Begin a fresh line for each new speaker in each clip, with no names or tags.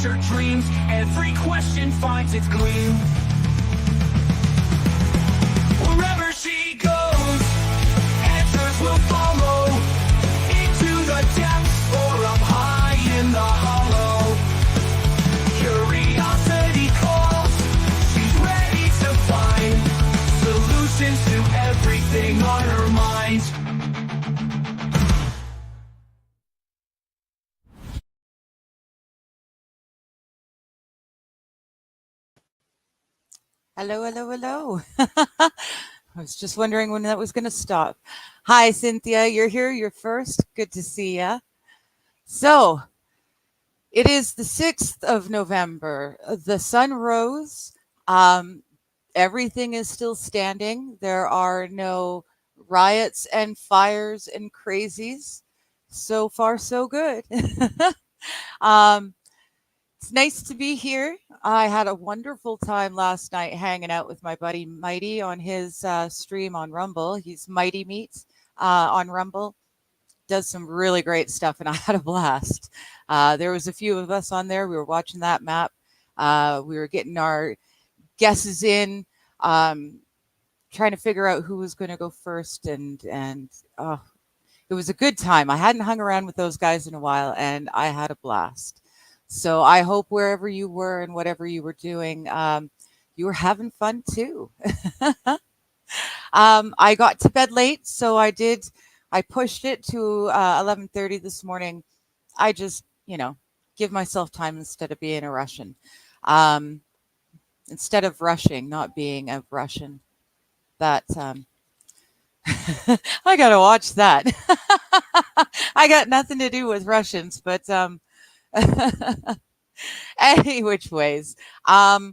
future dreams. Every question finds its gleam. Wherever she goes, answers will follow. Into the depths or up high in the hollow. Curiosity calls, she's ready to find solutions to everything on her mind.
Hello, hello, hello. I was just wondering when that was going to stop. Hi, Cynthia. You're here. You're first. Good to see ya. So, it is the 6th of November. The sun rose. Everything is still standing. There are no riots and fires and crazies. So far, so good. um, it's nice to be here. I had a wonderful time last night hanging out with my buddy Mighty on his stream on Rumble. He's Mighty Meat on Rumble. Does some really great stuff, and I had a blast. There was a few of us on there. We were watching that map. We were getting our guesses in, trying to figure out who was going to go first, and it was a good time. I hadn't hung around with those guys in a while, and I had a blast. So I hope wherever you were and whatever you were doing, you were having fun too. I got to bed late, so I pushed it to 11:30 this morning. I just, give myself time instead of being a Russian. Instead of rushing, not being a Russian. That I gotta watch that. I got nothing to do with Russians, but any which ways. I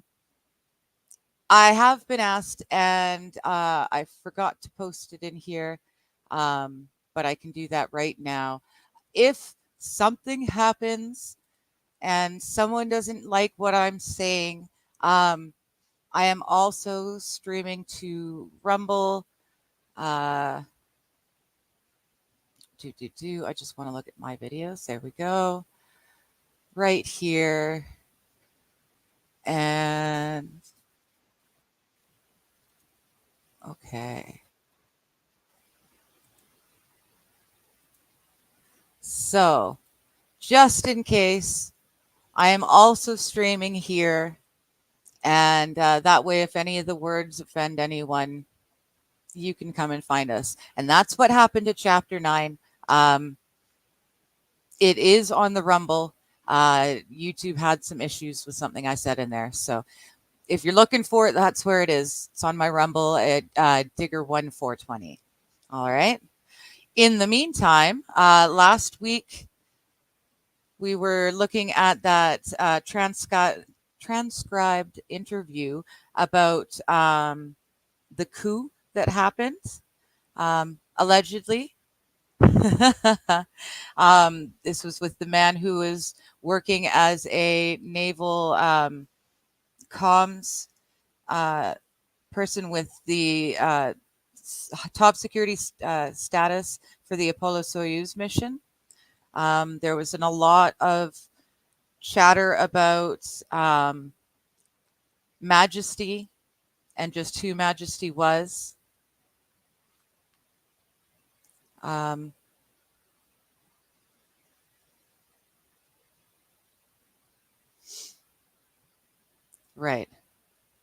have been asked, and I forgot to post it in here, but I can do that right now. If something happens and someone doesn't like what I'm saying, I am also streaming to Rumble. I just want to look at my videos. There we go. Right here. And okay. So, just in case, I am also streaming here. And that way, if any of the words offend anyone, you can come and find us. And that's what happened to Chapter 9. It is on the Rumble. YouTube had some issues with something I said in there. So if you're looking for it, that's where it is. It's on my Rumble at Digger1420. All right. In the meantime, last week, we were looking at that transcribed interview about the coup that happened, allegedly. This was with the man who was working as a naval comms person with the top security status for the Apollo-Soyuz mission. There was a lot of chatter about Majesty and just who Majesty was. Right.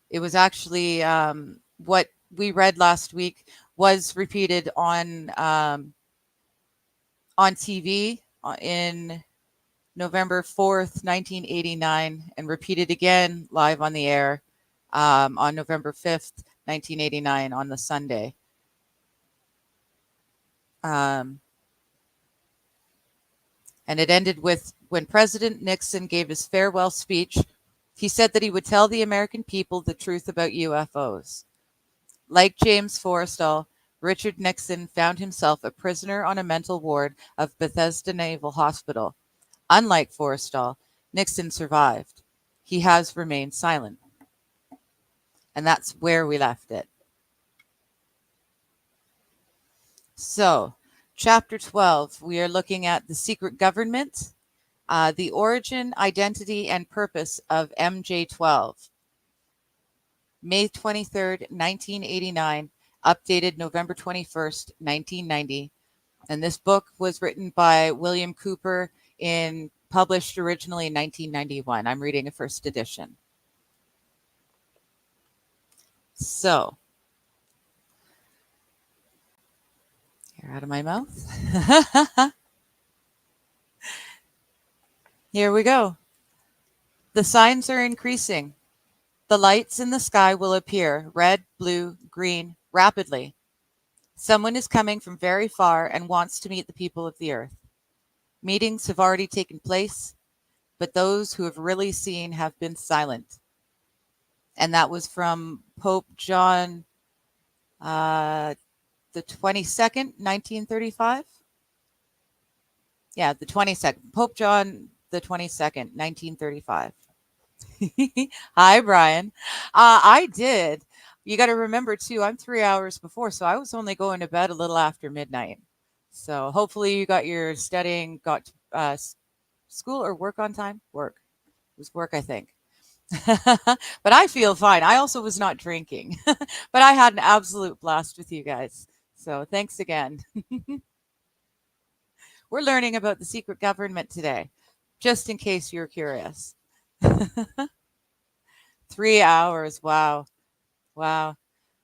It was actually what we read last week was repeated on TV in November 4th, 1989, and repeated again live on the air on November 5th, 1989 on the Sunday. And it ended with when President Nixon gave his farewell speech, he said that he would tell the American people the truth about UFOs. Like James Forrestal, Richard Nixon found himself a prisoner on a mental ward of Bethesda Naval Hospital. Unlike Forrestal, Nixon survived. He has remained silent. And that's where we left it. So, Chapter 12, we are looking at the secret government The Origin, Identity, and Purpose of MJ-12, May 23rd, 1989, updated November 21st, 1990. And this book was written by William Cooper published originally in 1991. I'm reading a first edition. So, here out of my mouth. Here we go. The signs are increasing. The lights in the sky will appear, red, blue, green, rapidly. Someone is coming from very far and wants to meet the people of the earth. Meetings have already taken place, but those who have really seen have been silent. And that was from Pope John the 22nd, 1935. Yeah, the 22nd. Pope John the 22nd, 1935. Hi, Brian. I did. You got to remember, too, I'm 3 hours before, so I was only going to bed a little after midnight. So hopefully you got your studying, got to, school or work on time? Work. It was work, I think. But I feel fine. I also was not drinking, but I had an absolute blast with you guys. So thanks again. We're learning about the secret government today, just in case you're curious. 3 hours. Wow. Wow.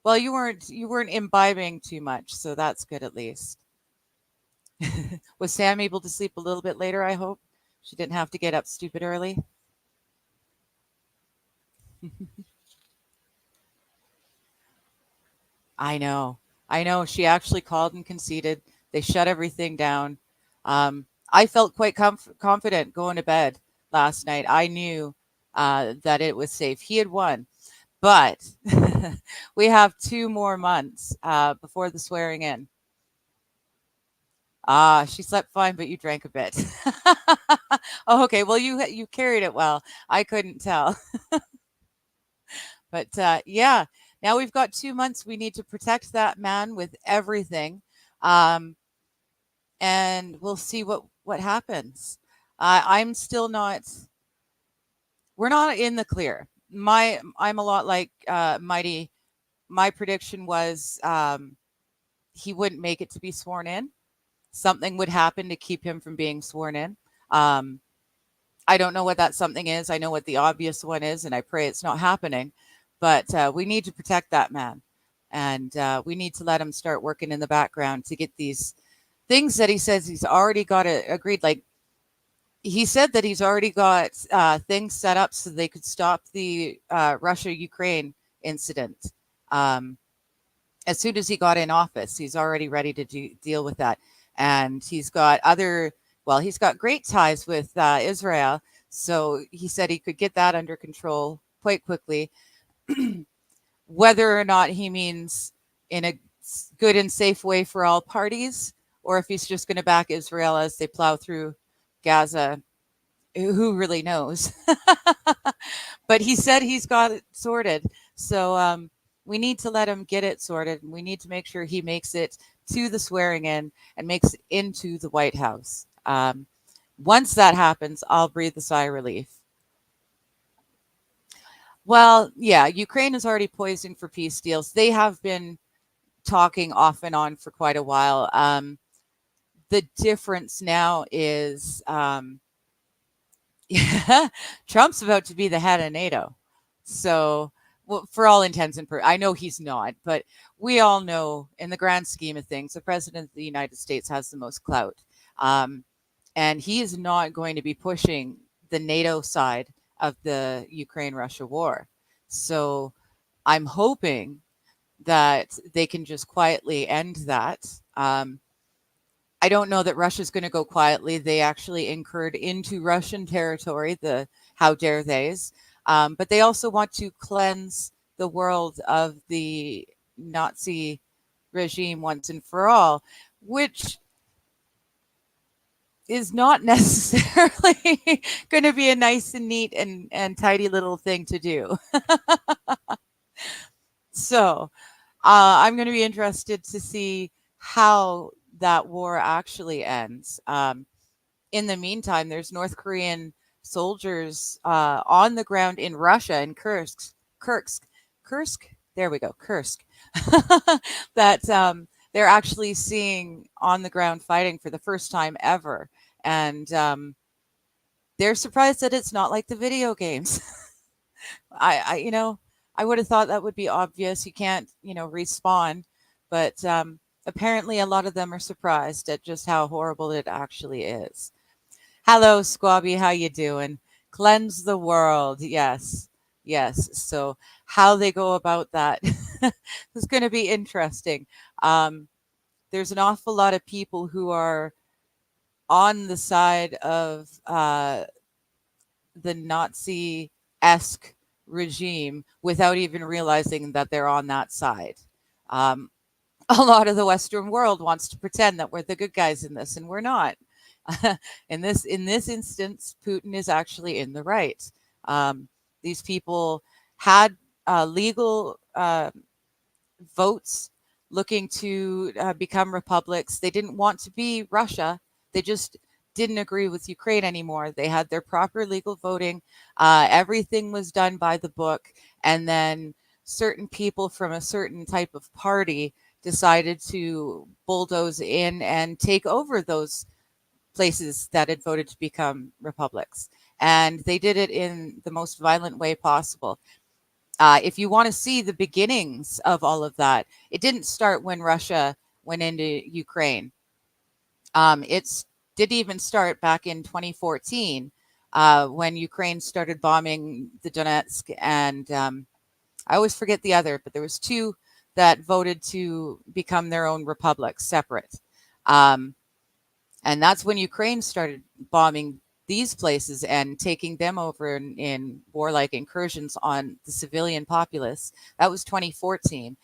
Well, you weren't imbibing too much, so that's good at least. Was Sam able to sleep a little bit later, I hope? She didn't have to get up stupid early. I know. I know. She actually called and conceded. They shut everything down. I felt quite confident going to bed last night. I knew that it was safe. He had won. But we have 2 more months before the swearing in. Ah, she slept fine, but you drank a bit. Oh, okay. Well, you carried it well. I couldn't tell. But yeah, now we've got 2 months. We need to protect that man with everything, um, and we'll see what happens. I'm still not. We're not in the clear. I'm a lot like Mighty. My prediction was he wouldn't make it to be sworn in. Something would happen to keep him from being sworn in. Um, I don't know what that something is. I know what the obvious one is, and I pray it's not happening. But we need to protect that man, and we need to let him start working in the background to get these things that he says he's already got it agreed. Like he said that he's already got things set up so they could stop the Russia-Ukraine incident. Um, as soon as he got in office, he's already ready to deal with that. And he's got he's got great ties with Israel. So he said he could get that under control quite quickly. Whether or not he means in a good and safe way for all parties, or if he's just going to back Israel as they plow through Gaza, who really knows? But he said he's got it sorted. So we need to let him get it sorted. And we need to make sure he makes it to the swearing in and makes it into the White House. Once that happens, I'll breathe a sigh of relief. Well, yeah, Ukraine is already poising for peace deals. They have been talking off and on for quite a while. The difference now is Trump's about to be the head of NATO. So, well, for all intents and purposes, I know he's not, but we all know in the grand scheme of things, the president of the United States has the most clout. And he is not going to be pushing the NATO side of the Ukraine-Russia war. So I'm hoping that they can just quietly end that. I don't know that Russia's going to go quietly. They actually incurred into Russian territory, the how dare theys. But they also want to cleanse the world of the Nazi regime once and for all, which is not necessarily going to be a nice and neat and tidy little thing to do. So I'm going to be interested to see how that war actually ends. in the meantime, there's North Korean soldiers on the ground in Russia, in Kursk. There we go, Kursk. that they're actually seeing on the ground fighting for the first time ever, and they're surprised that it's not like the video games. I would have thought that would be obvious. You can't, respawn, but apparently a lot of them are surprised at just how horrible it actually is. Hello, Squabby. How you doing? Cleanse the world. Yes. Yes. So how they go about that is going to be interesting. There's an awful lot of people who are on the side of the Nazi-esque regime without even realizing that they're on that side. Um, a lot of the Western world wants to pretend that we're the good guys in this, and we're not. In this instance, Putin is actually in the right. These people had legal votes looking to become republics. They didn't want to be Russia. They just didn't agree with Ukraine anymore. They had their proper legal voting. Everything was done by the book. And then certain people from a certain type of party decided to bulldoze in and take over those places that had voted to become republics. And they did it in the most violent way possible. If you want to see the beginnings of all of that, it didn't start when Russia went into Ukraine. It didn't even start back in 2014 when Ukraine started bombing the Donetsk, and I always forget the other, but there was two that voted to become their own republics, separate. And that's when Ukraine started bombing these places and taking them over in warlike incursions on the civilian populace. That was 2014.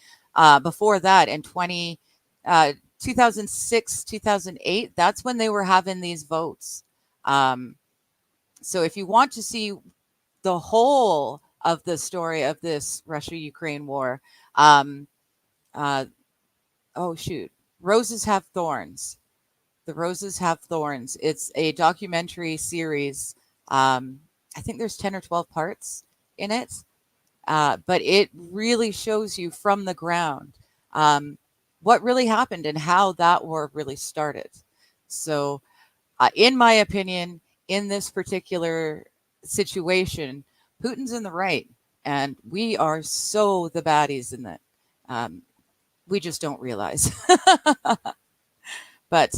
Before that, in 2006, 2008, that's when they were having these votes. So if you want to see the whole of the story of this Russia-Ukraine war, oh shoot, Roses Have Thorns. The Roses Have Thorns. It's a documentary series. I think there's 10 or 12 parts in it, but it really shows you from the ground what really happened and how that war really started. So, in my opinion, in this particular situation, Putin's in the right, and we are so the baddies in that. We just don't realize. But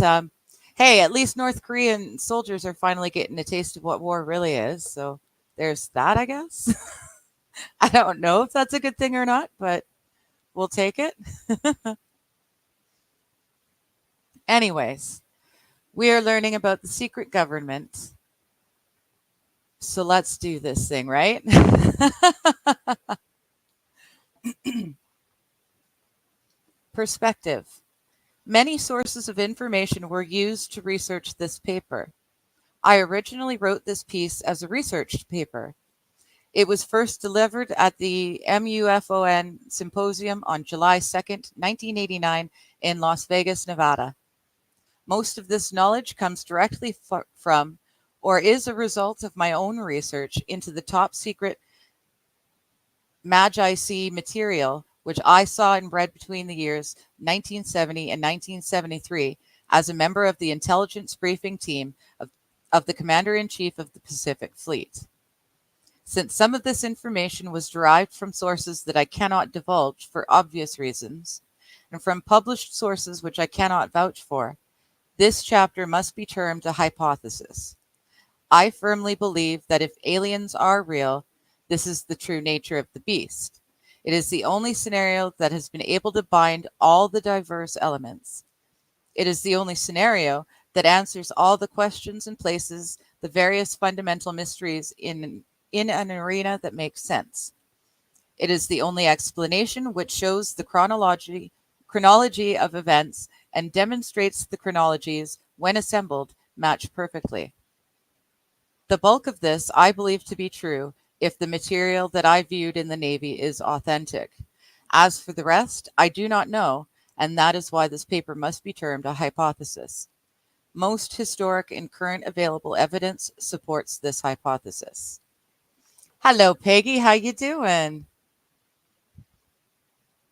hey, at least North Korean soldiers are finally getting a taste of what war really is. So there's that, I guess. I don't know if that's a good thing or not, but we'll take it. Anyways, we are learning about the secret government. So let's do this thing, right? Perspective. Many sources of information were used to research this paper. I originally wrote this piece as a research paper. It was first delivered at the MUFON Symposium on July 2nd, 1989 in Las Vegas, Nevada. Most of this knowledge comes directly from or is a result of my own research into the top secret Magi-C material, which I saw and read between the years 1970 and 1973 as a member of the intelligence briefing team of the Commander-in-Chief of the Pacific Fleet. Since some of this information was derived from sources that I cannot divulge for obvious reasons, and from published sources which I cannot vouch for, this chapter must be termed a hypothesis. I firmly believe that if aliens are real, this is the true nature of the beast. It is the only scenario that has been able to bind all the diverse elements. It is the only scenario that answers all the questions and places the various fundamental mysteries in an arena that makes sense. It is the only explanation which shows the chronology of events and demonstrates the chronologies, when assembled, match perfectly. The bulk of this I believe to be true if the material that I viewed in the Navy is authentic. As for the rest, I do not know, and that is why this paper must be termed a hypothesis. Most historic and current available evidence supports this hypothesis. Hello, Peggy. How you doing?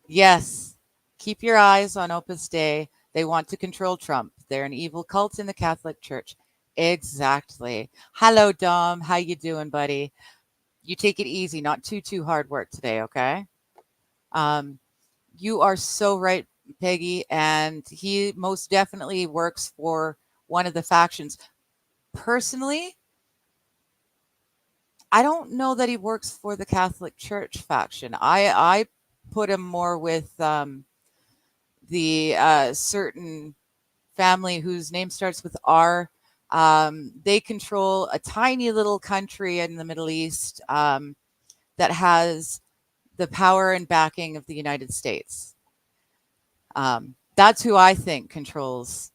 Yes. Keep your eyes on Opus Dei. They want to control Trump. They're an evil cult in the Catholic Church. Exactly. Hello, Dom. How you doing, buddy? You take it easy, not too hard work today, okay? Um, you are so right, Peggy, and he most definitely works for one of the factions. Personally, I don't know that he works for the Catholic Church faction. I put him more with the certain family whose name starts with R. They control a tiny little country in the Middle East that has the power and backing of the United States. That's who I think controls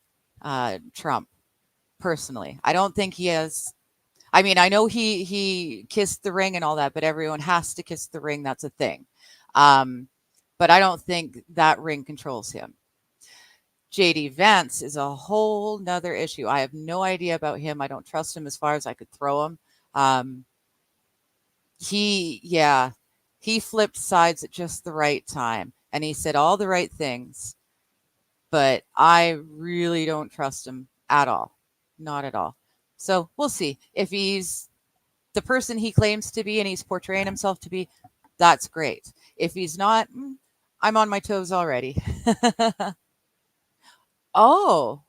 Trump personally. I don't think he has. I mean, I know he kissed the ring and all that, but everyone has to kiss the ring. That's a thing. Um, but I don't think that ring controls him. JD Vance is a whole nother issue. I have no idea about him. I don't trust him as far as I could throw him. Um, yeah, he flipped sides at just the right time and he said all the right things, but I really don't trust him at all. Not at all. So we'll see if he's the person he claims to be and he's portraying himself to be. That's great. If he's not, I'm on my toes already. Oh,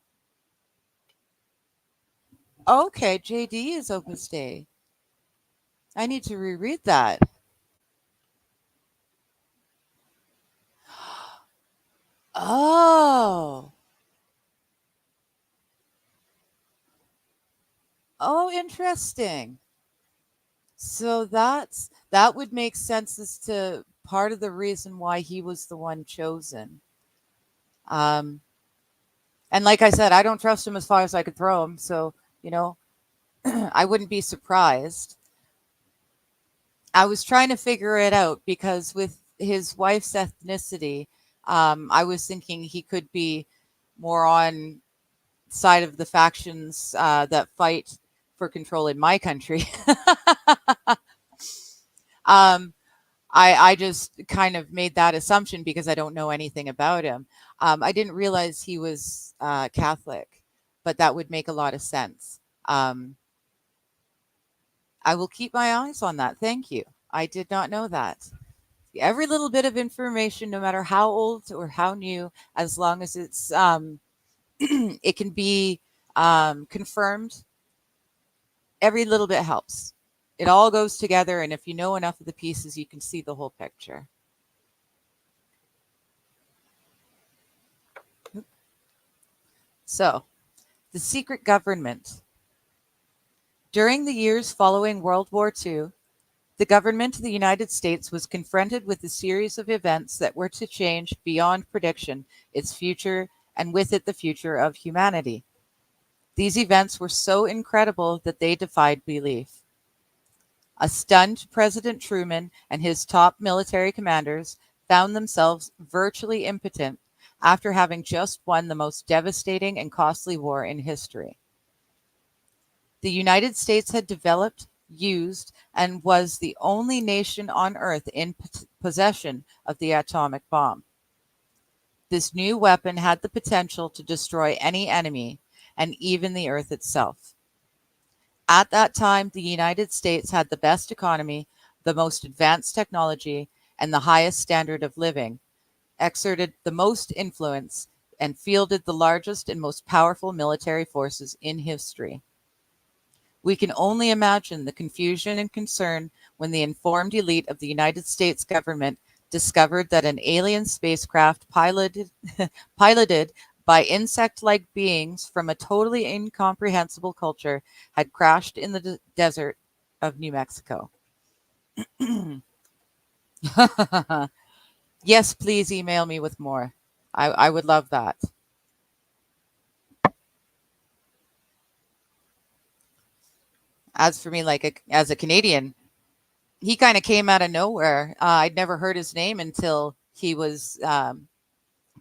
okay. JD is Opus Dei. I need to reread that. Oh, oh, interesting. So that would make sense as to part of the reason why he was the one chosen. Um, and like I said, I don't trust him as far as I could throw him. So, you know, I wouldn't be surprised. I was trying to figure it out because with his wife's ethnicity, I was thinking he could be more on side of the factions that fight for control in my country. um, I just kind of made that assumption because I don't know anything about him. I didn't realize he was Catholic, but that would make a lot of sense. Um, I will keep my eyes on that. Thank you. I did not know that. Every little bit of information, no matter how old or how new, as long as it's it can be confirmed, every little bit helps. It all goes together, and if you know enough of the pieces, you can see the whole picture. So, the secret government. During the years following World War II, the government of the United States was confronted with a series of events that were to change beyond prediction its future and with it the future of humanity. These events were so incredible that they defied belief. A stunned President Truman and his top military commanders found themselves virtually impotent after having just won the most devastating and costly war in history. The United States had developed, used, and was the only nation on Earth in possession of the atomic bomb. This new weapon had the potential to destroy any enemy, and even the Earth itself. At that time, the United States had the best economy, the most advanced technology, and the highest standard of living, exerted the most influence, and fielded the largest and most powerful military forces in history. We can only imagine the confusion and concern when the informed elite of the United States government discovered that an alien spacecraft piloted by insect-like beings from a totally incomprehensible culture had crashed in the desert of New Mexico. Yes, please email me with more. I would love that. As for me, as a Canadian, he kind of came out of nowhere. I'd never heard his name until he was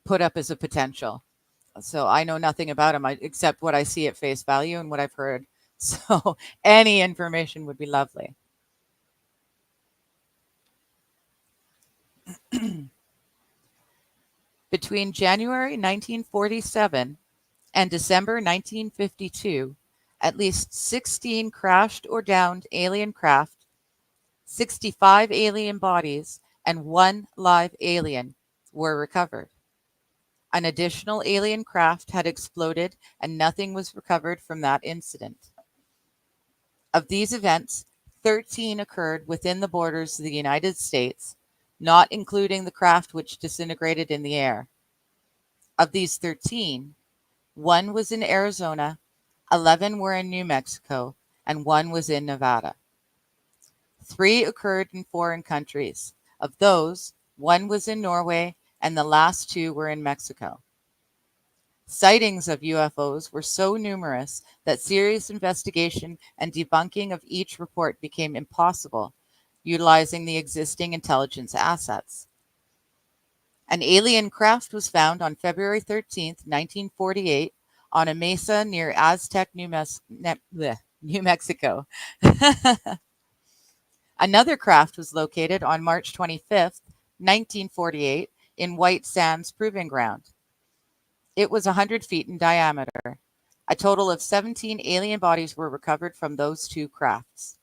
put up as a potential. So I know nothing about him except what I see at face value and what I've heard. So any information would be lovely. Between January 1947 and December 1952, at least 16 crashed or downed alien craft, 65 alien bodies, and one live alien were recovered. An additional alien craft had exploded and nothing was recovered from that incident. Of these events, 13 occurred within the borders of the United States, not including the craft which disintegrated in the air. Of these 13, one was in Arizona, 11 were in New Mexico, and one was in Nevada. 3 occurred in foreign countries. Of those, one was in Norway, and the last 2 were in Mexico. Sightings of UFOs were so numerous that serious investigation and debunking of each report became impossible, utilizing the existing intelligence assets. An alien craft was found on February 13th, 1948, on a mesa near Aztec, New Mexico. Another craft was located on March 25th, 1948, in White Sands Proving Ground. It was 100 feet in diameter. A total of 17 alien bodies were recovered from those 2 crafts.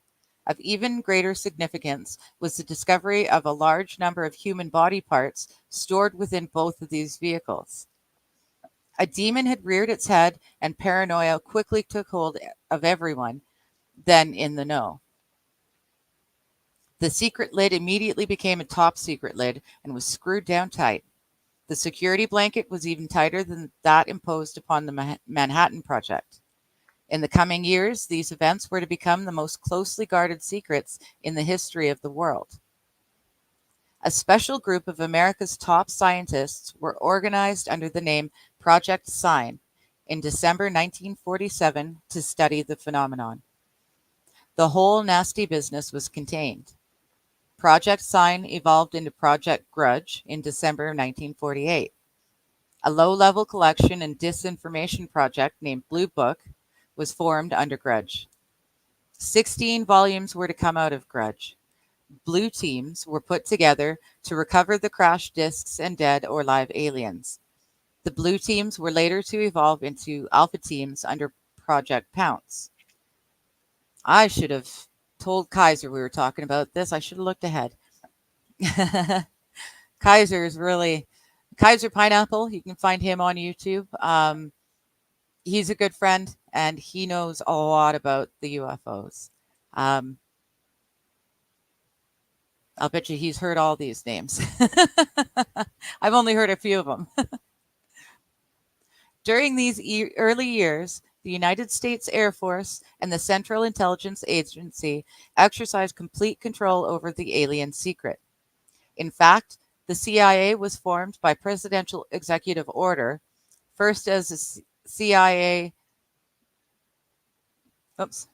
Of even greater significance was the discovery of a large number of human body parts stored within both of these vehicles. A demon had reared its head, and paranoia quickly took hold of everyone then in the know. The secret lid immediately became a top secret lid and was screwed down tight. The security blanket was even tighter than that imposed upon the Manhattan Project. In the coming years, these events were to become the most closely guarded secrets in the history of the world. A special group of America's top scientists were organized under the name Project Sign in December 1947 to study the phenomenon. The whole nasty business was contained. Project Sign evolved into Project Grudge in December 1948. A low-level collection and disinformation project named Blue Book was formed under Grudge. 16 volumes were to come out of Grudge. Blue teams were put together to recover the crashed discs and dead or live aliens. The blue teams were later to evolve into alpha teams under Project Pounce. I should have told Kaiser we were talking about this. I should have looked ahead. Kaiser is really Kaiser Pineapple. You can find him on YouTube. He's a good friend, and he knows a lot about the UFOs. I'll bet you he's heard all these names. I've only heard a few of them. During these early years, the United States Air Force and the Central Intelligence Agency exercised complete control over the alien secret. In fact, the CIA was formed by presidential executive order, first as a CIA. The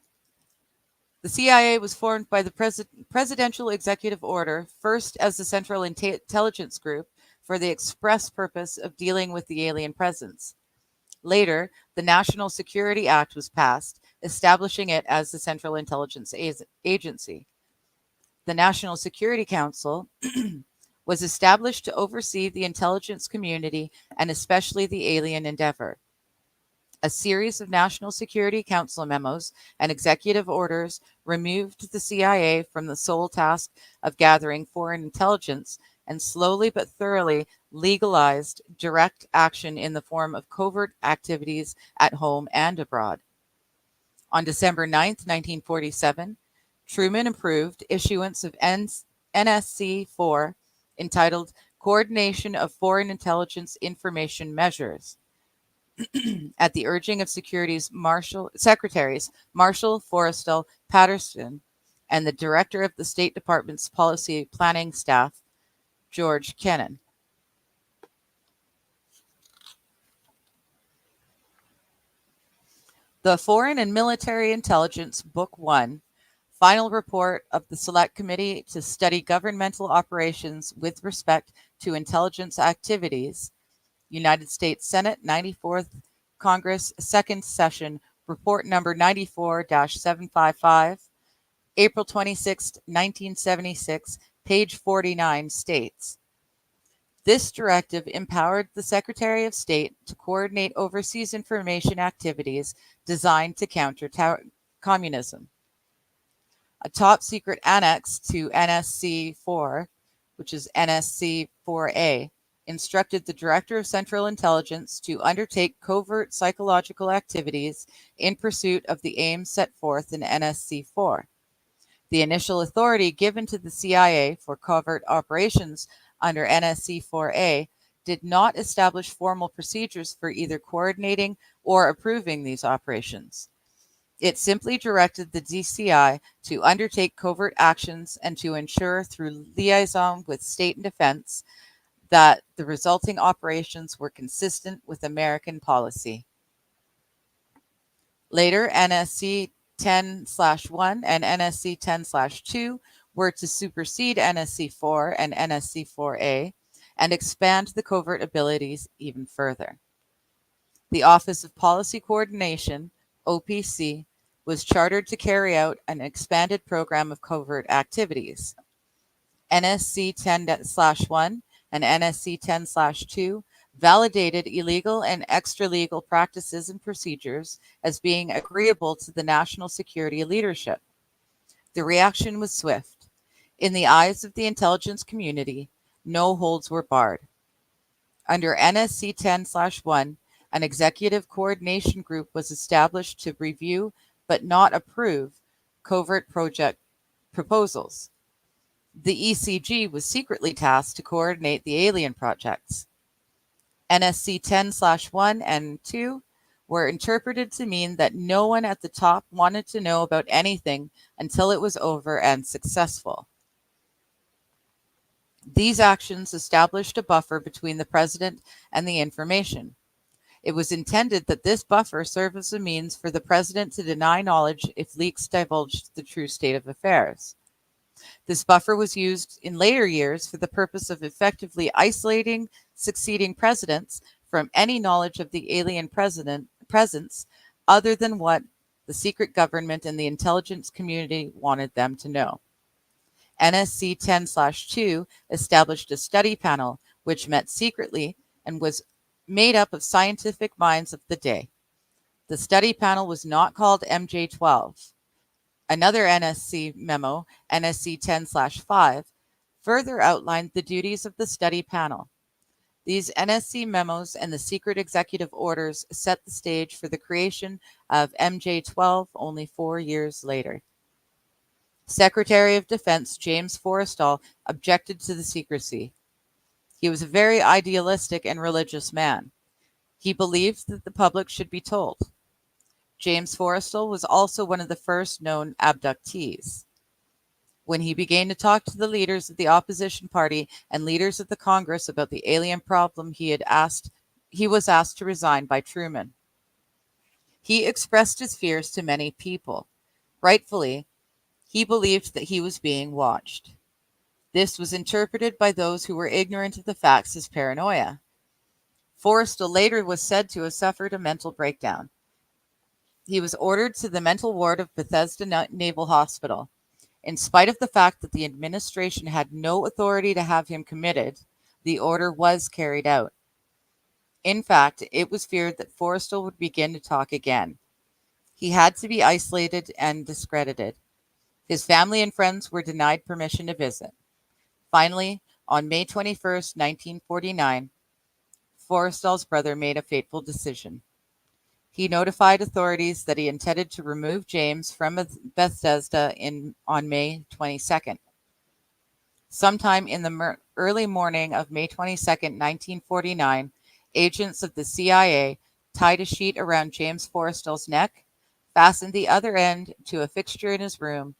CIA was formed by the presidential executive order, first as the Central Intelligence Group, for the express purpose of dealing with the alien presence. Later, the National Security Act was passed, establishing it as the Central Intelligence Agency. The National Security Council was established to oversee the intelligence community and especially the alien endeavor. A series of National Security Council memos and executive orders removed the CIA from the sole task of gathering foreign intelligence and slowly but thoroughly legalized direct action in the form of covert activities at home and abroad. On December 9th, 1947, Truman approved issuance of NSC 4 entitled Coordination of Foreign Intelligence Information Measures at the urging of Secretaries Marshall, Forrestal, Patterson, and the Director of the State Department's Policy Planning Staff, George Kennan. The Foreign and Military Intelligence, Book 1, Final Report of the Select Committee to Study Governmental Operations with Respect to Intelligence Activities, United States Senate 94th Congress, Second Session, Report Number 94-755, April 26, 1976, page 49 states, this directive empowered the Secretary of State to coordinate overseas information activities designed to counter communism. A top secret annex to NSC 4, which is NSC 4A, instructed the Director of Central Intelligence to undertake covert psychological activities in pursuit of the aims set forth in NSC 4. The initial authority given to the CIA for covert operations under NSC 4A did not establish formal procedures for either coordinating or approving these operations. It simply directed the DCI to undertake covert actions and to ensure, through liaison with state and defense, that the resulting operations were consistent with American policy. Later, NSC 10/1 and NSC 10/2 were to supersede NSC 4 and NSC 4A and expand the covert abilities even further. The Office of Policy Coordination, OPC, was chartered to carry out an expanded program of covert activities. NSC 10/1 and NSC 10/2 validated illegal and extra-legal practices and procedures as being agreeable to the national security leadership. The reaction was swift. In the eyes of the intelligence community, no holds were barred. Under NSC 10/1, an executive coordination group was established to review but not approve covert project proposals. The ECG was secretly tasked to coordinate the alien projects. NSC 10/1 and 2 were interpreted to mean that no one at the top wanted to know about anything until it was over and successful. These actions established a buffer between the president and the information. It was intended that this buffer serve as a means for the president to deny knowledge if leaks divulged the true state of affairs. This buffer was used in later years for the purpose of effectively isolating succeeding presidents from any knowledge of the alien presence other than what the secret government and the intelligence community wanted them to know. NSC 10/2 established a study panel which met secretly and was made up of scientific minds of the day. The study panel was not called MJ12. Another NSC memo, NSC 10/5, further outlined the duties of the study panel. These NSC memos and the secret executive orders set the stage for the creation of MJ12 only 4 years later. Secretary of Defense James Forrestal objected to the secrecy. He was a very idealistic and religious man. He believed that the public should be told. James Forrestal was also one of the first known abductees. When he began to talk to the leaders of the opposition party and leaders of the Congress about the alien problem, he was asked to resign by Truman. He expressed his fears to many people. Rightfully, he believed that he was being watched. This was interpreted by those who were ignorant of the facts as paranoia. Forrestal later was said to have suffered a mental breakdown. He was ordered to the mental ward of Bethesda Naval Hospital. In spite of the fact that the administration had no authority to have him committed, the order was carried out. In fact, it was feared that Forrestal would begin to talk again. He had to be isolated and discredited. His family and friends were denied permission to visit. Finally, on May 21st, 1949, Forrestal's brother made a fateful decision. He notified authorities that he intended to remove James from Bethesda on May 22nd. Sometime in the early morning of May 22nd, 1949, agents of the CIA tied a sheet around James Forrestal's neck, fastened the other end to a fixture in his room,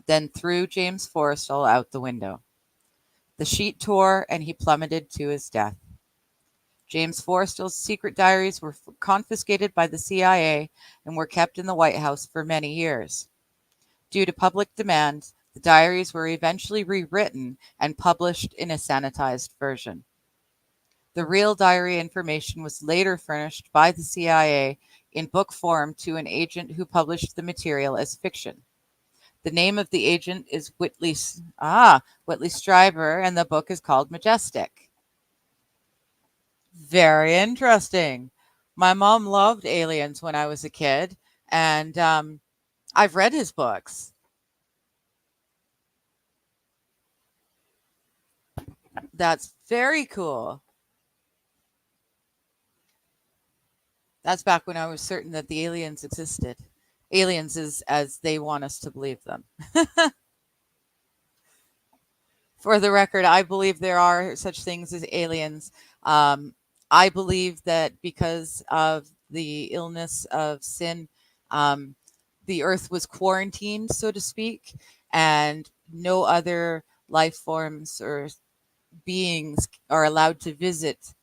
then threw James Forrestal out the window. The sheet tore and he plummeted to his death. James Forrestal's secret diaries were confiscated by the CIA and were kept in the White House for many years. Due to public demand, the diaries were eventually rewritten and published in a sanitized version. The real diary information was later furnished by the CIA in book form to an agent who published the material as fiction. The name of the agent is Whitley Strieber, and the book is called Majestic. Very interesting. My mom loved aliens when I was a kid, and I've read his books. That's very cool. That's back when I was certain that the aliens existed. Aliens is as they want us to believe them. For the record, I believe there are such things as aliens. Um, I believe that because of the illness of sin, um, the earth was quarantined, so to speak, and no other life forms or beings are allowed to visit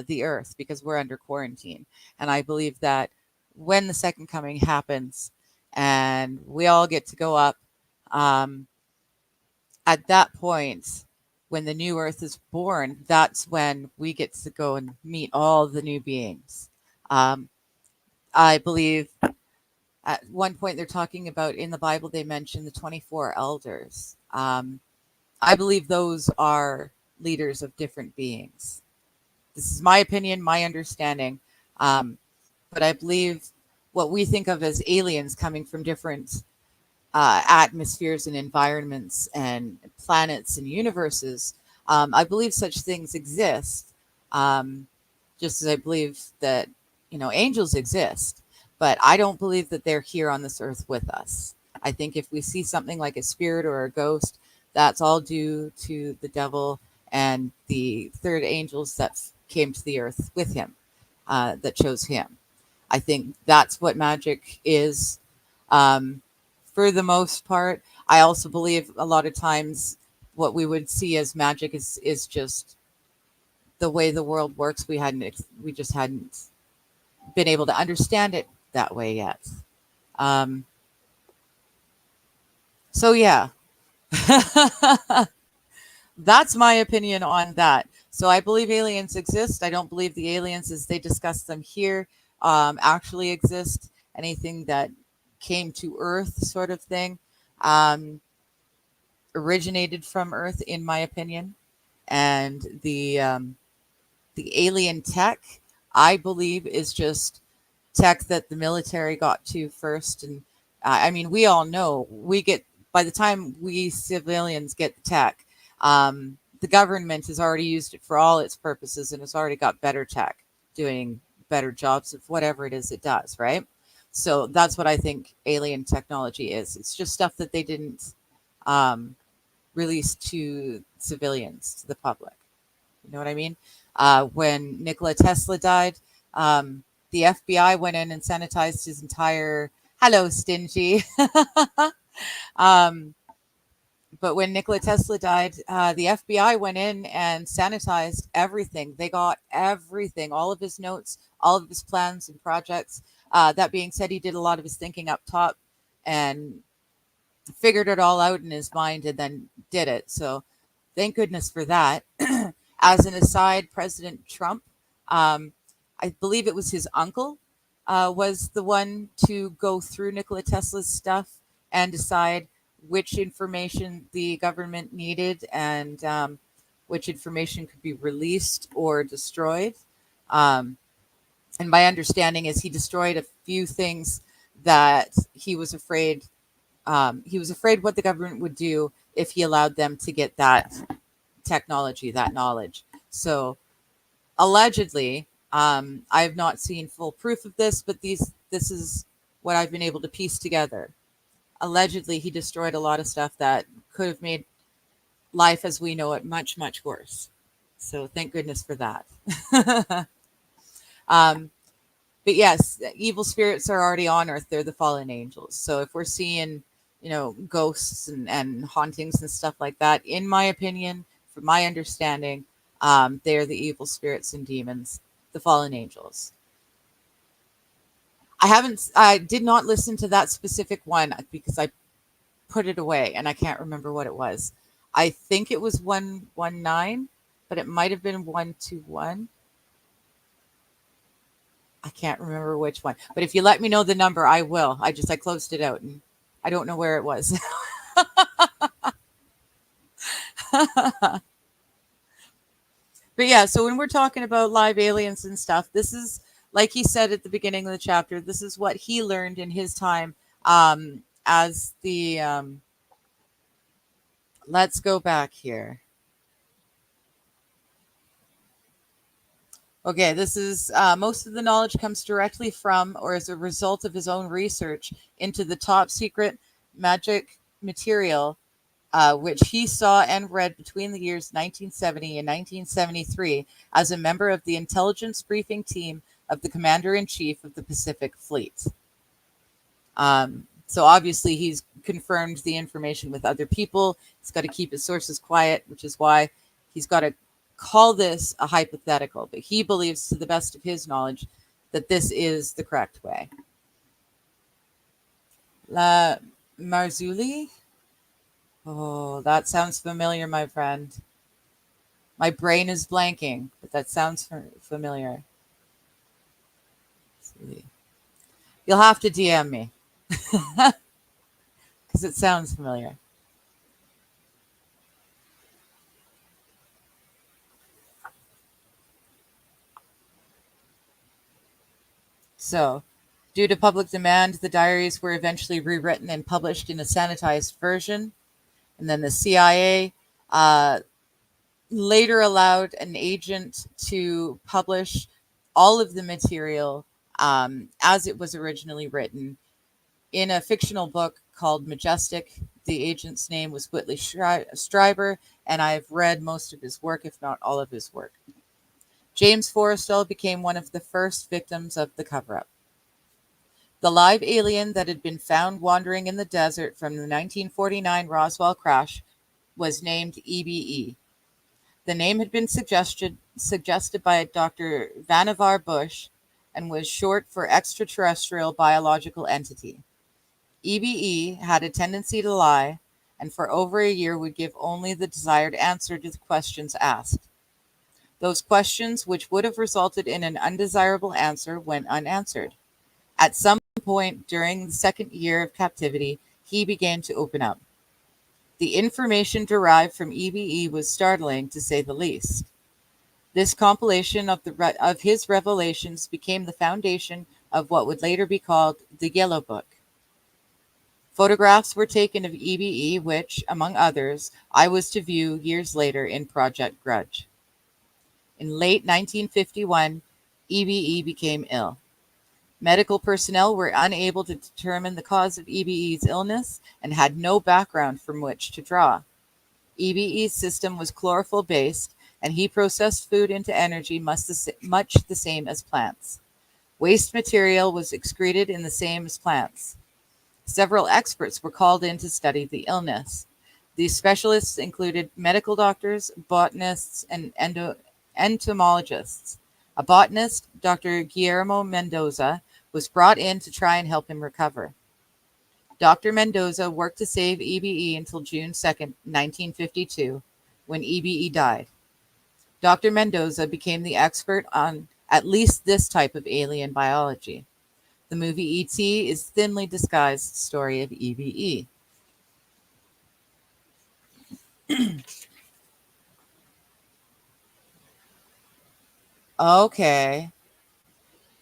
the earth because we're under quarantine. And I believe that when the second coming happens and we all get to go up, um, at that point, when the new earth is born, that's when we get to go and meet all the new beings. Um, I believe at one point they're talking about in the Bible, they mention the 24 elders. I believe those are leaders of different beings. This is my opinion, my understanding. Um, but I believe what we think of as aliens coming from different atmospheres and environments and planets and universes, I believe such things exist. Um, just as I believe that, angels exist. But I don't believe that they're here on this earth with us. I think if we see something like a spirit or a ghost, that's all due to the devil and the third angels that came to the earth with him, that chose him. I think that's what magic is, um, for the most part. I also believe a lot of times what we would see as magic is just the way the world works. We just hadn't been able to understand it that way yet. Um, so yeah, that's my opinion on that. So I believe aliens exist. I don't believe the aliens, as they discuss them here, actually exist. Anything that came to Earth, sort of thing, um, originated from Earth, in my opinion. And the alien tech, I believe, is just tech that the military got to first. And I mean, we all know by the time we civilians get the tech, the government has already used it for all its purposes and has already got better tech doing better jobs of whatever it is it does, right? So that's what I think alien technology is. It's just stuff that they didn't um, release to civilians, to the public. You know what I mean? When Nikola Tesla died, the FBI went in and sanitized his entire. Hello, Stingy. um, but when Nikola Tesla died, the FBI went in and sanitized everything. They got everything, all of his notes, all of his plans and projects. That being said, he did a lot of his thinking up top and figured it all out in his mind and then did it. So thank goodness for that. As an aside, President Trump, um, I believe it was his uncle, was the one to go through Nikola Tesla's stuff and decide which information the government needed and which information could be released or destroyed. Um, and my understanding is he destroyed a few things that he was afraid what the government would do if he allowed them to get that technology, that knowledge. So allegedly, I have not seen full proof of this, but this is what I've been able to piece together. Allegedly, he destroyed a lot of stuff that could have made life as we know it much, much worse. So thank goodness for that. um, but yes, evil spirits are already on Earth. They're the fallen angels. So if we're seeing, ghosts and hauntings and stuff like that, in my opinion, from my understanding, they're the evil spirits and demons, the fallen angels. I did not listen to that specific one because I put it away and I can't remember what it was. I think it was 119, but it might have been 121. I can't remember which one. But if you let me know the number, I will. I closed it out and I don't know where it was. But yeah, so when we're talking about live aliens and stuff, this is like he said at the beginning of the chapter, this is what he learned in his time as the let's go back here. Okay, this is most of the knowledge comes directly from or as a result of his own research into the top secret magic material, which he saw and read between the years 1970 and 1973 as a member of the intelligence briefing team of the Commander in Chief of the Pacific Fleet. So obviously, he's confirmed the information with other people. He's got to keep his sources quiet, which is why he's got to call this a hypothetical. But he believes, to the best of his knowledge, that this is the correct way. La Marzulli? Oh, that sounds familiar, my friend. My brain is blanking, but that sounds familiar. You'll have to DM me because it sounds familiar. So, due to public demand, the diaries were eventually rewritten and published in a sanitized version. And then the CIA later allowed an agent to publish all of the material as it was originally written in a fictional book called Majestic. The agent's name was Whitley Strieber, and I've read most of his work, if not all of his work. James Forrestal became one of the first victims of the cover-up. The live alien that had been found wandering in the desert from the 1949 Roswell crash was named EBE. The name had been suggested by Dr. Vannevar Bush and was short for extraterrestrial biological entity. EBE had a tendency to lie, and for over a year would give only the desired answer to the questions asked. Those questions which would have resulted in an undesirable answer went unanswered. At some point during the second year of captivity, he began to open up. The information derived from EBE was startling, to say the least. This compilation of his revelations became the foundation of what would later be called the Yellow Book. Photographs were taken of EBE, which, among others, I was to view years later in Project Grudge. In late 1951, EBE became ill. Medical personnel were unable to determine the cause of EBE's illness and had no background from which to draw. EBE's system was chlorophyll-based, and he processed food into energy much the same as plants. Waste material was excreted in the same as plants. Several experts were called in to study the illness. These specialists included medical doctors, botanists, and entomologists. A botanist, Dr. Guillermo Mendoza, was brought in to try and help him recover. Dr. Mendoza worked to save EBE until June 2nd, 1952, when EBE died. Dr. Mendoza became the expert on at least this type of alien biology. The movie E.T. is thinly disguised story of EBE. Okay.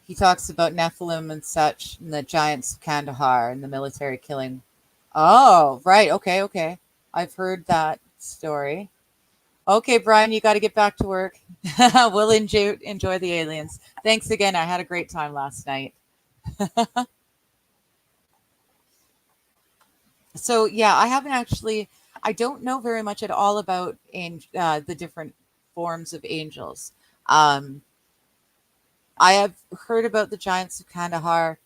He talks about Nephilim and such, and the giants of Kandahar and the military killing. Oh, right. Okay. I've heard that story. Okay, Brian, you got to get back to work. We'll enjoy the aliens. Thanks again. I had a great time last night. So, yeah, I don't know very much at all about the different forms of angels. Um, I have heard about the giants of Kandahar,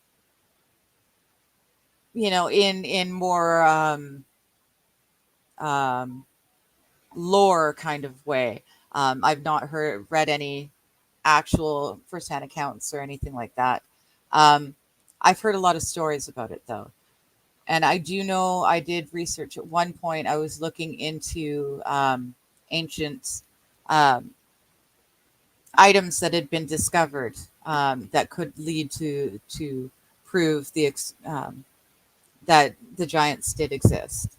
in more um, lore kind of way. I've not read any actual firsthand accounts or anything like that. Um, I've heard a lot of stories about it though, and I do know I did research at one point. I was looking into ancient um, items that had been discovered that could lead to prove that the giants did exist.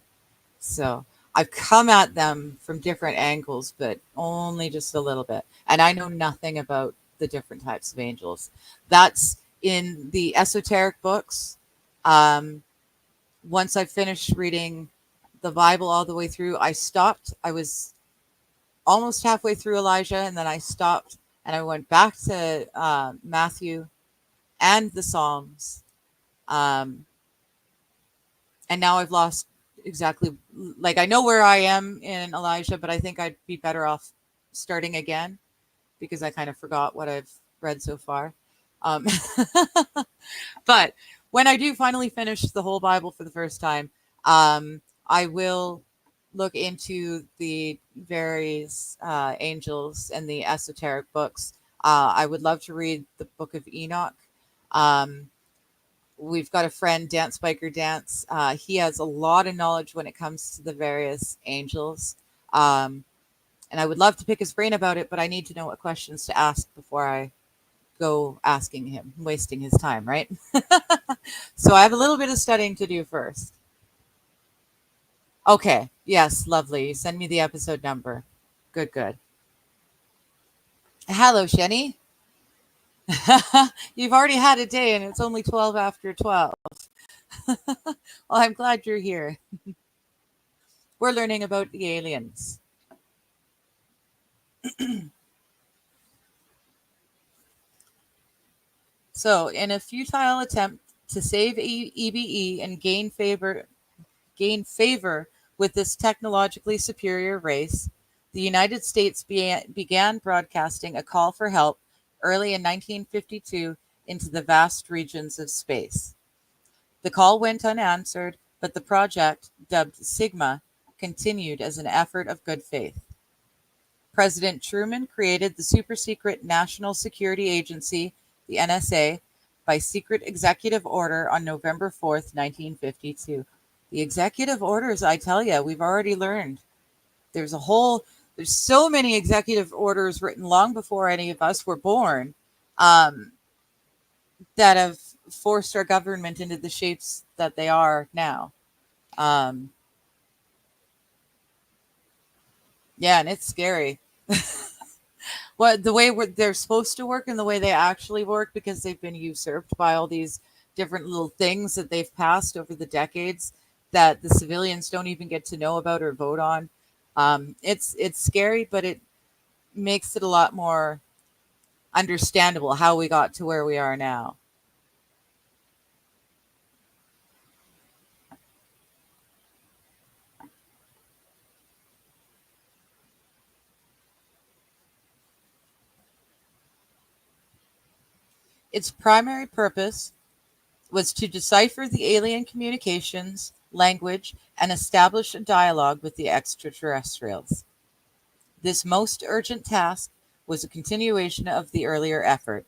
So I've come at them from different angles, but only just a little bit. And I know nothing about the different types of angels. That's in the esoteric books. Um, Once I finished reading the Bible all the way through, I stopped. I was almost halfway through Elijah, and then I stopped and I went back to Matthew and the Psalms. Um, and now I've lost exactly, like, I know where I am in Elijah, but I think I'd be better off starting again because I kind of forgot what I've read so far. Um, but when I do finally finish the whole Bible for the first time, I will look into the various angels and the esoteric books. I would love to read the Book of Enoch. Um, we've got a friend, Dance Biker Dance. He has a lot of knowledge when it comes to the various angels. Um, and I would love to pick his brain about it, but I need to know what questions to ask before I go asking him, wasting his time, right? So I have a little bit of studying to do first. Okay. Yes, lovely. Send me the episode number. Good, good. Hello, Shenny. You've already had a day and it's only 12 after 12. Well, I'm glad you're here. We're learning about the aliens. So, in a futile attempt to save EBE and gain favor with this technologically superior race, the United States began broadcasting a call for help early in 1952 into the vast regions of space. The call went unanswered, but the project, dubbed Sigma, continued as an effort of good faith. President Truman created the super-secret National Security Agency, the NSA, by secret executive order on November 4th, 1952. The executive orders, I tell you, we've already learned. There's so many executive orders written long before any of us were born, um, that have forced our government into the shapes that they are now. Um, yeah, and it's scary. What the way they're supposed to work and the way they actually work, because they've been usurped by all these different little things that they've passed over the decades that the civilians don't even get to know about or vote on. It's scary, but it makes it a lot more understandable how we got to where we are now. Its primary purpose was to decipher the alien communications, language, and establish a dialogue with the extraterrestrials. This most urgent task was a continuation of the earlier effort.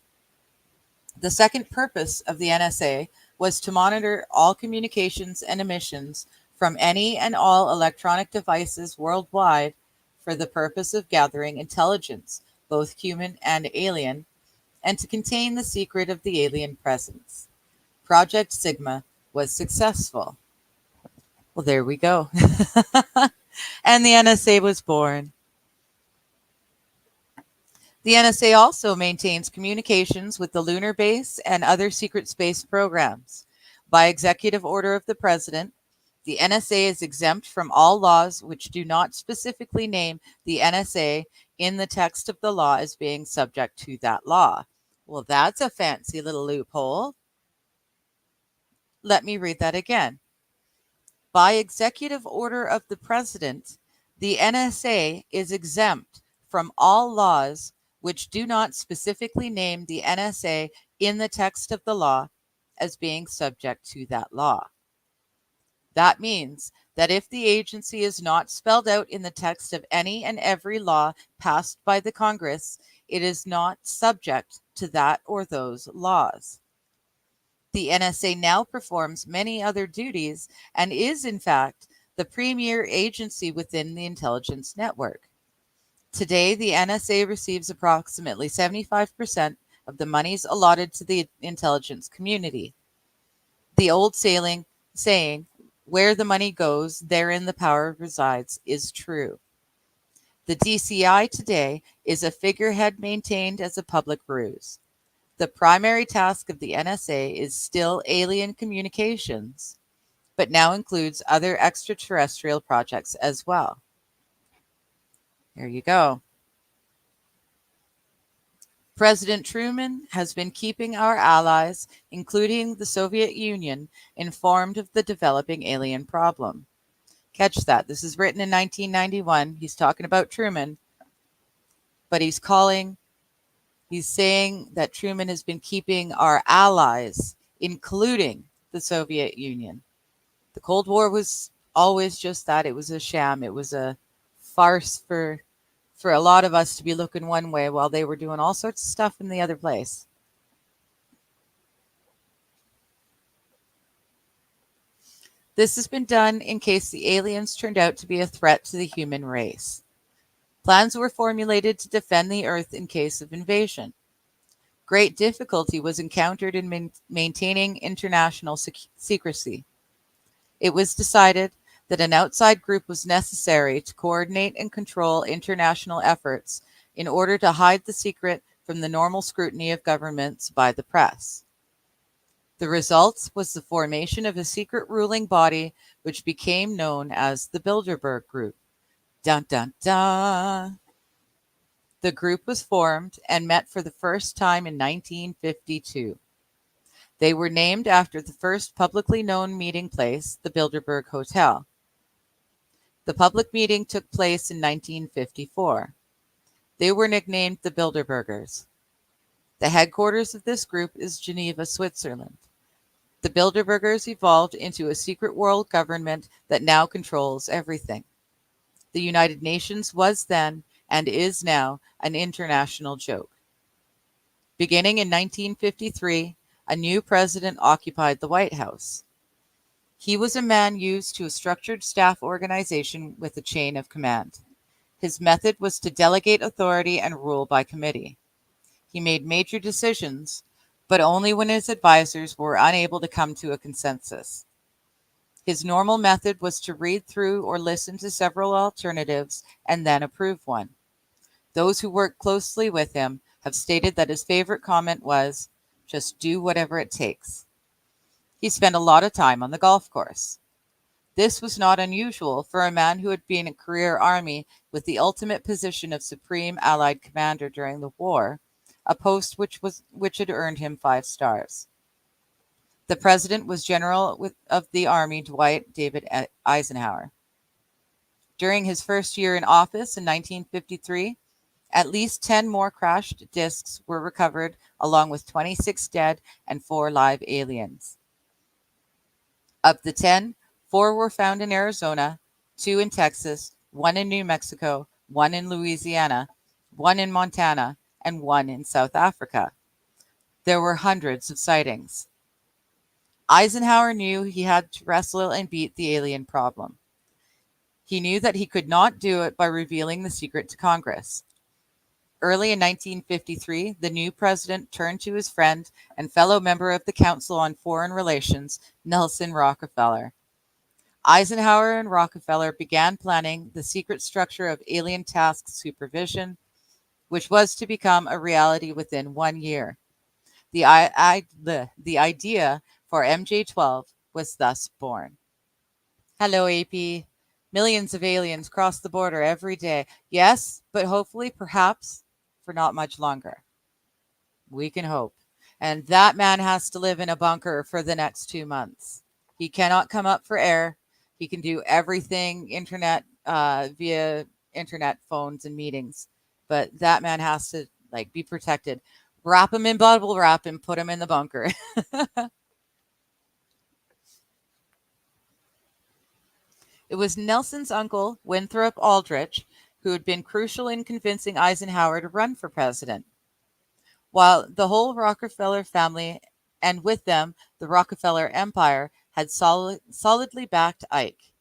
The second purpose of the NSA was to monitor all communications and emissions from any and all electronic devices worldwide for the purpose of gathering intelligence, both human and alien, and to contain the secret of the alien presence. Project Sigma was successful. Well, there we go. And the NSA was born. The NSA also maintains communications with the lunar base and other secret space programs. By executive order of the President, the NSA is exempt from all laws which do not specifically name the NSA in the text of the law as being subject to that law. Well, that's a fancy little loophole. Let me read that again. By executive order of the President, the NSA is exempt from all laws which do not specifically name the NSA in the text of the law as being subject to that law. That means that if the agency is not spelled out in the text of any and every law passed by the Congress, it is not subject to that or those laws. The NSA now performs many other duties and is, in fact, the premier agency within the intelligence network. Today, the NSA receives approximately 75% of the monies allotted to the intelligence community. The old saying, where the money goes, therein the power resides, is true. The DCI today is a figurehead maintained as a public ruse. The primary task of the NSA is still alien communications, but now includes other extraterrestrial projects as well. There you go. President Truman has been keeping our allies, including the Soviet Union, informed of the developing alien problem. Catch that. This is written in 1991. He's talking about Truman, but he's saying that Truman has been keeping our allies, including the Soviet Union. The Cold War was always just that. It was a sham. It was a farce for a lot of us to be looking one way while they were doing all sorts of stuff in the other place. This has been done in case the aliens turned out to be a threat to the human race. Plans were formulated to defend the Earth in case of invasion. Great difficulty was encountered in maintaining international secrecy. It was decided that an outside group was necessary to coordinate and control international efforts in order to hide the secret from the normal scrutiny of governments by the press. The result was the formation of a secret ruling body which became known as the Bilderberg Group. Dun dun dun! The group was formed and met for the first time in 1952. They were named after the first publicly known meeting place, the Bilderberg Hotel. The public meeting took place in 1954. They were nicknamed the Bilderbergers. The headquarters of this group is Geneva, Switzerland. The Bilderbergers evolved into a secret world government that now controls everything. The United Nations was then, and is now, an international joke. Beginning in 1953, a new president occupied the White House. He was a man used to a structured staff organization with a chain of command. His method was to delegate authority and rule by committee. He made major decisions, but only when his advisors were unable to come to a consensus. His normal method was to read through or listen to several alternatives and then approve one. Those who worked closely with him have stated that his favorite comment was, "Just do whatever it takes." He spent a lot of time on the golf course. This was not unusual for a man who had been a career Army with the ultimate position of Supreme Allied Commander during the war, a post which had earned him 5 stars. The president was General of the Army Dwight David Eisenhower. During his first year in office in 1953, at least 10 more crashed discs were recovered, along with 26 dead and 4 live aliens. Of the 10, 4 were found in Arizona, 2 in Texas, 1 in New Mexico, 1 in Louisiana, 1 in Montana, and 1 in South Africa. There were hundreds of sightings. Eisenhower knew he had to wrestle and beat the alien problem. He knew that he could not do it by revealing the secret to Congress. Early in 1953, the new president turned to his friend and fellow member of the Council on Foreign Relations, Nelson Rockefeller. Eisenhower and Rockefeller began planning the secret structure of alien task supervision, which was to become a reality within 1 year. The idea for MJ-12 was thus born. Hello, AP. Millions of aliens cross the border every day. Yes, but hopefully, perhaps, for not much longer. We can hope. And that man has to live in a bunker for the next 2 months. He cannot come up for air. He can do everything via internet, phones, and meetings. But that man has to be protected. Wrap him in bubble wrap and put him in the bunker. It was Nelson's uncle, Winthrop Aldrich, who had been crucial in convincing Eisenhower to run for president. While the whole Rockefeller family, and with them the Rockefeller empire, had solidly backed Ike,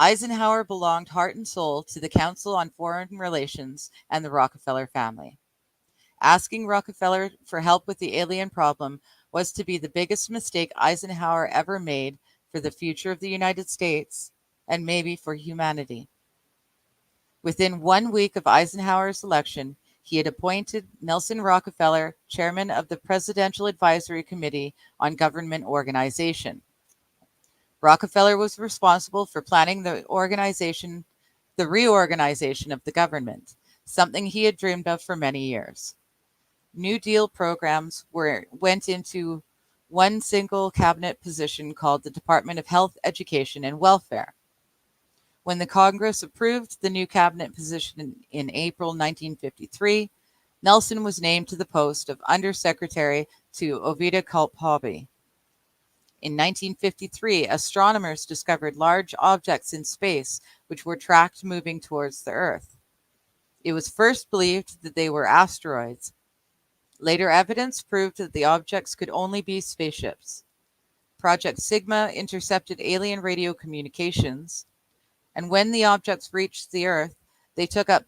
Eisenhower belonged heart and soul to the Council on Foreign Relations and the Rockefeller family. Asking Rockefeller for help with the alien problem was to be the biggest mistake Eisenhower ever made for the future of the United States and maybe for humanity. Within 1 week of Eisenhower's election, he had appointed Nelson Rockefeller chairman of the Presidential Advisory Committee on Government Organization. Rockefeller was responsible for planning the reorganization of the government, something he had dreamed of for many years. New Deal programs went into one single cabinet position called the Department of Health, Education, and Welfare. When the Congress approved the new cabinet position in April 1953, Nelson was named to the post of Undersecretary to Ovidia Hobby. In 1953, astronomers discovered large objects in space which were tracked moving towards the Earth. It was first believed that they were asteroids. Later evidence proved that the objects could only be spaceships. Project Sigma intercepted alien radio communications, and when the objects reached the Earth, they took up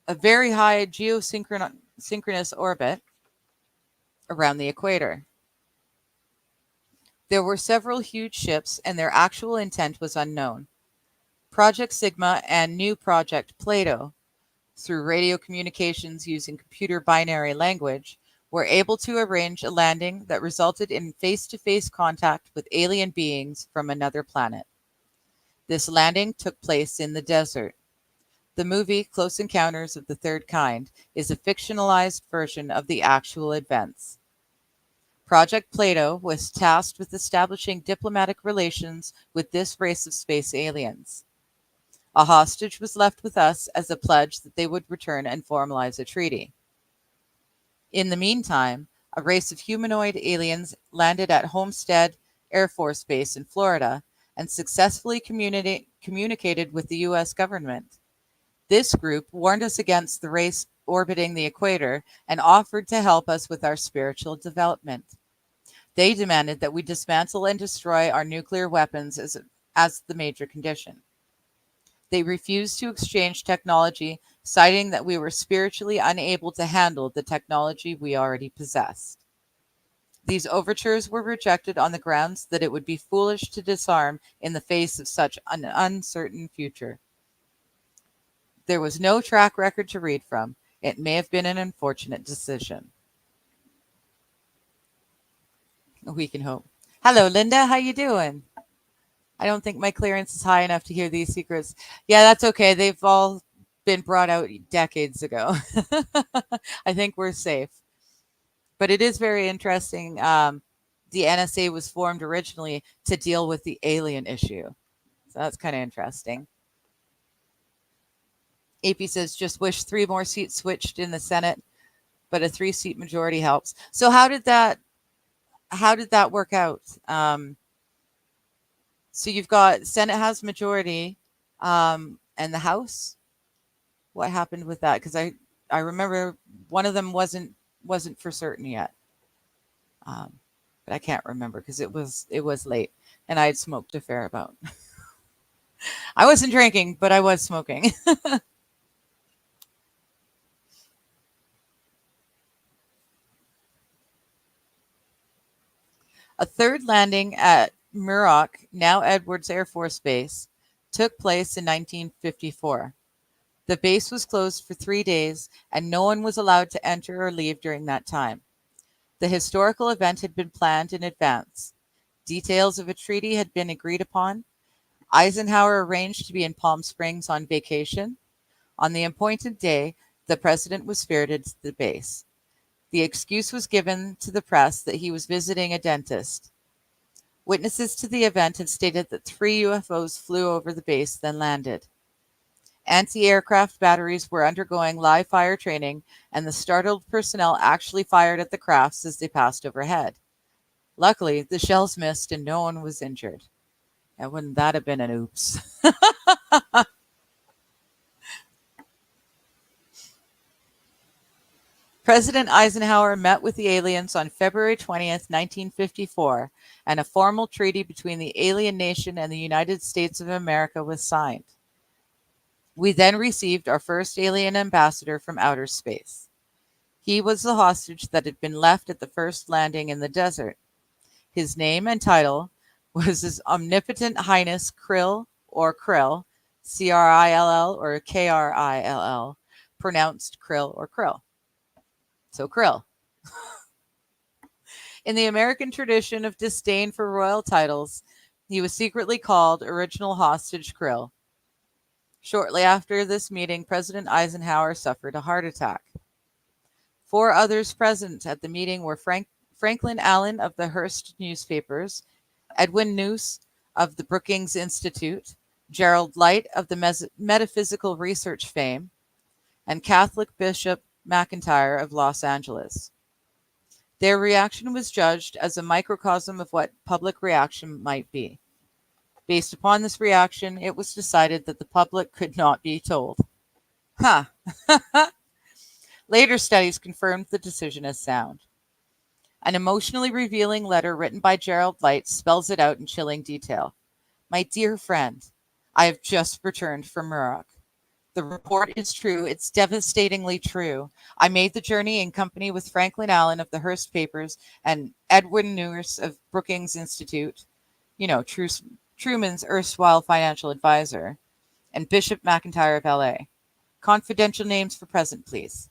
a very high geosynchronous orbit around the equator. There were several huge ships, and their actual intent was unknown. Project Sigma and new Project Plato, through radio communications using computer binary language, were able to arrange a landing that resulted in face-to-face contact with alien beings from another planet. This landing took place in the desert. The movie Close Encounters of the Third Kind is a fictionalized version of the actual events. Project Plato was tasked with establishing diplomatic relations with this race of space aliens. A hostage was left with us as a pledge that they would return and formalize a treaty. In the meantime, a race of humanoid aliens landed at Homestead Air Force Base in Florida and successfully communicated with the U.S. government. This group warned us against the race orbiting the equator and offered to help us with our spiritual development. They demanded that we dismantle and destroy our nuclear weapons as the major condition. They refused to exchange technology, citing that we were spiritually unable to handle the technology we already possessed. These overtures were rejected on the grounds that it would be foolish to disarm in the face of such an uncertain future. There was no track record to read from. It may have been an unfortunate decision. We can hope. Hello, Linda. How you doing? I don't think my clearance is high enough to hear these secrets. Yeah, that's okay. They've all been brought out decades ago. I think we're safe. But it is very interesting. The NSA was formed originally to deal with the alien issue. So that's kind of interesting. AP says, just wish 3 more seats switched in the Senate, but a 3-seat majority helps. So how did that work out? So you've got Senate has majority, and the House. What happened with that? Because I remember one of them wasn't for certain yet, but I can't remember because it was late and I had smoked a fair amount. I wasn't drinking, but I was smoking. A third landing at Muroc, now Edwards Air Force Base, took place in 1954. The base was closed for 3 days, and no one was allowed to enter or leave during that time. The historical event had been planned in advance. Details of a treaty had been agreed upon. Eisenhower arranged to be in Palm Springs on vacation. On the appointed day, the president was ferreted to the base. The excuse was given to the press that he was visiting a dentist. Witnesses to the event had stated that 3 UFOs flew over the base, then landed. Anti-aircraft batteries were undergoing live fire training, and the startled personnel actually fired at the crafts as they passed overhead. Luckily, the shells missed and no one was injured. And wouldn't that have been an oops? President Eisenhower met with the aliens on February 20th, 1954, and a formal treaty between the alien nation and the United States of America was signed. We then received our first alien ambassador from outer space. He was the hostage that had been left at the first landing in the desert. His name and title was His Omnipotent Highness Krill, or Krill, Crill or Krill, pronounced Krill or Krill. So Krill. In the American tradition of disdain for royal titles, he was secretly called Original Hostage Krill. Shortly after this meeting, President Eisenhower suffered a heart attack. 4 others present at the meeting were Franklin Allen of the Hearst newspapers, Edwin Noose of the Brookings Institute, Gerald Light of the Metaphysical Research fame, and Catholic Bishop McIntyre of Los Angeles. Their reaction was judged as a microcosm of what public reaction might be. Based upon this reaction, it was decided that the public could not be told. Huh. Later studies confirmed the decision as sound. An emotionally revealing letter written by Gerald Light spells it out in chilling detail. My dear friend, I have just returned from Muroc. The report is true. It's devastatingly true. I made the journey in company with Franklin Allen of the Hearst papers and Edwin Noose of Brookings Institute, Truman's erstwhile financial advisor, and Bishop McIntyre of LA. Confidential names for present, please.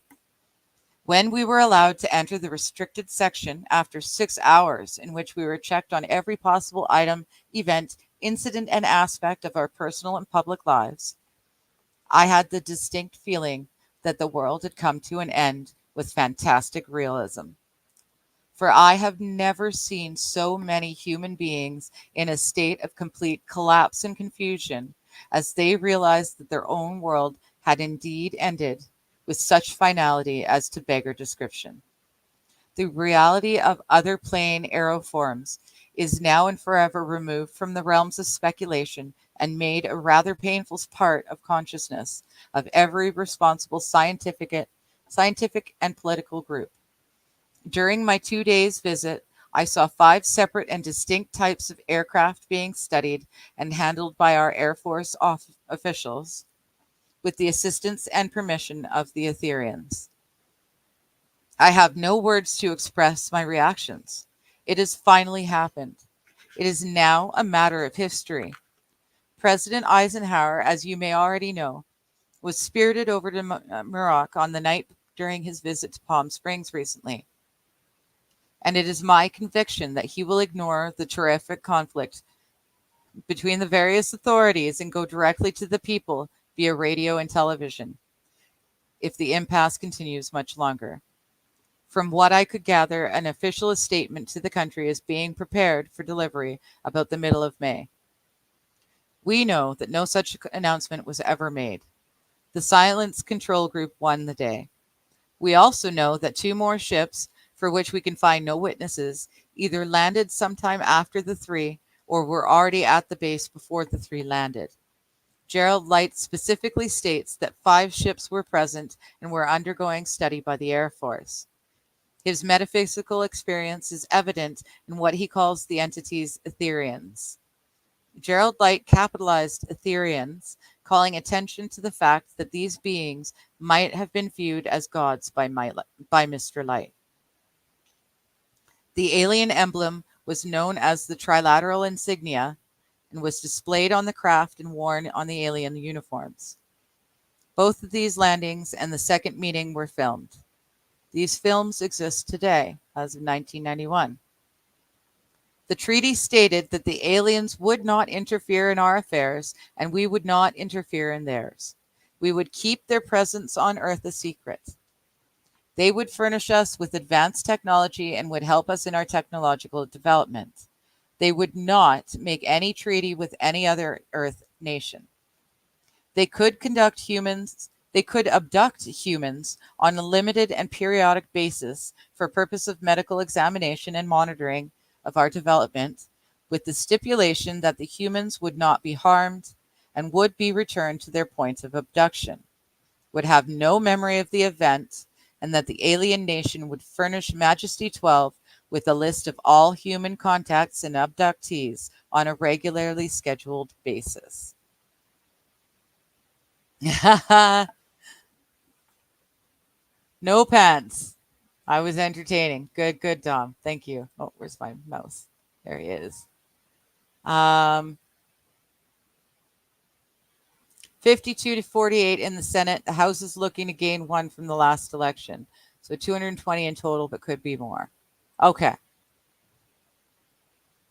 When we were allowed to enter the restricted section after 6 hours in which we were checked on every possible item, event, incident, and aspect of our personal and public lives, I had the distinct feeling that the world had come to an end with fantastic realism. For I have never seen so many human beings in a state of complete collapse and confusion as they realized that their own world had indeed ended with such finality as to beggar description. The reality of other plane aeroforms is now and forever removed from the realms of speculation and made a rather painful part of consciousness of every responsible scientific and political group. During my 2 days visit, I saw 5 separate and distinct types of aircraft being studied and handled by our Air Force officials with the assistance and permission of the Etherians. I have no words to express my reactions. It has finally happened. It is now a matter of history. President Eisenhower, as you may already know, was spirited over to Muroc on the night during his visit to Palm Springs recently. And it is my conviction that he will ignore the terrific conflict between the various authorities and go directly to the people via radio and television, if the impasse continues much longer. From what I could gather, an official statement to the country is being prepared for delivery about the middle of May. We know that no such announcement was ever made. The Silence Control Group won the day. We also know that 2 more ships, for which we can find no witnesses, either landed sometime after the 3 or were already at the base before the 3 landed. Gerald Light specifically states that 5 ships were present and were undergoing study by the Air Force. His metaphysical experience is evident in what he calls the entities Etherians. Gerald Light capitalized Etherians, calling attention to the fact that these beings might have been viewed as gods by Mr. Light. The alien emblem was known as the trilateral insignia and was displayed on the craft and worn on the alien uniforms. Both of these landings and the second meeting were filmed. These films exist today, as of 1991. The treaty stated that the aliens would not interfere in our affairs, and we would not interfere in theirs. We would keep their presence on Earth a secret. They would furnish us with advanced technology and would help us in our technological development. They would not make any treaty with any other Earth nation. They could abduct humans on a limited and periodic basis for purpose of medical examination and monitoring of our development, with the stipulation that the humans would not be harmed and would be returned to their point of abduction, would have no memory of the event, and that the alien nation would furnish Majesty 12 with a list of all human contacts and abductees on a regularly scheduled basis. No pants. I was entertaining. Good, good, Dom. Thank you. Oh, where's my mouse? There he is. 52 to 48 in the Senate. The House is looking to gain one from the last election. So 220 in total, but could be more. Okay.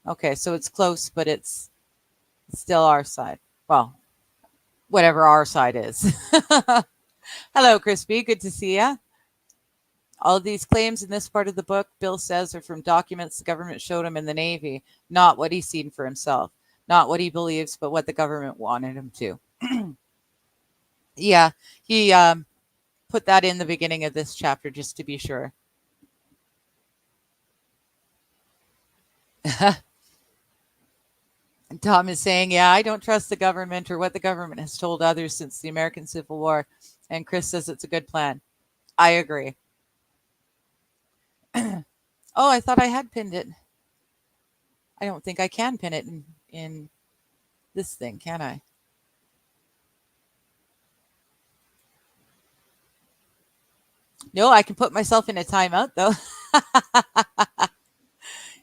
Okay, so it's close, but it's still our side. Well, whatever our side is. Hello, Crispy. Good to see ya. All of these claims in this part of the book, Bill says, are from documents the government showed him in the Navy, not what he's seen for himself, not what he believes, but what the government wanted him to. Yeah, he put that in the beginning of this chapter just to be sure. Tom is saying, yeah, I don't trust the government or what the government has told others since the American Civil War. And Chris says it's a good plan. I agree. Oh, I thought I had pinned it. I don't think I can pin it in this thing, can I? No, I can put myself in a timeout, though.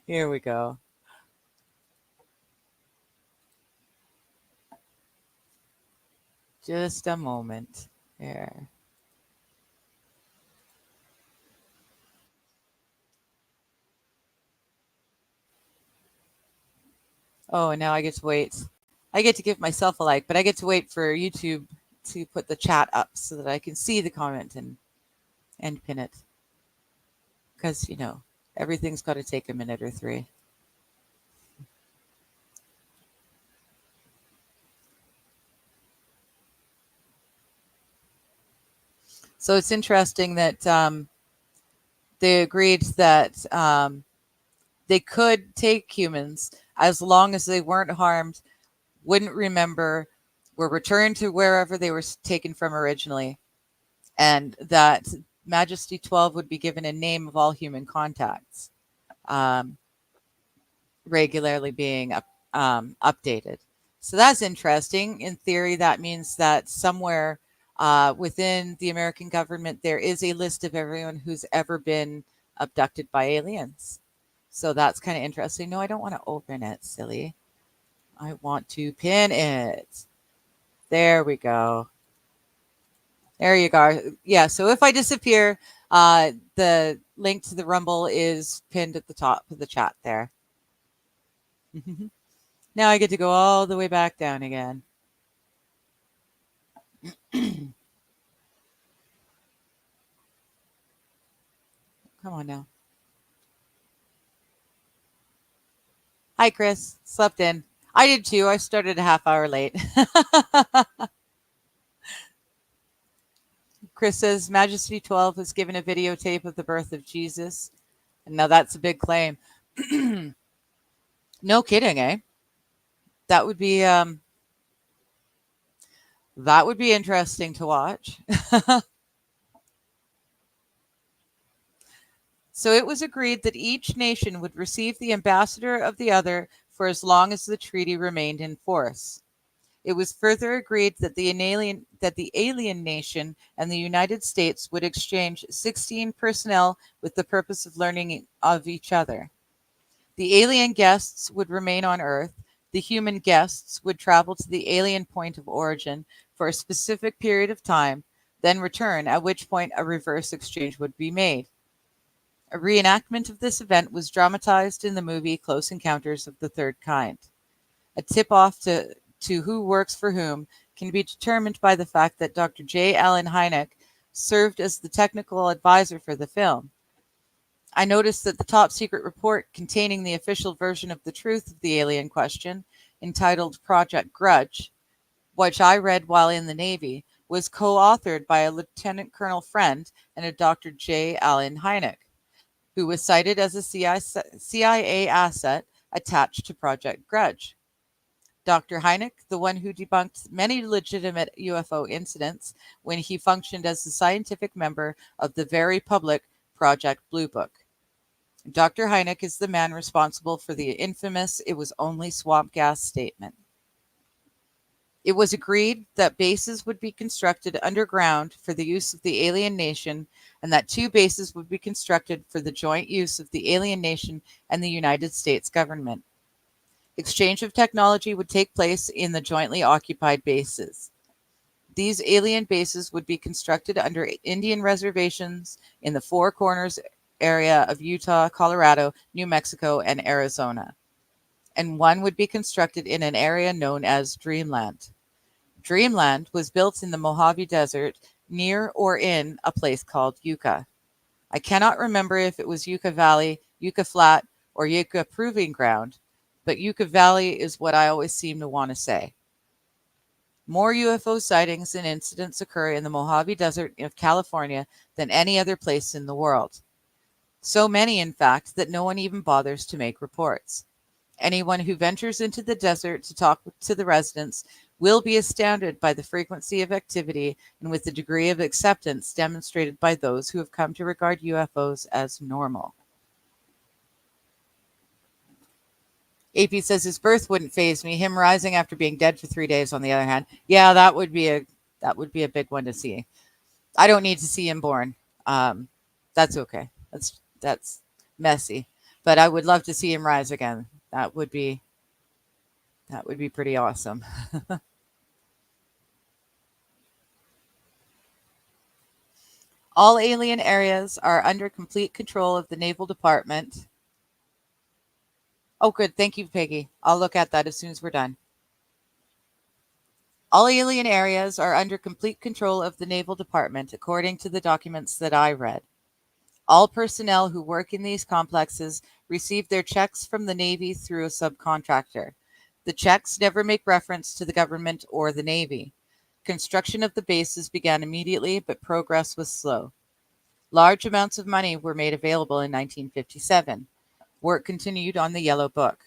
Here we go. Just a moment. There. Oh, and now I get to wait. I get to give myself a like, but I get to wait for YouTube to put the chat up so that I can see the comment and pin it. Because, you know, everything's got to take a minute or three. So it's interesting that they agreed that they could take humans as long as they weren't harmed, wouldn't remember, were returned to wherever they were taken from originally, and that Majesty 12 would be given a name of all human contacts, regularly being updated. So that's interesting. In theory, that means that somewhere within the American government, there is a list of everyone who's ever been abducted by aliens. So that's kind of interesting. No, I don't want to open it, silly. I want to pin it. There we go. There you go. Yeah, so if I disappear, the link to the Rumble is pinned at the top of the chat there. Now I get to go all the way back down again. Come on now. Hi, Chris. Slept in. I did too. I started a half hour late. Chris says Majesty 12 was given a videotape of the birth of Jesus. And now that's a big claim. No kidding, eh? That would be interesting to watch. So it was agreed that each nation would receive the ambassador of the other for as long as the treaty remained in force. It was further agreed that the alien nation and the United States would exchange 16 personnel with the purpose of learning of each other. The alien guests would remain on Earth. The human guests would travel to the alien point of origin for a specific period of time, then return, at which point a reverse exchange would be made. A reenactment of this event was dramatized in the movie Close Encounters of the Third Kind. A tip-off to who works for whom can be determined by the fact that Dr. J. Allen Hynek served as the technical advisor for the film. I noticed that the top secret report containing the official version of the truth of the alien question, entitled Project Grudge, which I read while in the Navy, was co-authored by a lieutenant colonel friend and a Dr. J. Allen Hynek, who was cited as a CIA asset attached to Project Grudge. Dr. Hynek, the one who debunked many legitimate UFO incidents when he functioned as a scientific member of the very public Project Blue Book. Dr. Hynek is the man responsible for the infamous "it was only swamp gas" statement. It was agreed that bases would be constructed underground for the use of the alien nation, and that 2 bases would be constructed for the joint use of the alien nation and the United States government. Exchange of technology would take place in the jointly occupied bases. These alien bases would be constructed under Indian reservations in the Four Corners area of Utah, Colorado, New Mexico, and Arizona. And one would be constructed in an area known as Dreamland. Dreamland was built in the Mojave Desert near or in a place called Yucca. I cannot remember if it was Yucca Valley, Yucca Flat, or Yucca Proving Ground, but Yucca Valley is what I always seem to want to say. More UFO sightings and incidents occur in the Mojave Desert of California than any other place in the world. So many, in fact, that no one even bothers to make reports. Anyone who ventures into the desert to talk to the residents will be astounded by the frequency of activity and with the degree of acceptance demonstrated by those who have come to regard UFOs as normal. AP says his birth wouldn't faze me. Him rising after being dead for 3 days, on the other hand, yeah, that would be a big one to see. I don't need to see him born. That's okay. That's messy, but I would love to see him rise again. That would be pretty awesome. All alien areas are under complete control of the Naval Department. Oh, good. Thank you, Peggy. I'll look at that as soon as we're done. All alien areas are under complete control of the Naval Department, according to the documents that I read. All personnel who work in these complexes receive their checks from the Navy through a subcontractor. The checks never make reference to the government or the Navy. Construction of the bases began immediately, but progress was slow. Large amounts of money were made available in 1957. Work continued on the Yellow Book.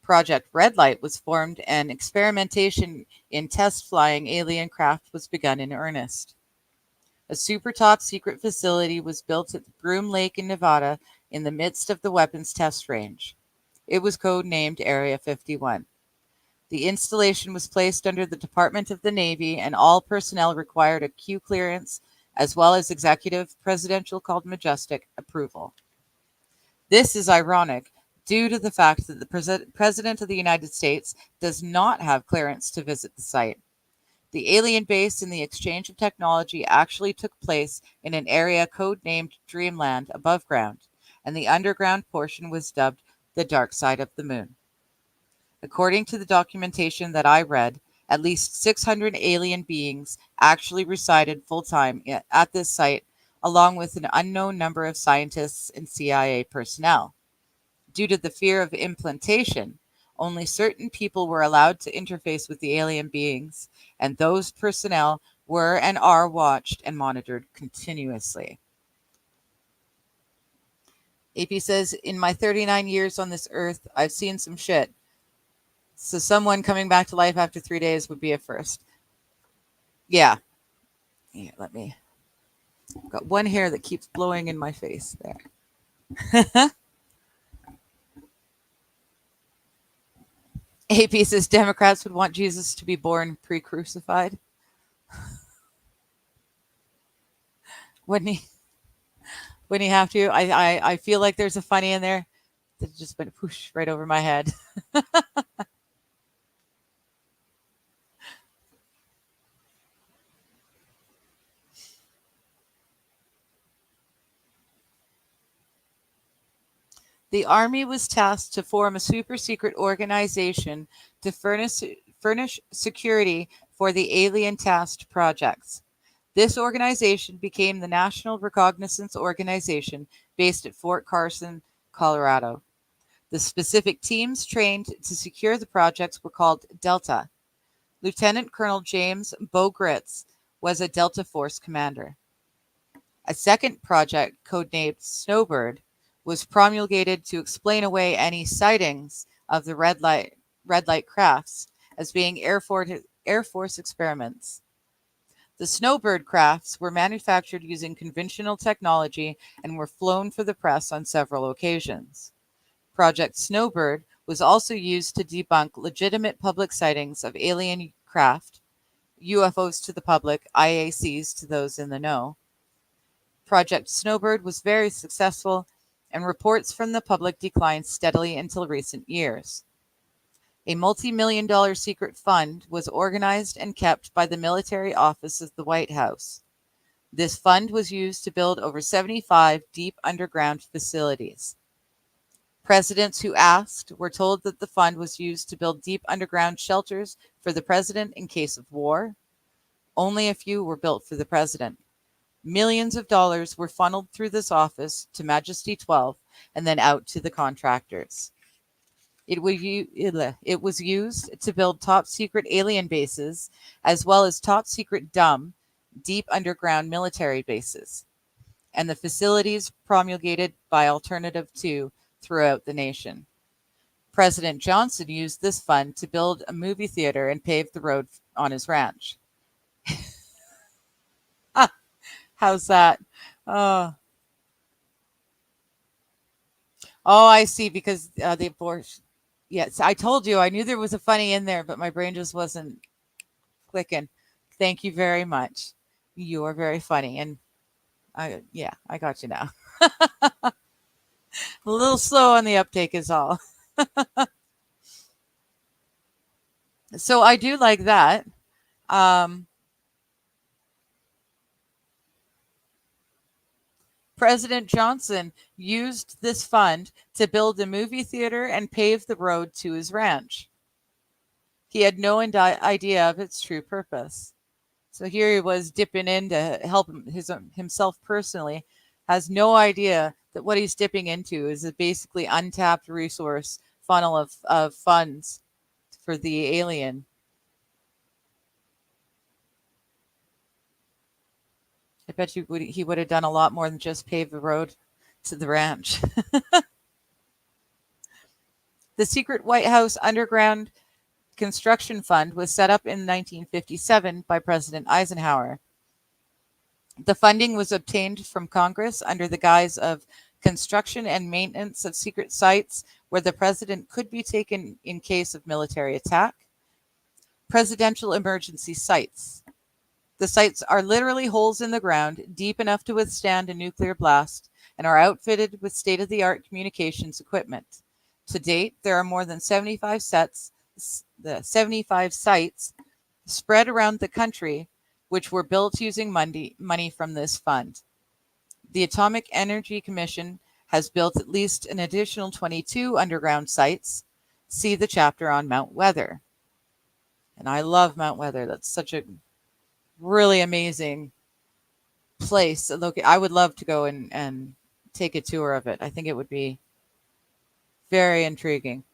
Project Red Light was formed, and experimentation in test flying alien craft was begun in earnest. A super top secret facility was built at Groom Lake in Nevada in the midst of the weapons test range. It was codenamed Area 51. The installation was placed under the Department of the Navy, and all personnel required a Q clearance, as well as executive, presidential called majestic, approval. This is ironic due to the fact that the President of the United States does not have clearance to visit the site. The alien base and the exchange of technology actually took place in an area codenamed Dreamland above ground, and the underground portion was dubbed the Dark Side of the Moon. According to the documentation that I read, at least 600 alien beings actually resided full-time at this site, along with an unknown number of scientists and CIA personnel. Due to the fear of implantation, only certain people were allowed to interface with the alien beings, and those personnel were and are watched and monitored continuously. AP says, in my 39 years on this earth, I've seen some shit. So someone coming back to life after 3 days would be a first. Yeah. Here, let me. I've got one hair that keeps blowing in my face there. AP says Democrats would want Jesus to be born pre-crucified. Wouldn't he? Wouldn't he have to? I feel like there's a funny in there that just went whoosh right over my head. The Army was tasked to form a super-secret organization to furnish security for the alien-tasked projects. This organization became the National Reconnaissance Organization based at Fort Carson, Colorado. The specific teams trained to secure the projects were called Delta. Lieutenant Colonel James Bo Gritz was a Delta Force commander. A second project, codenamed Snowbird, was promulgated to explain away any sightings of the red red light crafts as being Air Force experiments. The Snowbird crafts were manufactured using conventional technology and were flown for the press on several occasions. Project Snowbird was also used to debunk legitimate public sightings of alien craft, UFOs to the public, IACs to those in the know. Project Snowbird was very successful, and reports from the public declined steadily until recent years. A multi-million-dollar secret fund was organized and kept by the military office of the White House. This fund was used to build over 75 deep underground facilities. Presidents who asked were told that the fund was used to build deep underground shelters for the president in case of war. Only a few were built for the president. Millions of dollars were funneled through this office to Majesty 12 and then out to the contractors. It was used to build top secret alien bases as well as top secret dumb, deep underground military bases, and the facilities promulgated by Alternative 2 throughout the nation. President Johnson used this fund to build a movie theater and pave the road on his ranch. How's that? Oh, I see. Because the abortion. Yes, I told you. I knew there was a funny in there, but my brain just wasn't clicking. Thank you very much. You are very funny, and I got you now. A little slow on the uptake is all. So I do like that. President Johnson used this fund to build a movie theater and pave the road to his ranch. He had no idea of its true purpose. So here he was dipping in to help himself personally, has no idea that what he's dipping into is a basically untapped resource funnel of funds for the alien. I bet you he would have done a lot more than just pave the road to the ranch. The secret White House Underground Construction Fund was set up in 1957 by President Eisenhower. The funding was obtained from Congress under the guise of construction and maintenance of secret sites where the president could be taken in case of military attack. Presidential emergency sites. The sites are literally holes in the ground, deep enough to withstand a nuclear blast, and are outfitted with state-of-the-art communications equipment. To date, there are more than 75 sites spread around the country, which were built using money from this fund. The Atomic Energy Commission has built at least an additional 22 underground sites. See the chapter on Mount Weather. And I love Mount Weather. That's such a really amazing place. Look, I would love to go and take a tour of it. I think it would be very intriguing.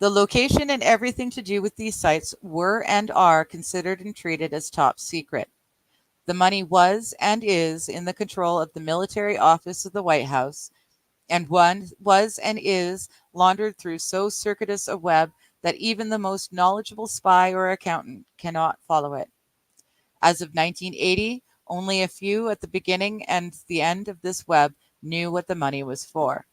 The location and everything to do with these sites were and are considered and treated as top secret. The money was and is in the control of the military office of the White House, and was and is laundered through so circuitous a web that even the most knowledgeable spy or accountant cannot follow it. As of 1980, only a few at the beginning and the end of this web knew what the money was for.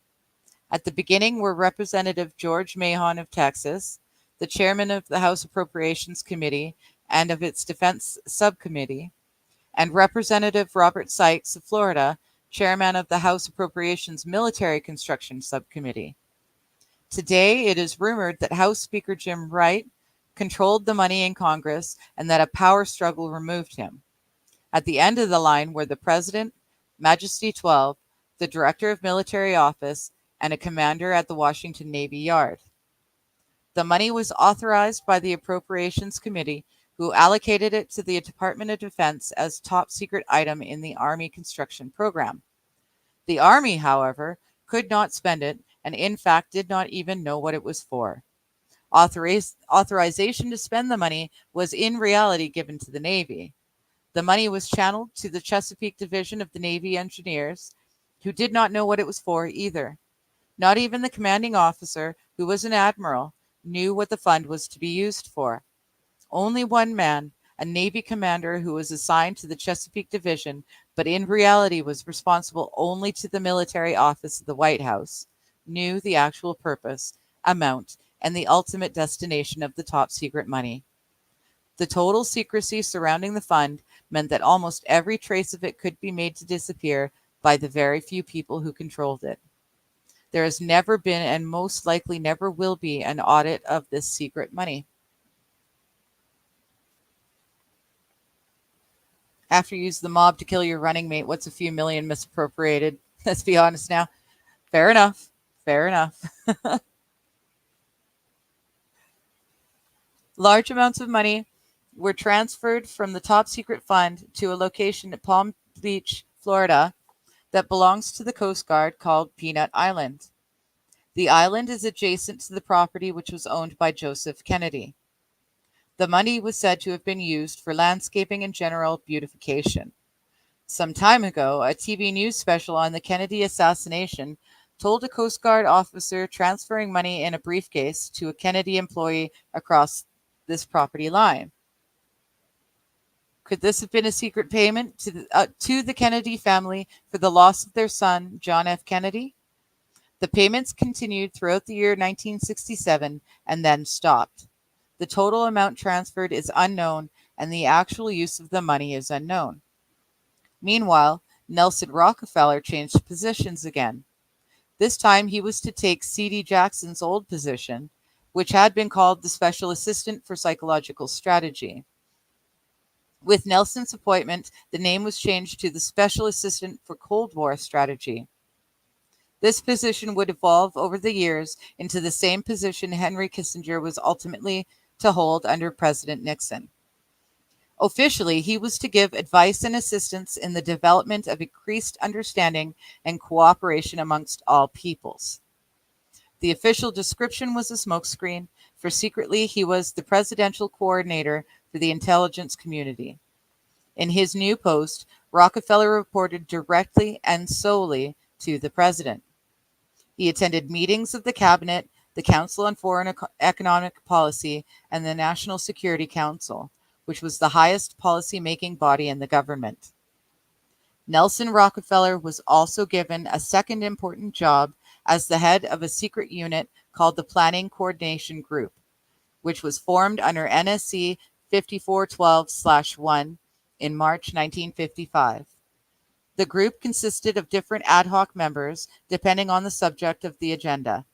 At the beginning were Representative George Mahon of Texas, the chairman of the House Appropriations Committee and of its Defense Subcommittee, and Representative Robert Sykes of Florida, chairman of the House Appropriations Military Construction Subcommittee. Today, it is rumored that House Speaker Jim Wright controlled the money in Congress and that a power struggle removed him. At the end of the line were the President, Majesty 12, the Director of Military Office, and a commander at the Washington Navy Yard. The money was authorized by the Appropriations Committee, who allocated it to the Department of Defense as top secret item in the Army construction program. The Army, however, could not spend it and in fact did not even know what it was for. Authorization to spend the money was in reality given to the Navy. The money was channeled to the Chesapeake Division of the Navy Engineers, who did not know what it was for either. Not even the commanding officer, who was an admiral, knew what the fund was to be used for. Only one man, a Navy commander who was assigned to the Chesapeake Division, but in reality was responsible only to the military office of the White House, knew the actual purpose, amount, and the ultimate destination of the top secret money. The total secrecy surrounding the fund meant that almost every trace of it could be made to disappear by the very few people who controlled it. There has never been, and most likely never will be, an audit of this secret money. After you use the mob to kill your running mate, what's a few million misappropriated? Let's be honest now. Fair enough. Fair enough. Large amounts of money were transferred from the top secret fund to a location at Palm Beach, Florida, that belongs to the Coast Guard called Peanut Island. The island is adjacent to the property which was owned by Joseph Kennedy. The money was said to have been used for landscaping and general beautification. Some time ago, a TV news special on the Kennedy assassination told a Coast Guard officer transferring money in a briefcase to a Kennedy employee across this property line. Could this have been a secret payment to the Kennedy family for the loss of their son, John F. Kennedy? The payments continued throughout the year 1967 and then stopped. The total amount transferred is unknown, and the actual use of the money is unknown. Meanwhile, Nelson Rockefeller changed positions again. This time he was to take C.D. Jackson's old position, which had been called the Special Assistant for Psychological Strategy. With Nelson's appointment, the name was changed to the Special Assistant for Cold War Strategy. This position would evolve over the years into the same position Henry Kissinger was ultimately to hold under President Nixon. Officially, he was to give advice and assistance in the development of increased understanding and cooperation amongst all peoples. The official description was a smokescreen, for secretly he was the presidential coordinator for the intelligence community. In his new post, Rockefeller reported directly and solely to the president. He attended meetings of the cabinet, the Council on Foreign Economic Policy, and the National Security Council, which was the highest policy-making body in the government. Nelson Rockefeller was also given a second important job as the head of a secret unit called the Planning Coordination Group, which was formed under NSC 5412/1 in March 1955. The group consisted of different ad hoc members depending on the subject of the agenda.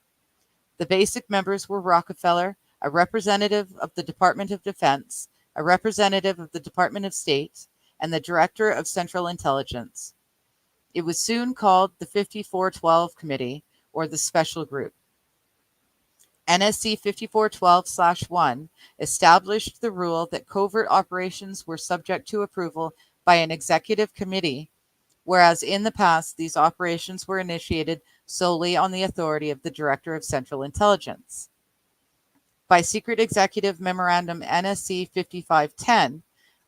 The basic members were Rockefeller, a representative of the Department of Defense, a representative of the Department of State, and the Director of Central Intelligence. It was soon called the 5412 Committee, or the Special Group. NSC 5412/1 established the rule that covert operations were subject to approval by an executive committee, whereas in the past these operations were initiated solely on the authority of the Director of Central Intelligence. By Secret Executive Memorandum NSC 5510,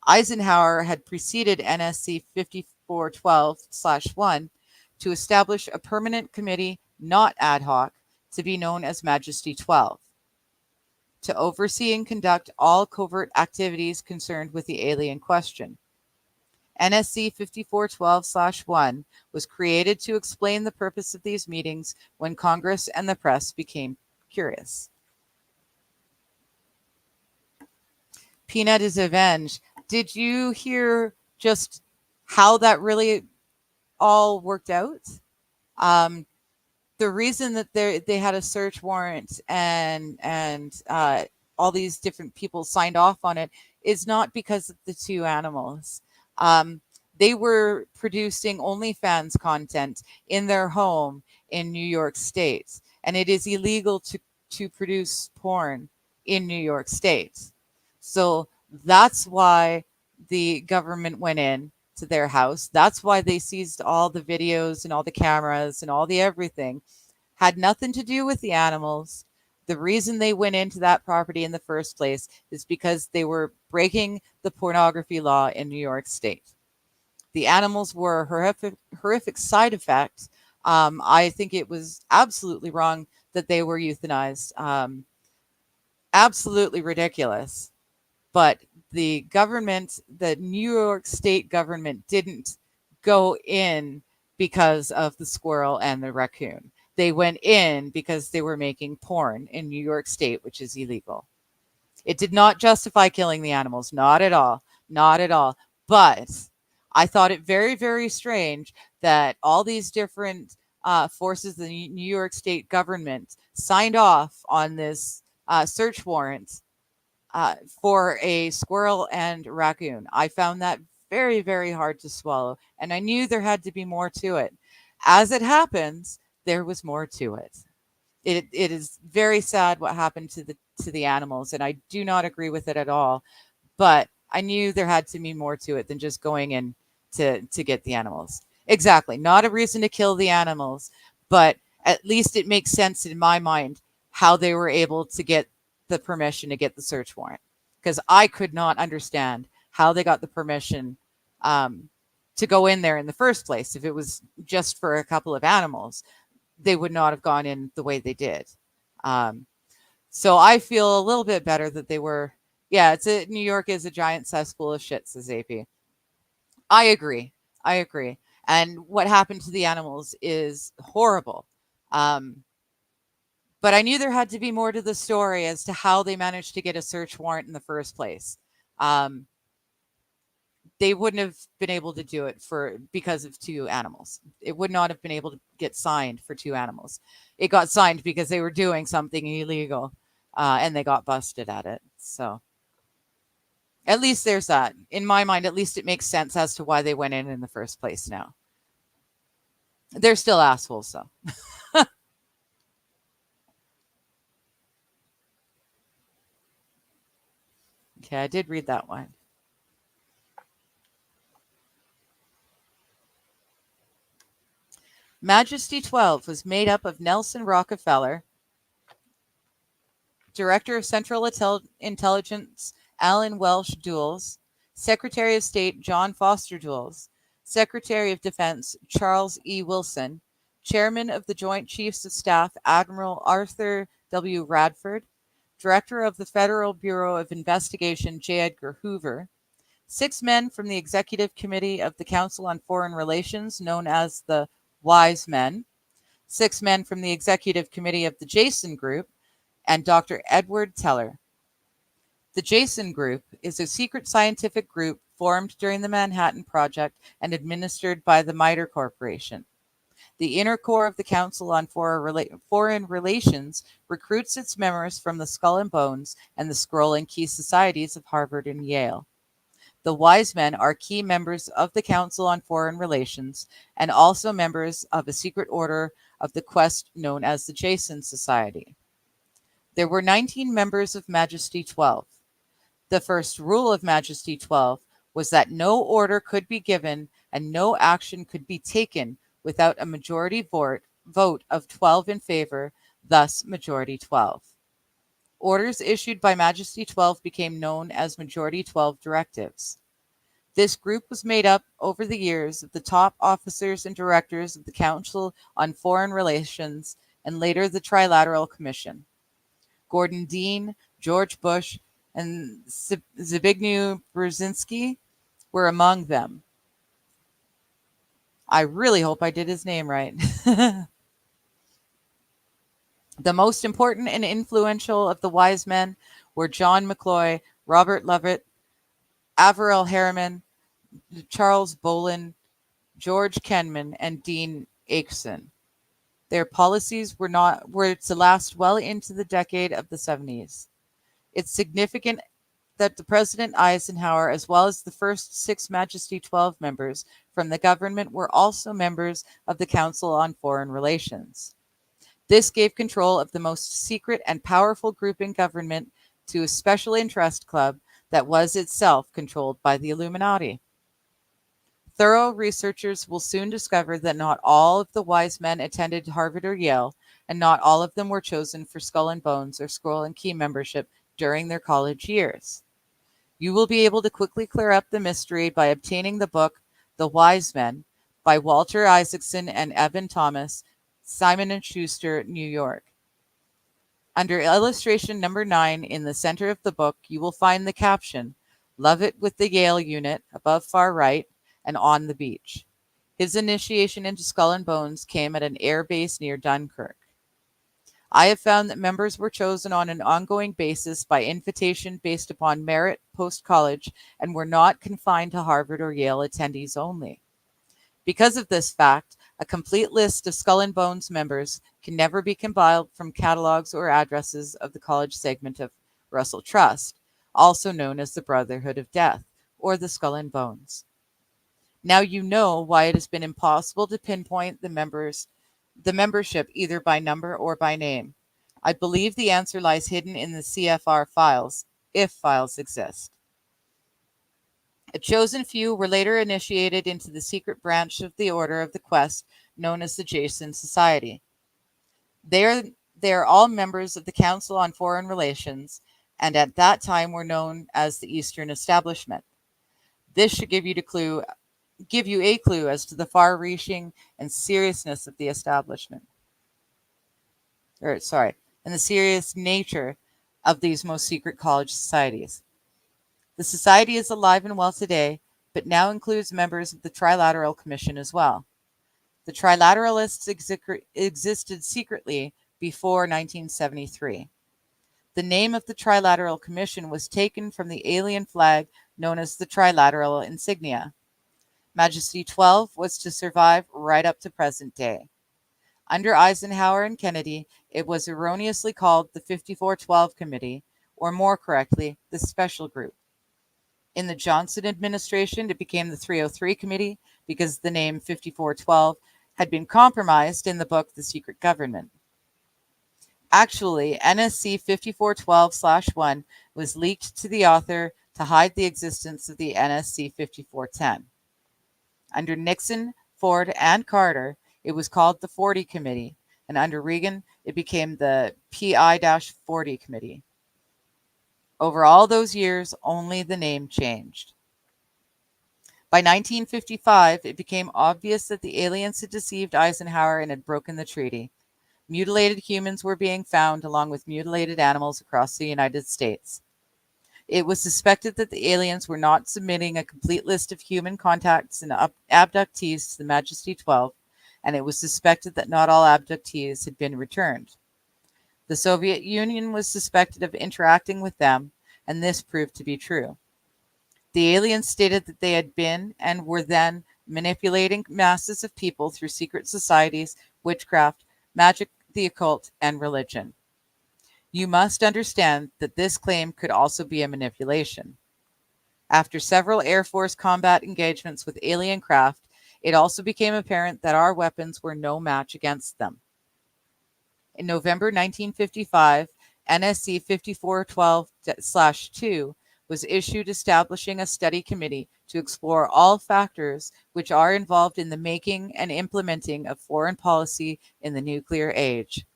Eisenhower had preceded NSC 5412/1 to establish a permanent committee, not ad hoc, to be known as Majesty 12, to oversee and conduct all covert activities concerned with the alien question. NSC 5412/1 was created to explain the purpose of these meetings when Congress and the press became curious. Peanut is avenged. Did you hear just how that really all worked out? The reason that they had a search warrant and all these different people signed off on it is not because of the two animals. They were producing OnlyFans content in their home in New York State, and it is illegal to produce porn in New York State. So that's why the government went in to their house. That's why they seized all the videos and all the cameras and all the everything. Had nothing to do with the animals. The reason they went into that property in the first place is because they were breaking the pornography law in New York State. The animals were a horrific side effect I think it was absolutely wrong that they were euthanized. Absolutely ridiculous. But the government, the New York State government, didn't go in because of the squirrel and the raccoon. They went in because they were making porn in New York State, which is illegal. It did not justify killing the animals, not at all, not at all. But I thought it very, very strange that all these different forces of the New York State government signed off on this search warrant for a squirrel and raccoon. I found that very, very hard to swallow, and I knew there had to be more to it. As it happens, there was more to it. It is very sad what happened to the animals, and I do not agree with it at all. But I knew there had to be more to it than just going in to get the animals. Exactly, not a reason to kill the animals, but at least it makes sense in my mind how they were able to get the permission to get the search warrant, because I could not understand how they got the permission to go in there in the first place. If it was just for a couple of animals, they would not have gone in the way they did. Um, so I feel a little bit better that they were. Yeah, New York is a giant cesspool of shit, says AP. I agree. I agree. And what happened to the animals is horrible. Um, but I knew there had to be more to the story as to how they managed to get a search warrant in the first place. Um, they wouldn't have been able to do it because of two animals. It would not have been able to get signed for two animals. It got signed because they were doing something illegal, and they got busted at it. So at least there's that. In my mind, at least it makes sense as to why they went in the first place now. They're still assholes, though. Okay, I did read that one. Majesty 12 was made up of Nelson Rockefeller, Director of Central Intelligence Alan Welsh Dulles, Secretary of State John Foster Dulles, Secretary of Defense Charles E. Wilson, Chairman of the Joint Chiefs of Staff Admiral Arthur W. Radford, Director of the Federal Bureau of Investigation J. Edgar Hoover, 6 men from the Executive Committee of the Council on Foreign Relations, known as the Wise Men, 6 men from the Executive Committee of the Jason Group, and Dr. Edward Teller. The Jason Group is a secret scientific group formed during the Manhattan Project and administered by the MITRE Corporation. The inner core of the Council on Foreign Relations recruits its members from the Skull and Bones and the Scroll and Key Societies of Harvard and Yale. The Wise Men are key members of the Council on Foreign Relations and also members of a secret order of the Quest known as the Jason Society. There were 19 members of Majesty 12. The first rule of Majesty 12 was that no order could be given and no action could be taken without a majority vote of 12 in favor, thus Majority 12. Orders issued by Majesty 12 became known as Majority 12 Directives. This group was made up over the years of the top officers and directors of the Council on Foreign Relations and later the Trilateral Commission. Gordon Dean, George Bush, and Zbigniew Brzezinski were among them. I really hope I did his name right. The most important and influential of the Wise Men were John McCloy, Robert Lovett, Averell Harriman, Charles Bolin, George Kenman, and Dean Acheson. Their policies were to last well into the decade of the 70s. It's significant that the President Eisenhower, as well as the first 6 Majesty 12 members from the government, were also members of the Council on Foreign Relations. This gave control of the most secret and powerful group in government to a special interest club that was itself controlled by the Illuminati. Thorough researchers will soon discover that not all of the Wise Men attended Harvard or Yale, and not all of them were chosen for Skull and Bones or Scroll and Key membership during their college years. You will be able to quickly clear up the mystery by obtaining the book, The Wise Men, by Walter Isaacson and Evan Thomas, Simon & Schuster, New York. Under illustration number 9 in the center of the book, you will find the caption, "Love it with the Yale unit," above far right, and "On the beach." His initiation into Skull and Bones came at an air base near Dunkirk. I have found that members were chosen on an ongoing basis by invitation based upon merit post-college and were not confined to Harvard or Yale attendees only. Because of this fact, a complete list of Skull and Bones members can never be compiled from catalogs or addresses of the college segment of Russell Trust, also known as the Brotherhood of Death, or the Skull and Bones. Now you know why it has been impossible to pinpoint the membership either by number or by name. I believe the answer lies hidden in the CFR files, if files exist. A chosen few were later initiated into the secret branch of the Order of the Quest known as the Jason Society. They are all members of the Council on Foreign Relations, and at that time were known as the Eastern Establishment. This should give you a clue as to the far-reaching and seriousness of the establishment. And the serious nature of these most secret college societies. The society is alive and well today, but now includes members of the Trilateral Commission as well. The Trilateralists existed secretly before 1973. The name of the Trilateral Commission was taken from the alien flag known as the Trilateral Insignia. Majesty 12 was to survive right up to present day. Under Eisenhower and Kennedy, it was erroneously called the 5412 Committee, or more correctly, the Special Group. In the Johnson administration, it became the 303 Committee because the name 5412 had been compromised in the book The Secret Government. Actually, NSC 5412/1 was leaked to the author to hide the existence of the NSC 5410. Under Nixon, Ford, and Carter, it was called the 40 Committee, and under Reagan, it became the PI-40 Committee. Over all those years, only the name changed. By 1955, it became obvious that the aliens had deceived Eisenhower and had broken the treaty. Mutilated humans were being found along with mutilated animals across the United States. It was suspected that the aliens were not submitting a complete list of human contacts and abductees to the Majesty 12, and it was suspected that not all abductees had been returned. The Soviet Union was suspected of interacting with them, and this proved to be true. The aliens stated that they had been and were then manipulating masses of people through secret societies, witchcraft, magic, the occult, and religion. You must understand that this claim could also be a manipulation. After several Air Force combat engagements with alien craft, it also became apparent that our weapons were no match against them. In November 1955, NSC 5412/2 was issued establishing a study committee to explore all factors which are involved in the making and implementing of foreign policy in the nuclear age.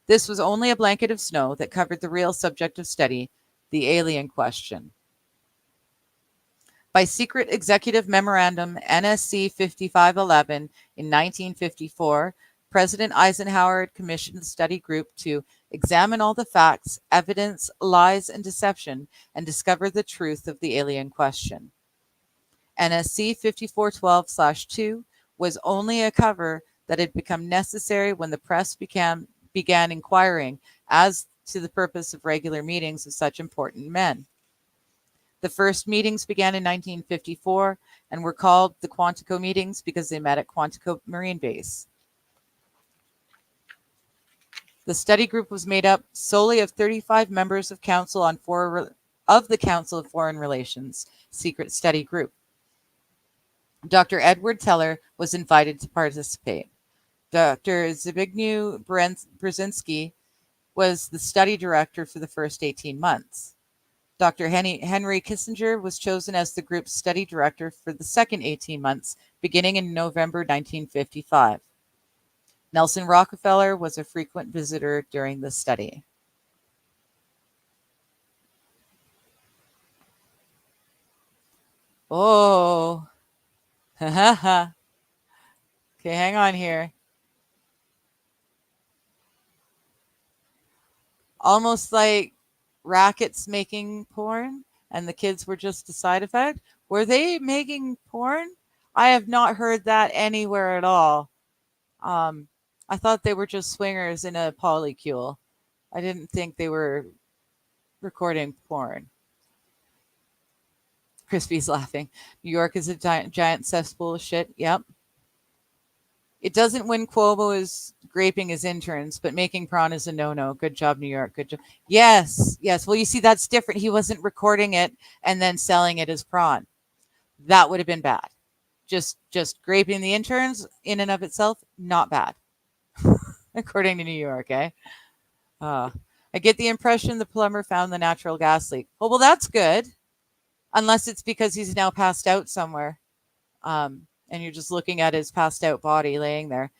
This was only a blanket of snow that covered the real subject of study, the alien question. By secret executive memorandum NSC 5511 in 1954, President Eisenhower had commissioned the study group to examine all the facts, evidence, lies, and deception and discover the truth of the alien question. NSC 5412/2 was only a cover that had become necessary when the press began inquiring as to the purpose of regular meetings of such important men. The first meetings began in 1954 and were called the Quantico meetings because they met at Quantico Marine Base. The study group was made up solely of 35 members of the Council of Foreign Relations secret study group. Dr. Edward Teller was invited to participate. Dr. Zbigniew Brzezinski was the study director for the first 18 months. Dr. Henry Kissinger was chosen as the group's study director for the second 18 months, beginning in November 1955. Nelson Rockefeller was a frequent visitor during the study. Oh, Okay, hang on here. Almost like rackets making porn and the kids were just a side effect. Were they making porn? I have not heard that anywhere at all. Um, I thought they were just swingers in a polycule. I didn't think they were recording porn. Crispy's laughing. New York is a giant cesspool of shit. Yep. It doesn't when Cuomo is graping his interns, but making prawn is a no-no. Good job, New York. Good job. Yes, yes. Well, you see, that's different. He wasn't recording it and then selling it as prawn. That would have been bad. Just graping the interns in and of itself, not bad, according to New York. I get the impression the plumber found the natural gas leak. Well, that's good, unless it's because he's now passed out somewhere. And you're just looking at his passed out body laying there,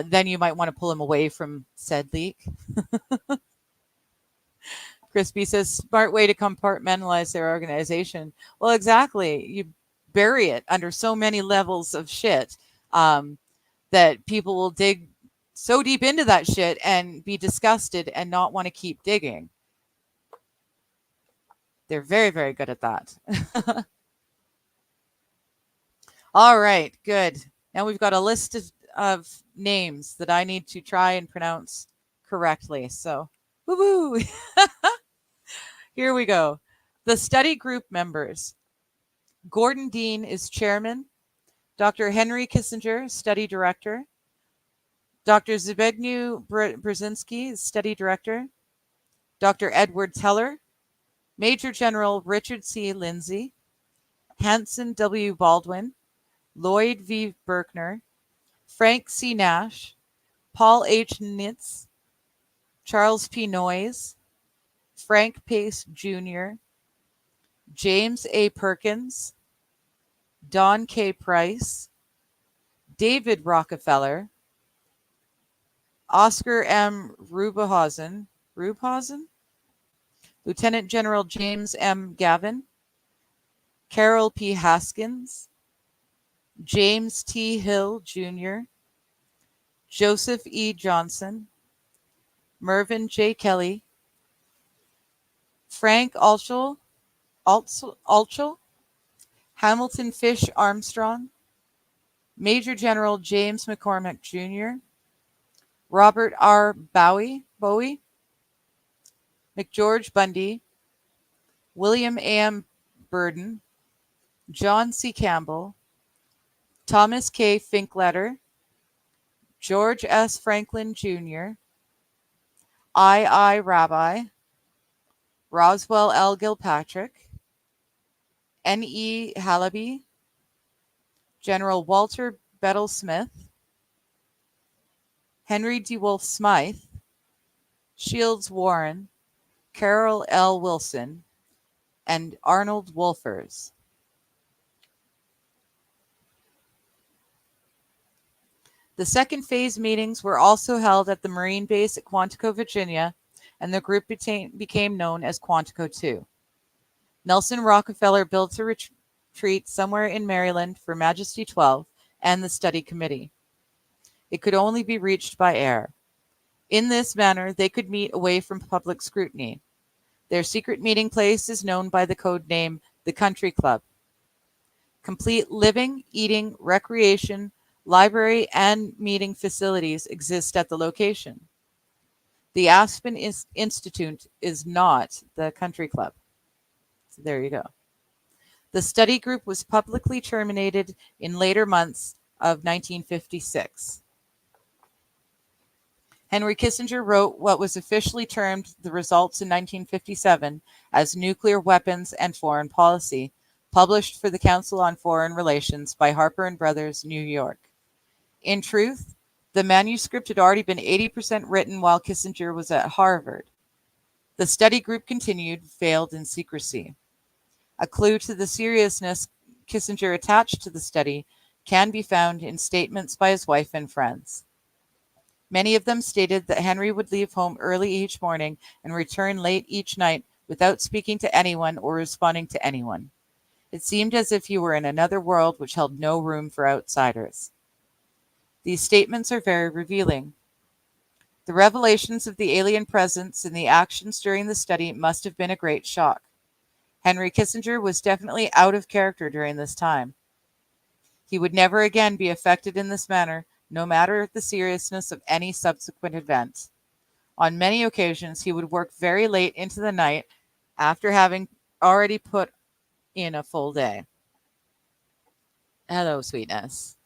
then you might want to pull him away from said leak. Crispy says, smart way to compartmentalize their organization. Well, exactly. You bury it under so many levels of shit that people will dig so deep into that shit and be disgusted and not want to keep digging. They're very, very good at that. All right, good. Now we've got a list of names that I need to try and pronounce correctly. So, woo-woo. Here we go. The study group members. Gordon Dean is chairman. Dr. Henry Kissinger, study director. Dr. Zbigniew Brzezinski is study director. Dr. Edward Teller. Major General Richard C. Lindsay. Hanson W. Baldwin. Lloyd V. Berkner, Frank C. Nash, Paul H. Nitz, Charles P. Noyes, Frank Pace Jr., James A. Perkins, Don K. Price, David Rockefeller, Oscar M. Rubehausen, Lieutenant General James M. Gavin, Carol P. Haskins, James T. Hill, Jr., Joseph E. Johnson, Mervyn J. Kelly, Frank Altschul, Hamilton Fish Armstrong, Major General James McCormick, Jr., Robert R. Bowie, McGeorge Bundy, William A.M. Burden, John C. Campbell, Thomas K. Finkletter, George S. Franklin, Jr., I. Rabbi, Roswell L. Gilpatrick, N.E. Halaby, General Walter Bedell Smith, Henry D. Wolfe Smythe, Shields Warren, Carol L. Wilson, and Arnold Wolfers. The second phase meetings were also held at the Marine Base at Quantico, Virginia, and the group became known as Quantico II. Nelson Rockefeller built a retreat somewhere in Maryland for Majesty 12 and the study committee. It could only be reached by air. In this manner, they could meet away from public scrutiny. Their secret meeting place is known by the code name the Country Club. Complete living, eating, recreation, library, and meeting facilities exist at the location. The Aspen Institute is not the Country Club. So there you go. The study group was publicly terminated in later months of 1956. Henry Kissinger wrote what was officially termed the results in 1957 as Nuclear Weapons and Foreign Policy, published for the Council on Foreign Relations by Harper & Brothers, New York. In truth, the manuscript had already been 80% written while Kissinger was at Harvard. The study group continued, veiled in secrecy. A clue to the seriousness Kissinger attached to the study can be found in statements by his wife and friends. Many of them stated that Henry would leave home early each morning and return late each night without speaking to anyone or responding to anyone. It seemed as if he were in another world which held no room for outsiders. These statements are very revealing. The revelations of the alien presence and the actions during the study must have been a great shock. Henry Kissinger was definitely out of character during this time. He would never again be affected in this manner, no matter the seriousness of any subsequent event. On many occasions, he would work very late into the night after having already put in a full day. Hello, sweetness.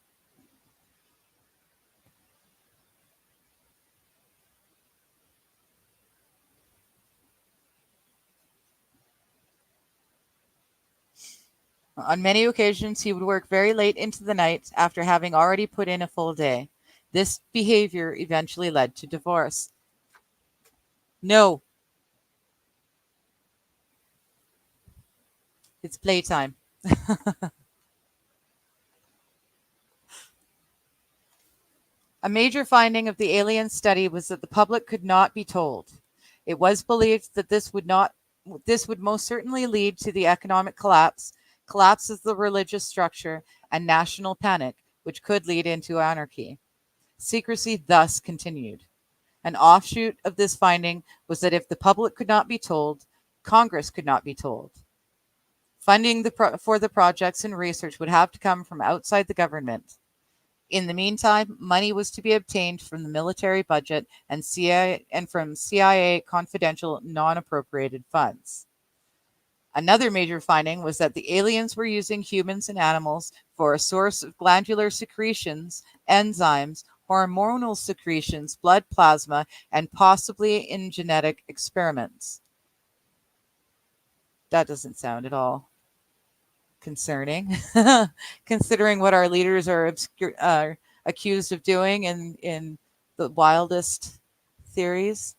On many occasions, he would work very late into the night after having already put in a full day. This behavior eventually led to divorce. No, it's playtime. A major finding of the alien study was that the public could not be told. It was believed that this would most certainly lead to the economic collapse of the religious structure, and national panic, which could lead into anarchy. Secrecy thus continued. An offshoot of this finding was that if the public could not be told, Congress could not be told. Funding for the projects and research would have to come from outside the government. In the meantime, money was to be obtained from the military budget and from CIA confidential non-appropriated funds. Another major finding was that the aliens were using humans and animals for a source of glandular secretions, enzymes, hormonal secretions, blood plasma, and possibly in genetic experiments. That doesn't sound at all concerning, considering what our leaders are accused of doing in the wildest theories.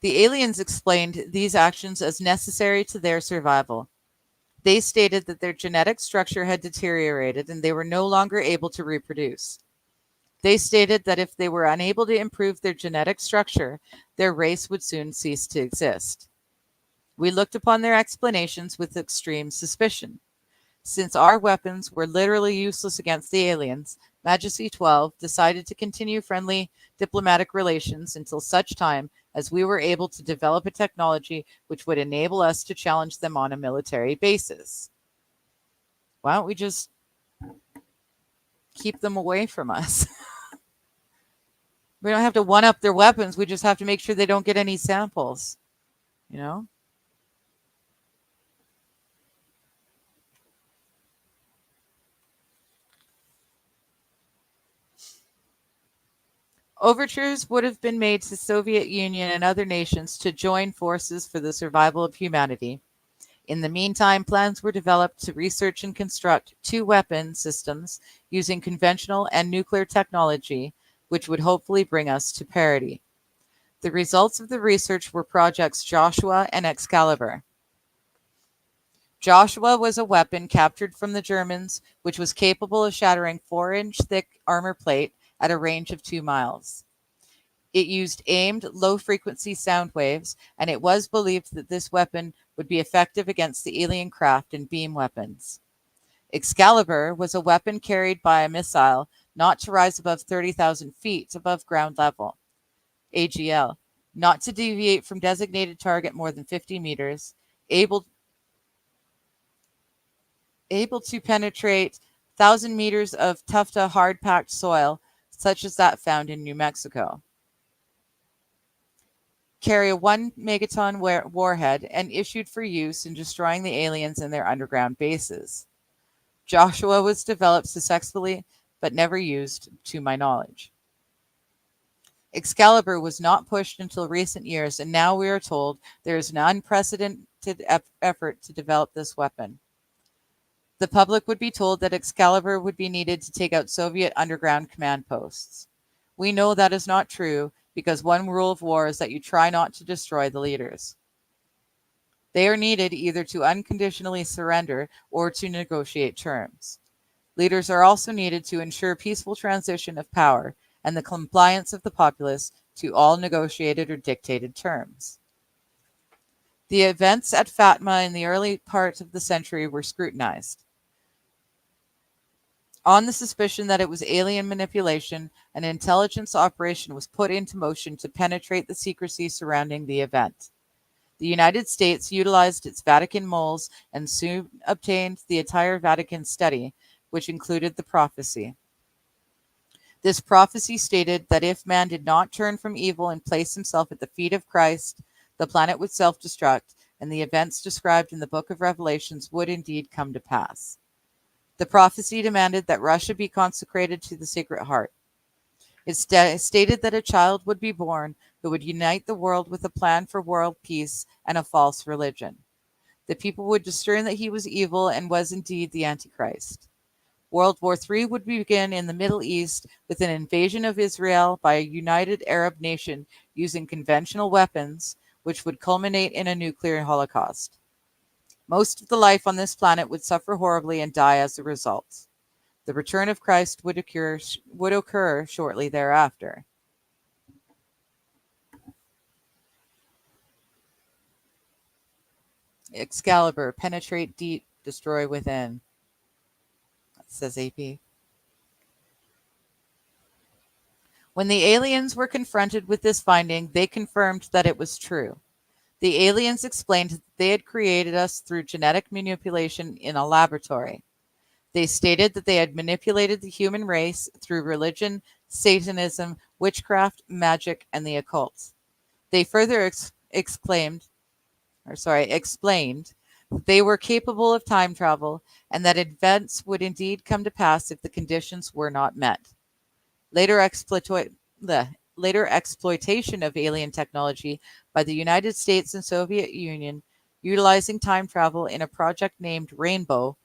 The aliens explained these actions as necessary to their survival. They stated that their genetic structure had deteriorated and they were no longer able to reproduce. They stated that if they were unable to improve their genetic structure, their race would soon cease to exist. We looked upon their explanations with extreme suspicion. Since our weapons were literally useless against the aliens, Majesty 12 decided to continue friendly diplomatic relations until such time as we were able to develop a technology which would enable us to challenge them on a military basis. Why don't we just keep them away from us? We don't have to one up their weapons. We just have to make sure they don't get any samples, you know? Overtures would have been made to Soviet Union and other nations to join forces for the survival of humanity. In the meantime, plans were developed to research and construct two weapon systems using conventional and nuclear technology, which would hopefully bring us to parity. The results of the research were projects Joshua and Excalibur. Joshua was a weapon captured from the Germans, which was capable of shattering 4-inch thick armor plate at a range of 2 miles. It used aimed low-frequency sound waves, and it was believed that this weapon would be effective against the alien craft and beam weapons. Excalibur was a weapon carried by a missile not to rise above 30,000 feet above ground level. AGL, not to deviate from designated target more than 50 meters, able to penetrate 1,000 meters of tufa hard-packed soil, such as that found in New Mexico. Carry a 1 megaton warhead and issued for use in destroying the aliens in their underground bases. Joshua was developed successfully, but never used, to my knowledge. Excalibur was not pushed until recent years, and now we are told there is an unprecedented effort to develop this weapon. The public would be told that Excalibur would be needed to take out Soviet underground command posts. We know that is not true because one rule of war is that you try not to destroy the leaders. They are needed either to unconditionally surrender or to negotiate terms. Leaders are also needed to ensure peaceful transition of power and the compliance of the populace to all negotiated or dictated terms. The events at Fatma in the early part of the century were scrutinized. On the suspicion that it was alien manipulation, an intelligence operation was put into motion to penetrate the secrecy surrounding the event. The United States utilized its Vatican moles and soon obtained the entire Vatican study, which included the prophecy. This prophecy stated that if man did not turn from evil and place himself at the feet of Christ, the planet would self-destruct, and the events described in the book of Revelations would indeed come to pass. The prophecy demanded that Russia be consecrated to the Sacred Heart. It stated that a child would be born who would unite the world with a plan for world peace and a false religion. The people would discern that he was evil and was indeed the Antichrist. World War III would begin in the Middle East with an invasion of Israel by a united Arab nation using conventional weapons, which would culminate in a nuclear holocaust. Most of the life on this planet would suffer horribly and die as a result. The return of Christ would occur shortly thereafter. Excalibur, penetrate deep, destroy within, says AP. When the aliens were confronted with this finding, they confirmed that it was true. The aliens explained that they had created us through genetic manipulation in a laboratory. They stated that they had manipulated the human race through religion, Satanism, witchcraft, magic, and the occult. They further explained that they were capable of time travel and that events would indeed come to pass if the conditions were not met. Later exploitation of alien technology by the United States and Soviet Union, utilizing time travel in a project named Rainbow,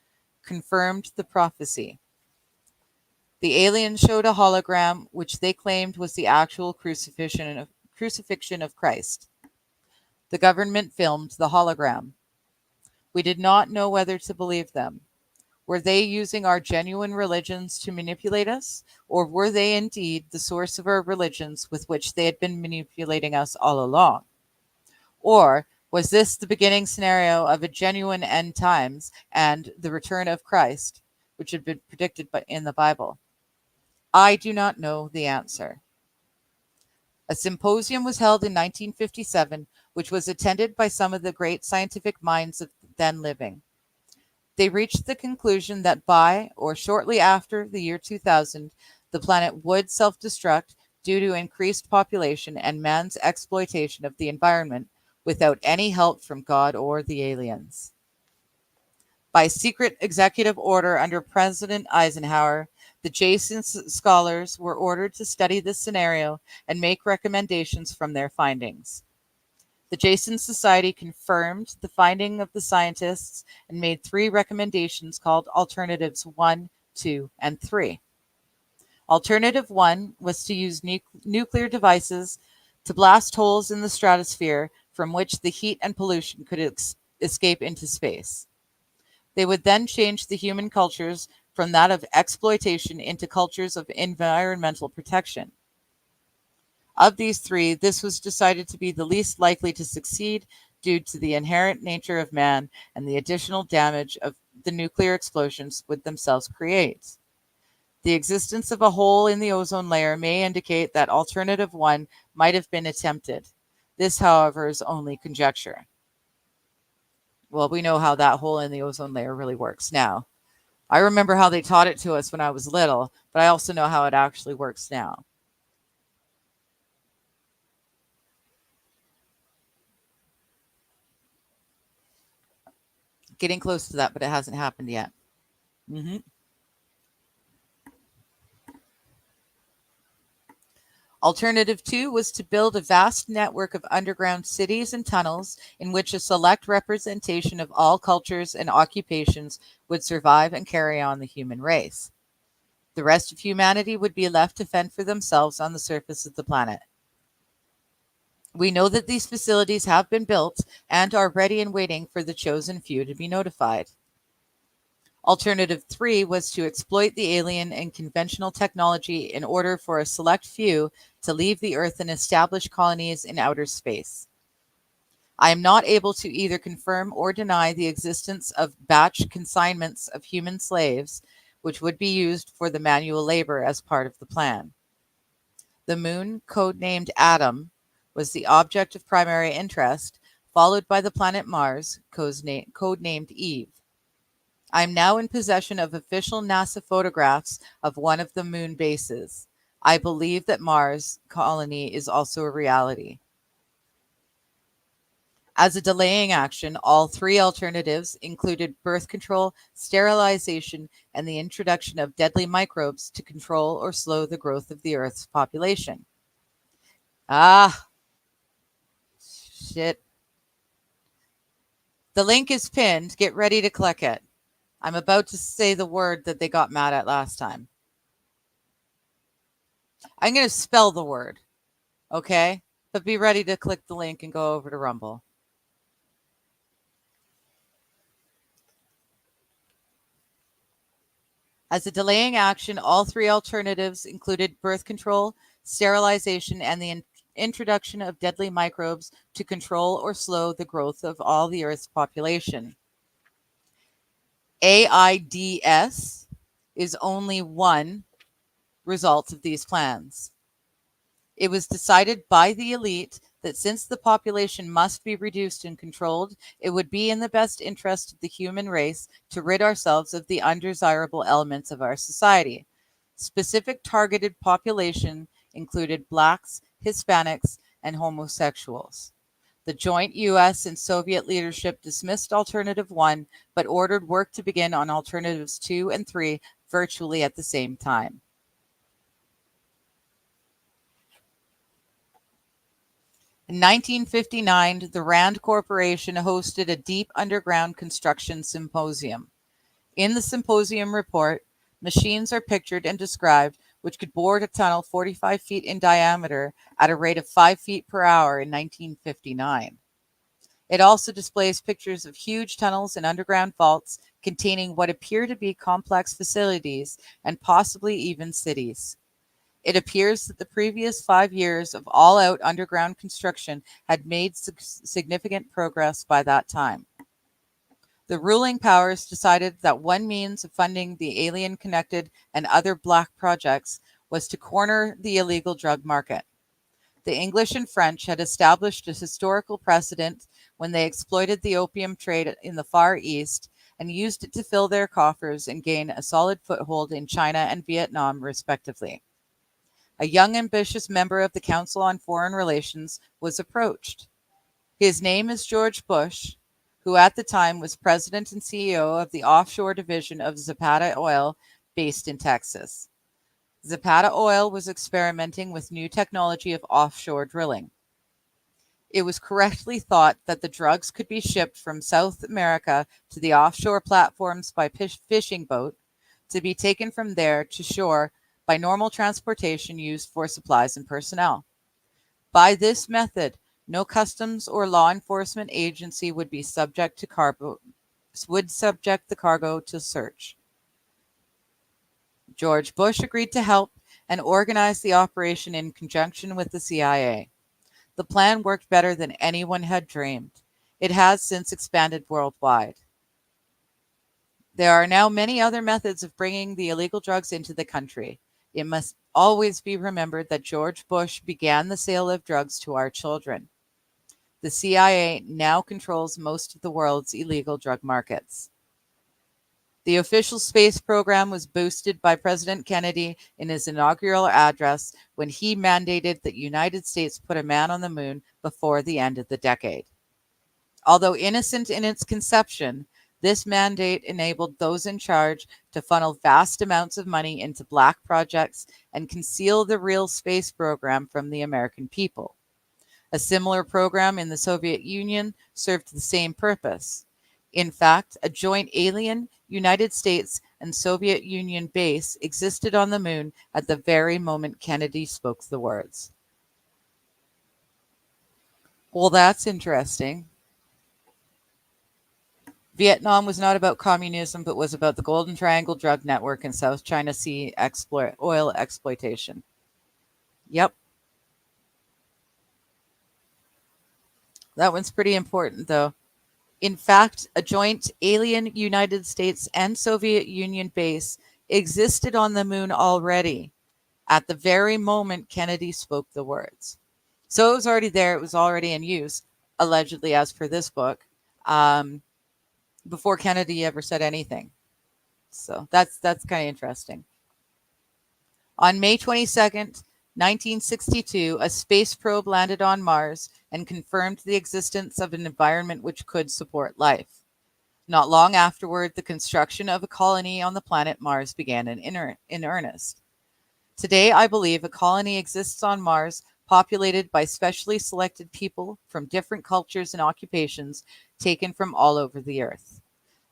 confirmed the prophecy. The aliens showed a hologram, which they claimed was the actual crucifixion of Christ. The government filmed the hologram. We did not know whether to believe them. Were they using our genuine religions to manipulate us, or were they indeed the source of our religions with which they had been manipulating us all along? Or was this the beginning scenario of a genuine end times and the return of Christ, which had been predicted in the Bible? I do not know the answer. A symposium was held in 1957, which was attended by some of the great scientific minds of then living. They reached the conclusion that by or shortly after the year 2000, the planet would self-destruct due to increased population and man's exploitation of the environment without any help from God or the aliens. By secret executive order under President Eisenhower, the Jason scholars were ordered to study this scenario and make recommendations from their findings. The Jason Society confirmed the finding of the scientists and made 3 recommendations called Alternatives 1, 2, and 3. Alternative 1 was to use nuclear devices to blast holes in the stratosphere from which the heat and pollution could escape into space. They would then change the human cultures from that of exploitation into cultures of environmental protection. Of these 3, this was decided to be the least likely to succeed due to the inherent nature of man and the additional damage of the nuclear explosions would themselves create. The existence of a hole in the ozone layer may indicate that Alternative 1 might have been attempted. This, however, is only conjecture. Well, we know how that hole in the ozone layer really works now. I remember how they taught it to us when I was little, but I also know how it actually works now. Getting close to that, but it hasn't happened yet. Alternative 2 was to build a vast network of underground cities and tunnels in which a select representation of all cultures and occupations would survive and carry on the human race. The rest of humanity would be left to fend for themselves on the surface of the planet. We know that these facilities have been built and are ready and waiting for the chosen few to be notified. Alternative 3 was to exploit the alien and conventional technology in order for a select few to leave the Earth and establish colonies in outer space. I am not able to either confirm or deny the existence of batch consignments of human slaves, which would be used for the manual labor as part of the plan. The moon, codenamed Adam, was the object of primary interest, followed by the planet Mars, codenamed Eve. I am now in possession of official NASA photographs of one of the moon bases. I believe that Mars colony is also a reality. As a delaying action, all three alternatives included birth control, sterilization, and the introduction of deadly microbes to control or slow the growth of the Earth's population. Ah, shit. The link is pinned. Get ready to click it. I'm about to say the word that they got mad at last time. I'm going to spell the word, okay? But be ready to click the link and go over to Rumble. As a delaying action, all three alternatives included birth control, sterilization, and the introduction of deadly microbes to control or slow the growth of all the Earth's population. AIDS is only one result of these plans. It was decided by the elite that since the population must be reduced and controlled, it would be in the best interest of the human race to rid ourselves of the undesirable elements of our society. Specific targeted population included blacks, Hispanics, and homosexuals. The joint US and Soviet leadership dismissed Alternative 1, but ordered work to begin on Alternatives 2 and 3 virtually at the same time. In 1959, the Rand Corporation hosted a deep underground construction symposium. In the symposium report, machines are pictured and described which could bore a tunnel 45 feet in diameter at a rate of 5 feet per hour in 1959. It also displays pictures of huge tunnels and underground vaults containing what appear to be complex facilities and possibly even cities. It appears that the previous 5 years of all-out underground construction had made significant progress by that time. The ruling powers decided that one means of funding the alien-connected and other black projects was to corner the illegal drug market. The English and French had established a historical precedent when they exploited the opium trade in the Far East and used it to fill their coffers and gain a solid foothold in China and Vietnam, respectively. A young, ambitious member of the Council on Foreign Relations was approached. His name is George Bush, who at the time was president and CEO of the offshore division of Zapata Oil, based in Texas. Zapata Oil was experimenting with new technology of offshore drilling. It was correctly thought that the drugs could be shipped from South America to the offshore platforms by fishing boat, to be taken from there to shore by normal transportation used for supplies and personnel. By this method, no customs or law enforcement agency would subject the cargo to search. George Bush agreed to help and organized the operation in conjunction with the CIA. The plan worked better than anyone had dreamed. It has since expanded worldwide. There are now many other methods of bringing the illegal drugs into the country. It must always be remembered that George Bush began the sale of drugs to our children. The CIA now controls most of the world's illegal drug markets. The official space program was boosted by President Kennedy in his inaugural address when he mandated that the United States put a man on the moon before the end of the decade. Although innocent in its conception, this mandate enabled those in charge to funnel vast amounts of money into black projects and conceal the real space program from the American people. A similar program in the Soviet Union served the same purpose. In fact, a joint alien, United States, and Soviet Union base existed on the moon at the very moment Kennedy spoke the words. Well, that's interesting. Vietnam was not about communism, but was about the Golden Triangle drug network and South China Sea oil exploitation. Yep. That one's pretty important, though. In fact, a joint alien United States and Soviet Union base existed on the moon already at the very moment Kennedy spoke the words. So it was already there, it was already in use, allegedly, as per this book, um, before Kennedy ever said anything. So that's kind of interesting. On May 22nd, 1962, a space probe landed on Mars and confirmed the existence of an environment which could support life. Not long afterward, the construction of a colony on the planet Mars began in earnest. Today, I believe a colony exists on Mars, populated by specially selected people from different cultures and occupations taken from all over the Earth.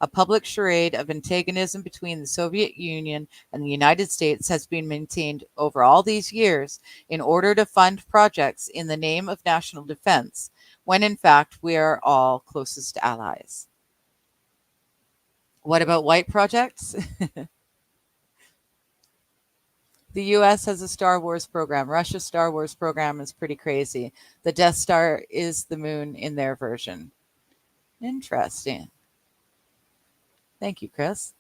A public charade of antagonism between the Soviet Union and the United States has been maintained over all these years in order to fund projects in the name of national defense, when in fact we are all closest allies. What about white projects? The US has a Star Wars program. Russia's Star Wars program is pretty crazy. The Death Star is the moon in their version. Interesting. Thank you, Chris.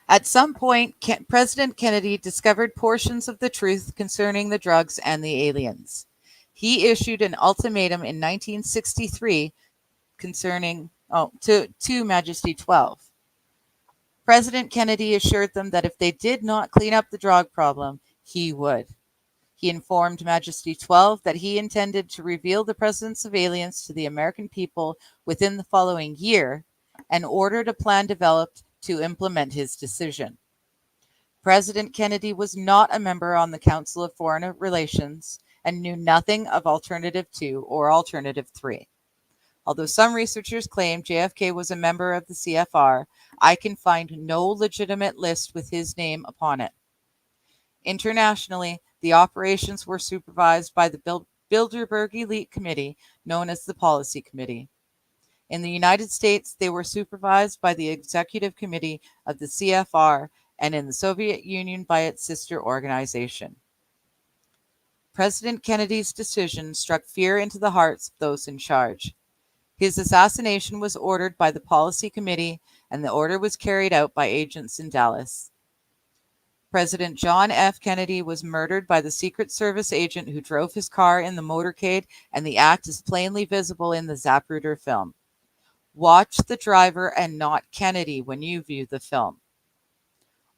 At some point, President Kennedy discovered portions of the truth concerning the drugs and the aliens. He issued an ultimatum in 1963 concerning to Majesty 12. President Kennedy assured them that if they did not clean up the drug problem, he would. He informed Majesty 12 that he intended to reveal the presence of aliens to the American people within the following year and ordered a plan developed to implement his decision. President Kennedy was not a member on the Council of Foreign Relations and knew nothing of Alternative 2 or Alternative 3. Although some researchers claim JFK was a member of the CFR, I can find no legitimate list with his name upon it. Internationally, the operations were supervised by the Bilderberg Elite Committee, known as the Policy Committee. In the United States, they were supervised by the Executive Committee of the CFR, and in the Soviet Union by its sister organization. President Kennedy's decision struck fear into the hearts of those in charge. His assassination was ordered by the Policy Committee, and the order was carried out by agents in Dallas. President John F. Kennedy was murdered by the Secret Service agent who drove his car in the motorcade, and the act is plainly visible in the Zapruder film. Watch the driver and not Kennedy when you view the film.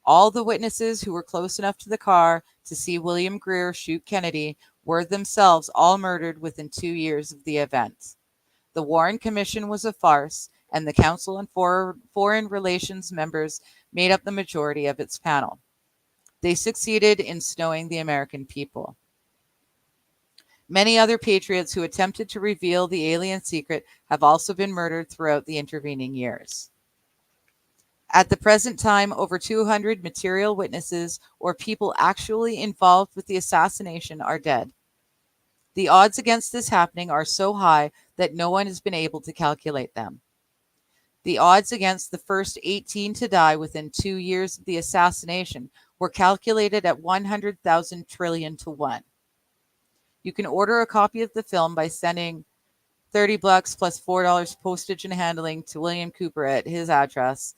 All the witnesses who were close enough to the car to see William Greer shoot Kennedy were themselves all murdered within 2 years of the event. The Warren Commission was a farce, and the Council on Foreign Relations members made up the majority of its panel. They succeeded in snowing the American people. Many other patriots who attempted to reveal the alien secret have also been murdered throughout the intervening years. At the present time, over 200 material witnesses or people actually involved with the assassination are dead. The odds against this happening are so high that no one has been able to calculate them. The odds against the first 18 to die within 2 years of the assassination were calculated at 100,000 trillion to 1. You can order a copy of the film by sending $30 plus $4 postage and handling to William Cooper at his address,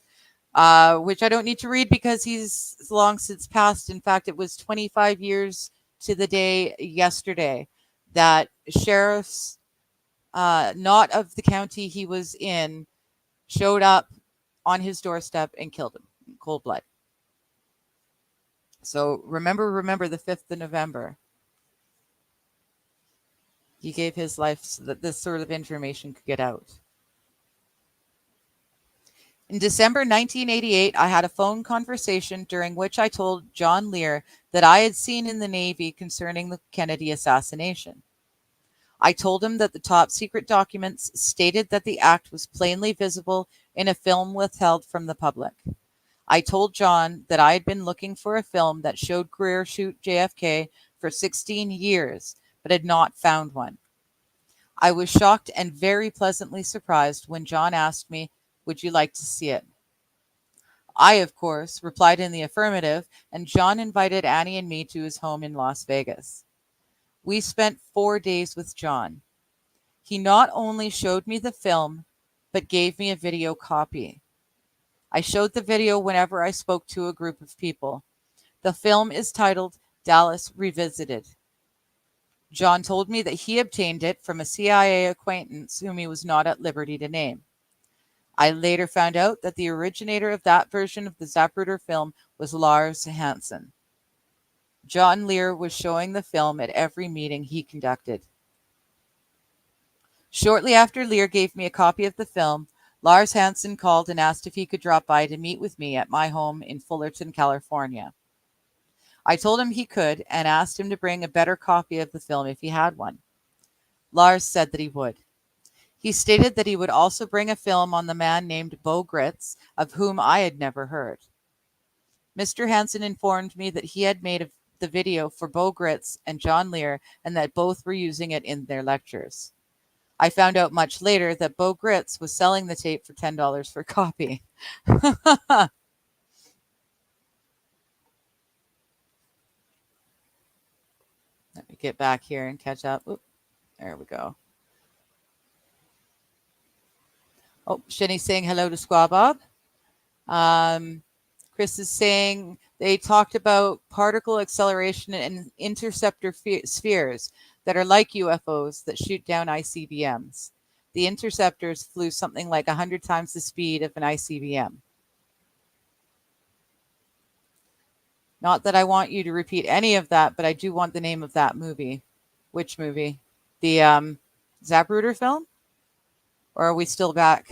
which I don't need to read because he's long since passed. In fact, it was 25 years to the day yesterday that sheriffs, not of the county he was in, showed up on his doorstep and killed him in cold blood. So remember the 5th of November. He gave his life so that this sort of information could get out. In December 1988, I had a phone conversation during which I told John Lear that I had seen in the Navy concerning the Kennedy assassination. I told him that the top secret documents stated that the act was plainly visible in a film withheld from the public. I told John that I had been looking for a film that showed Greer shoot JFK for 16 years, but had not found one. I was shocked and very pleasantly surprised when John asked me, "Would you like to see it?" I, of course, replied in the affirmative, and John invited Annie and me to his home in Las Vegas. We spent 4 days with John. He not only showed me the film, but gave me a video copy. I showed the video whenever I spoke to a group of people. The film is titled Dallas Revisited. John told me that he obtained it from a CIA acquaintance whom he was not at liberty to name. I later found out that the originator of that version of the Zapruder film was Lars Hansen. John Lear was showing the film at every meeting he conducted. Shortly after Lear gave me a copy of the film, Lars Hansen called and asked if he could drop by to meet with me at my home in Fullerton, California. I told him he could and asked him to bring a better copy of the film if he had one. Lars said that he would. He stated that he would also bring a film on the man named Bo Gritz, of whom I had never heard. Mr. Hansen informed me that he had made the video for Bo Gritz and John Lear and that both were using it in their lectures. I found out much later that Bo Gritz was selling the tape for $10 for a copy. Let me get back here and catch up. Oop, there we go. Oh, Shinny's saying hello to Squaw Bob. Chris is saying they talked about particle acceleration and interceptor spheres that are like UFOs that shoot down ICBMs. The interceptors flew something like 100 times the speed of an ICBM. Not that I want you to repeat any of that, but I do want the name of that movie. Which movie? The Zapruder film? Or are we still back?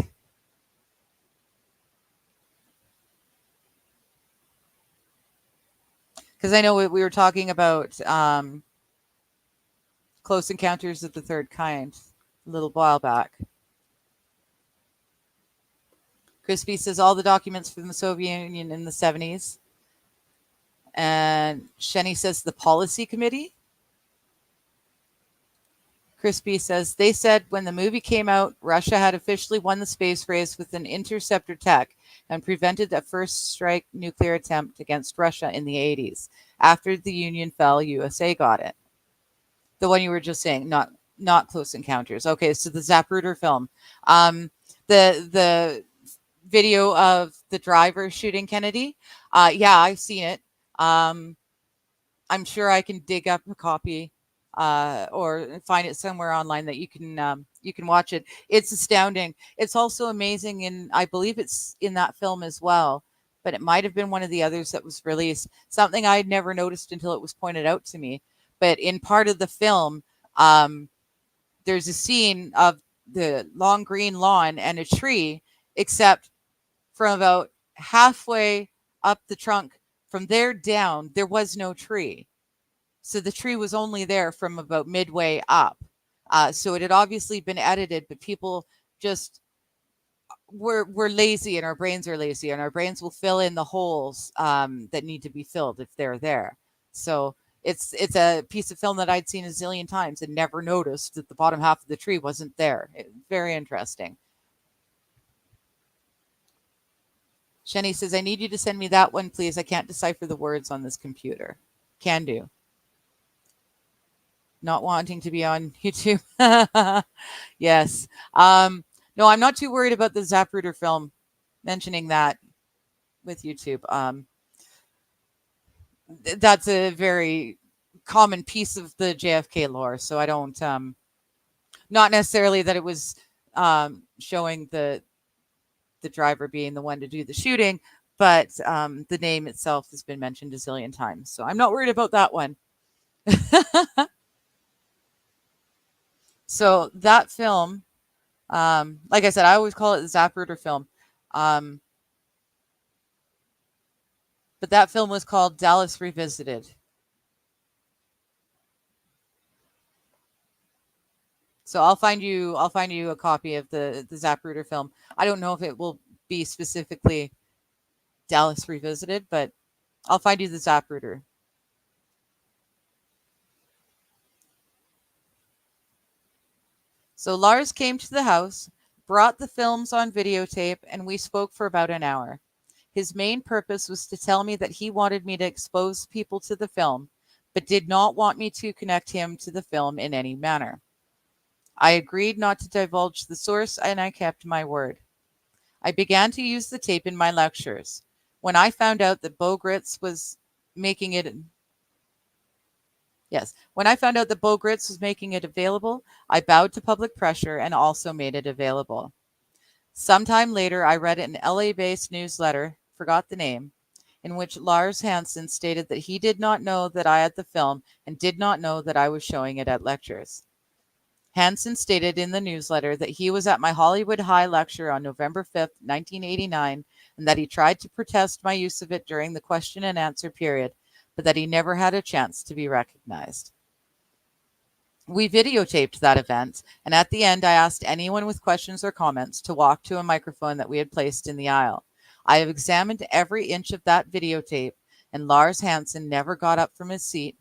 Because I know we were talking about Close Encounters of the Third Kind a little while back. Crispy says all the documents from the Soviet Union in the 70s. And Shenny says the policy committee. Crispy says they said when the movie came out, Russia had officially won the space race with an interceptor tech and prevented a first strike nuclear attempt against Russia in the 80s. After the Union fell, USA got it. The one you were just saying, not Close Encounters. Okay, so the Zapruder film. The video of the driver shooting Kennedy. Yeah, I've seen it. I'm sure I can dig up a copy or find it somewhere online that you can watch it. It's astounding. It's also amazing, and I believe it's in that film as well. But it might have been one of the others that was released. Something I had never noticed until it was pointed out to me. But in part of the film, there's a scene of the long green lawn and a tree, except from about halfway up the trunk, from there down, there was no tree. So the tree was only there from about midway up. So it had obviously been edited, but people just we're lazy and our brains are lazy and our brains will fill in the holes that need to be filled if they're there. So it's a piece of film that I'd seen a zillion times and never noticed that the bottom half of the tree wasn't there. Very interesting. Shenny says, I need you to send me that one, please. I can't decipher the words on this computer. Can do. Not wanting to be on YouTube. Yes. No, I'm not too worried about the Zapruder film, mentioning that with YouTube. That's a very common piece of the JFK lore. So I don't, not necessarily that it was showing the driver being the one to do the shooting, but the name itself has been mentioned a zillion times. So I'm not worried about that one. So that film, like I said, I always call it the Zapruder film. But that film was called Dallas Revisited. So I'll find you a copy of the Zapruder film. I don't know if it will be specifically Dallas Revisited, but I'll find you the Zapruder. So Lars came to the house, brought the films on videotape, and we spoke for about an hour. His main purpose was to tell me that he wanted me to expose people to the film, but did not want me to connect him to the film in any manner. I agreed not to divulge the source, and I kept my word. I began to use the tape in my lectures. When I found out that Bo Gritz was making it when I found out that Bo Gritz was making it available, I bowed to public pressure and also made it available. Sometime later, I read an LA-based newsletter, forgot the name, in which Lars Hansen stated that he did not know that I had the film and did not know that I was showing it at lectures. Hansen stated in the newsletter that he was at my Hollywood High lecture on November 5th, 1989, and that he tried to protest my use of it during the question and answer period, but that he never had a chance to be recognized. We videotaped that event, and at the end, I asked anyone with questions or comments to walk to a microphone that we had placed in the aisle. I have examined every inch of that videotape, and Lars Hansen never got up from his seat,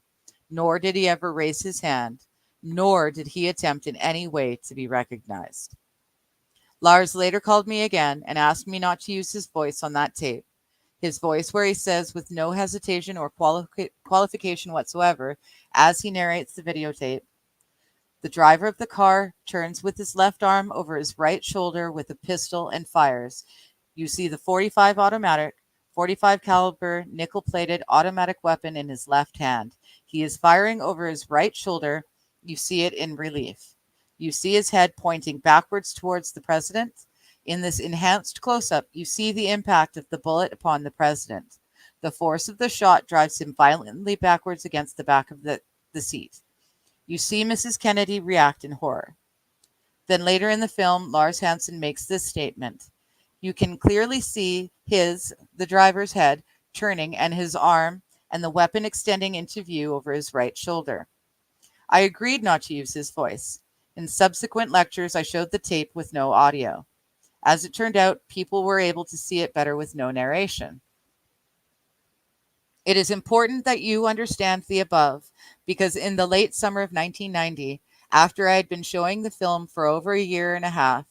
nor did he ever raise his hand, nor did he attempt in any way to be recognized. Lars later called me again and asked me not to use his voice on that tape. His voice where he says with no hesitation or qualification whatsoever, as he narrates the videotape, "The driver of the car turns with his left arm over his right shoulder with a pistol and fires. You see the 45 automatic, 45 caliber nickel-plated automatic weapon in his left hand. He is firing over his right shoulder. You see it in relief. You see his head pointing backwards towards the president. In this enhanced close-up, you see the impact of the bullet upon the president. The force of the shot drives him violently backwards against the back of the seat. You see Mrs. Kennedy react in horror." Then later in the film, Lars Hansen makes this statement. You can clearly see the driver's head, turning and his arm and the weapon extending into view over his right shoulder. I agreed not to use his voice. In subsequent lectures, I showed the tape with no audio. As it turned out, people were able to see it better with no narration. It is important that you understand the above because in the late summer of 1990, after I had been showing the film for over a year and a half,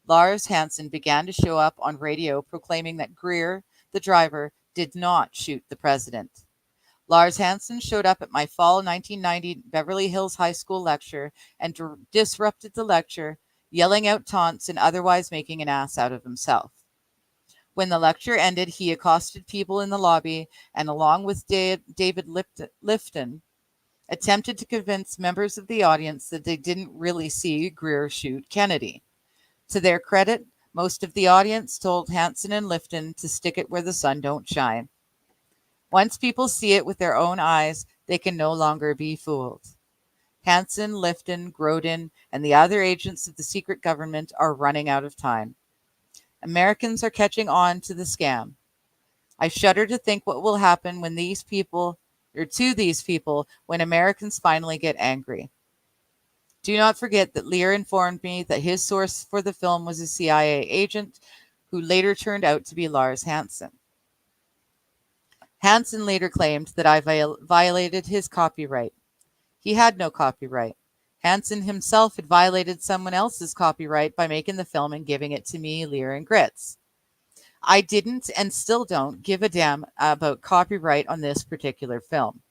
Lars Hansen began to show up on radio proclaiming that Greer, the driver, did not shoot the president. Lars Hansen showed up at my fall 1990 Beverly Hills High School lecture and disrupted the lecture, yelling out taunts and otherwise making an ass out of himself. When the lecture ended, he accosted people in the lobby and, along with David Lifton, attempted to convince members of the audience that they didn't really see Greer shoot Kennedy. To their credit, most of the audience told Hansen and Lifton to stick it where the sun don't shine. Once people see it with their own eyes, they can no longer be fooled. Hansen, Lifton, Grodin, and the other agents of the secret government are running out of time. Americans are catching on to the scam. I shudder to think what will happen when to these people when Americans finally get angry. Do not forget that Lear informed me that his source for the film was a CIA agent who later turned out to be Lars Hansen. Hansen later claimed that I violated his copyright. He had no copyright. Hansen himself had violated someone else's copyright by making the film and giving it to me, Lear, and Gritz. I didn't and still don't give a damn about copyright on this particular film.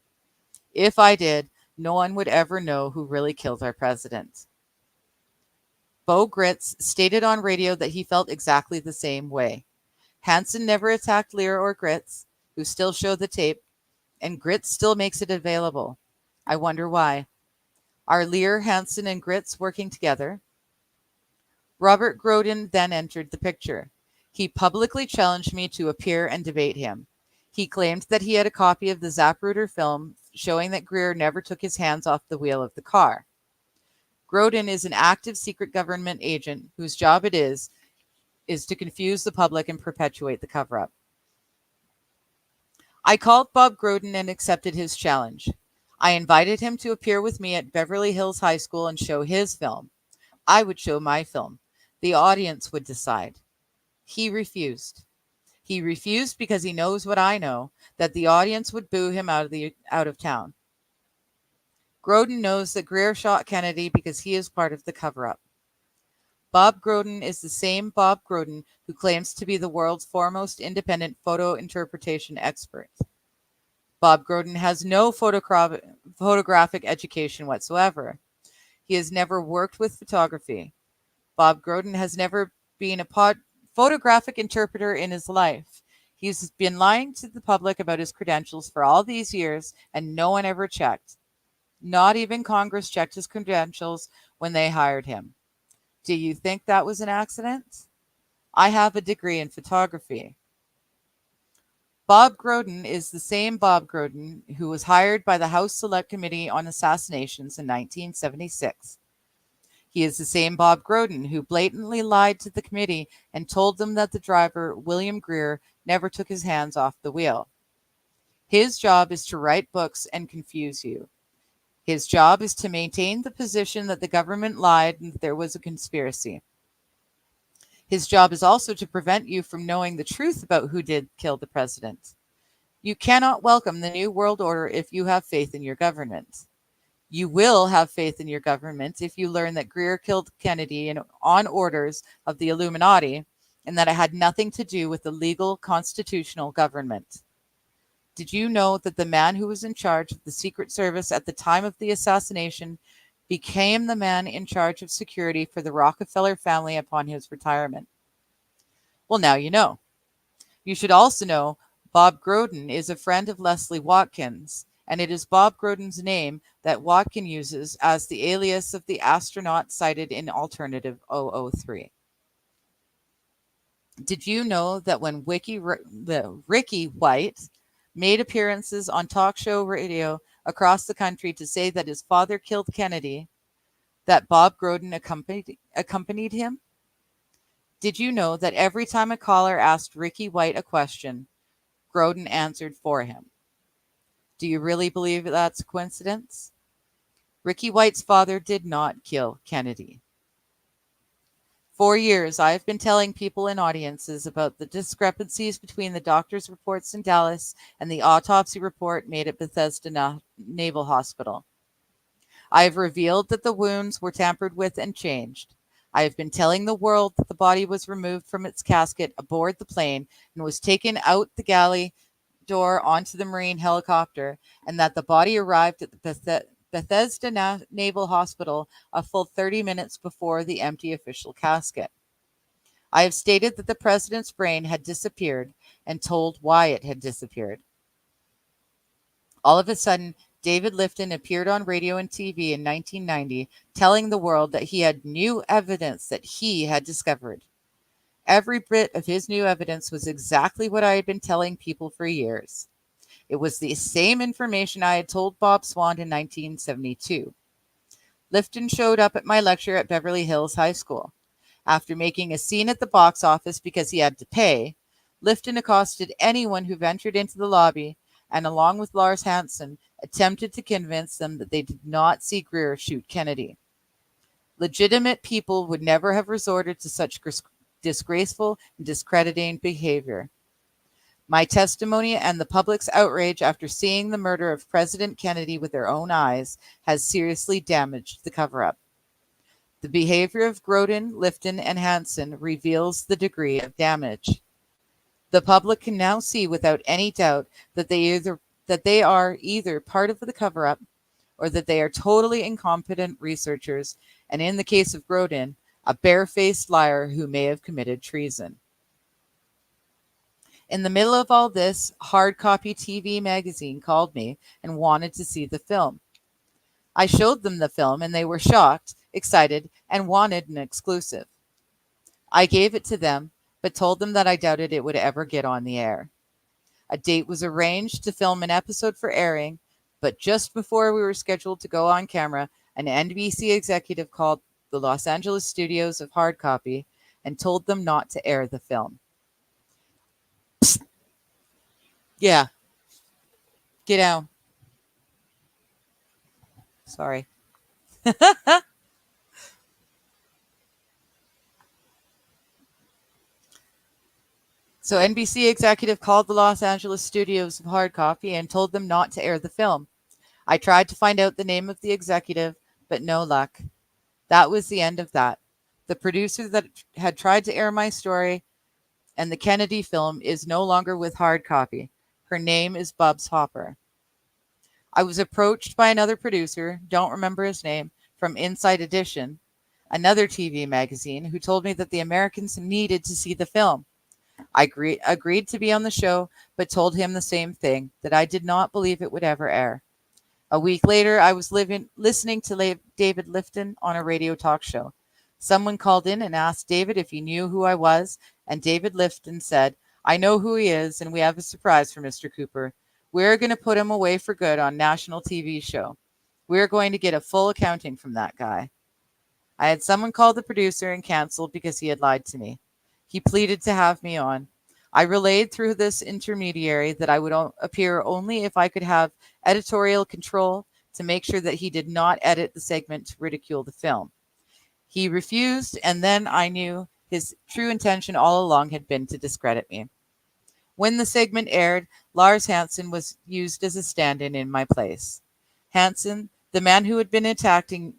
If I did, no one would ever know who really killed our president. Bo Gritz stated on radio that he felt exactly the same way. Hansen never attacked Lear or Gritz, who still show the tape, and Gritz still makes it available. I wonder why. Are Lear, Hansen, and Gritz working together? Robert Grodin then entered the picture. He publicly challenged me to appear and debate him. He claimed that he had a copy of the Zapruder film showing that Greer never took his hands off the wheel of the car. Grodin is an active secret government agent whose job it is to confuse the public and perpetuate the cover-up. I called Bob Grodin and accepted his challenge. I invited him to appear with me at Beverly Hills High School and show his film. I would show my film. The audience would decide. He refused. He refused because he knows what I know, that the audience would boo him out of town. Grodin knows that Greer shot Kennedy because he is part of the cover-up. Bob Groden is the same Bob Groden who claims to be the world's foremost independent photo interpretation expert. Bob Groden has no photographic education whatsoever. He has never worked with photography. Bob Groden has never been a photographic interpreter in his life. He's been lying to the public about his credentials for all these years, and no one ever checked. Not even Congress checked his credentials when they hired him. Do you think that was an accident? I have a degree in photography. Bob Groden is the same Bob Groden who was hired by the House Select Committee on Assassinations in 1976. He is the same Bob Groden who blatantly lied to the committee and told them that the driver, William Greer, never took his hands off the wheel. His job is to write books and confuse you. His job is to maintain the position that the government lied and that there was a conspiracy. His job is also to prevent you from knowing the truth about who did kill the president. You cannot welcome the New World Order if you have faith in your government. You will have faith in your government if you learn that Greer killed Kennedy on orders of the Illuminati and that it had nothing to do with the legal constitutional government. Did you know that the man who was in charge of the Secret Service at the time of the assassination became the man in charge of security for the Rockefeller family upon his retirement? Well, now you know. You should also know Bob Groden is a friend of Leslie Watkins, and it is Bob Groden's name that Watkin uses as the alias of the astronaut cited in Alternative 003. Did you know that when Ricky White made appearances on talk show radio across the country to say that his father killed Kennedy, that Bob Groden accompanied him? Did you know that every time a caller asked Ricky White a question, Groden answered for him? Do you really believe that's a coincidence? Ricky White's father did not kill Kennedy. For years, I have been telling people in audiences about the discrepancies between the doctor's reports in Dallas and the autopsy report made at Bethesda Naval Hospital. I have revealed that the wounds were tampered with and changed. I have been telling the world that the body was removed from its casket aboard the plane and was taken out the galley door onto the Marine helicopter, and that the body arrived at the Bethesda Naval Hospital a full 30 minutes before the empty official casket. I have stated that the president's brain had disappeared and told why it had disappeared. All of a sudden, David Lifton appeared on radio and TV in 1990, telling the world that he had new evidence that he had discovered. Every bit of his new evidence was exactly what I had been telling people for years. It was the same information I had told Bob Swan in 1972. Lifton showed up at my lecture at Beverly Hills High School. After making a scene at the box office because he had to pay, Lifton accosted anyone who ventured into the lobby and, along with Lars Hansen, attempted to convince them that they did not see Greer shoot Kennedy. Legitimate people would never have resorted to such disgraceful and discrediting behavior. My testimony and the public's outrage after seeing the murder of President Kennedy with their own eyes has seriously damaged the cover-up. The behavior of Groden, Lifton, and Hansen reveals the degree of damage. The public can now see without any doubt that they are either part of the cover-up or that they are totally incompetent researchers, and in the case of Groden, a barefaced liar who may have committed treason. In the middle of all this, Hard Copy TV magazine called me and wanted to see the film. I showed them the film and they were shocked, excited, and wanted an exclusive. I gave it to them, but told them that I doubted it would ever get on the air. A date was arranged to film an episode for airing, but just before we were scheduled to go on camera, an NBC executive called the Los Angeles studios of Hard Copy and told them not to air the film. Psst. Yeah. Get down. Sorry. So NBC executive called the Los Angeles studios of Hard Copy and told them not to air the film. I tried to find out the name of the executive, but no luck. That was the end of that. The producer that had tried to air my story and the Kennedy film is no longer with hard copy. Her name is Bubs Hopper. I was approached by another producer, don't remember his name, from Inside Edition, another TV magazine, who told me that the Americans needed to see the film. I agreed to be on the show, but told him the same thing, that I did not believe it would ever air. A week later, I was listening to David Lifton on a radio talk show. Someone called in and asked David if he knew who I was, and David Lifton said, I know who he is, and we have a surprise for Mr. Cooper. We're going to put him away for good on national TV show. We're going to get a full accounting from that guy. I had someone call the producer and canceled because he had lied to me. He pleaded to have me on. I relayed through this intermediary that I would appear only if I could have editorial control to make sure that he did not edit the segment to ridicule the film. He refused, and then I knew his true intention all along had been to discredit me. When the segment aired, Lars Hansen was used as a stand-in in my place. Hansen, the man who had been attacking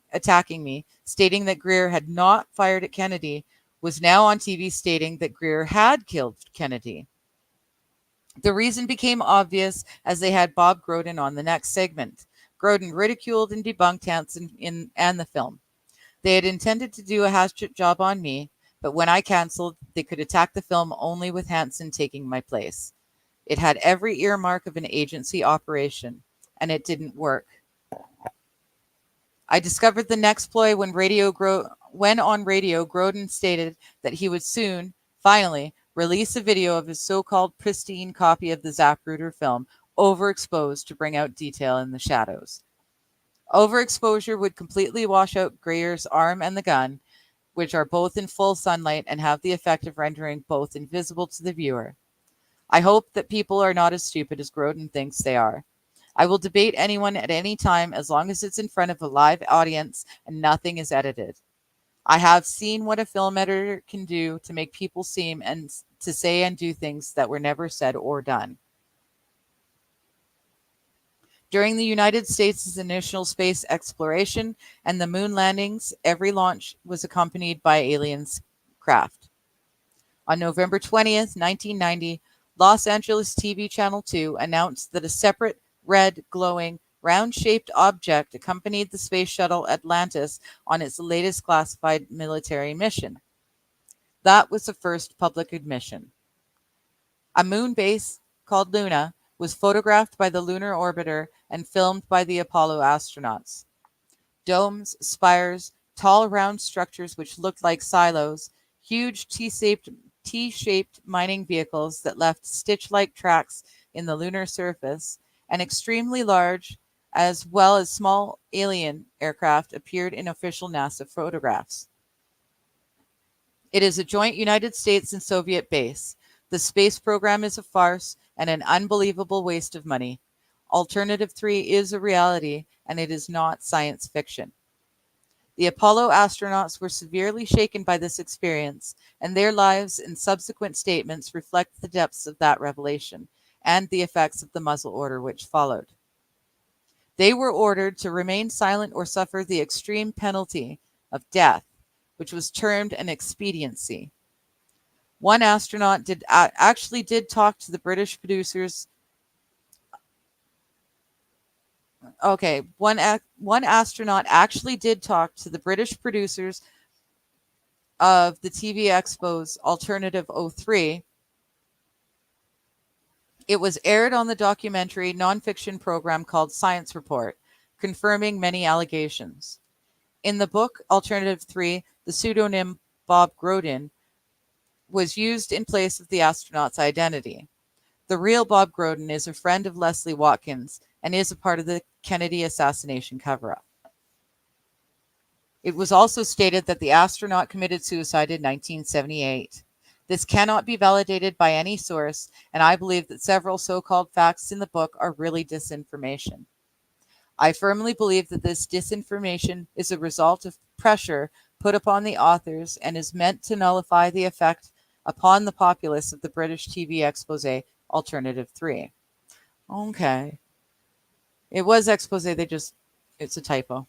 me, stating that Greer had not fired at Kennedy, was now on TV stating that Greer had killed Kennedy. The reason became obvious as they had Bob Groden on the next segment. Groden ridiculed and debunked Hansen and the film. They had intended to do a hatchet job on me, but when I canceled, they could attack the film only with Hansen taking my place. It had every earmark of an agency operation, and it didn't work. I discovered the next ploy when on radio, Groden stated that he would soon, finally, release a video of his so-called pristine copy of the Zapruder film, overexposed to bring out detail in the shadows. Overexposure would completely wash out Greer's arm and the gun, which are both in full sunlight and have the effect of rendering both invisible to the viewer. I hope that people are not as stupid as Groden thinks they are. I will debate anyone at any time as long as it's in front of a live audience and nothing is edited. I have seen what a film editor can do to make people seem and to say and do things that were never said or done. During the United States' initial space exploration and the moon landings, every launch was accompanied by alien craft. On November 20th, 1990, Los Angeles TV Channel 2 announced that a separate, red, glowing, round-shaped object accompanied the space shuttle Atlantis on its latest classified military mission. That was the first public admission. A moon base called Luna was photographed by the lunar orbiter and filmed by the Apollo astronauts. Domes, spires, tall round structures which looked like silos, huge T-shaped mining vehicles that left stitch-like tracks in the lunar surface, and extremely large as well as small alien aircraft appeared in official NASA photographs. It is a joint United States and Soviet base. The space program is a farce and an unbelievable waste of money. Alternative 3 is a reality, and it is not science fiction. The Apollo astronauts were severely shaken by this experience, and their lives and subsequent statements reflect the depths of that revelation and the effects of the muzzle order which followed. They were ordered to remain silent or suffer the extreme penalty of death, which was termed an expediency. One astronaut actually did talk to the British producers. One astronaut actually did talk to the British producers of the TV Expo's Alternative 03. It was aired on the documentary nonfiction program called Science Report, confirming many allegations. In the book Alternative 3, the pseudonym Bob Groden was used in place of the astronaut's identity. The real Bob Groden is a friend of Leslie Watkins and is a part of the Kennedy assassination cover-up. It was also stated that the astronaut committed suicide in 1978. This cannot be validated by any source, and I believe that several so-called facts in the book are really disinformation. I firmly believe that this disinformation is a result of pressure put upon the authors and is meant to nullify the effect upon the populace of the British TV expose Alternative 3. Okay. It was expose, it's a typo.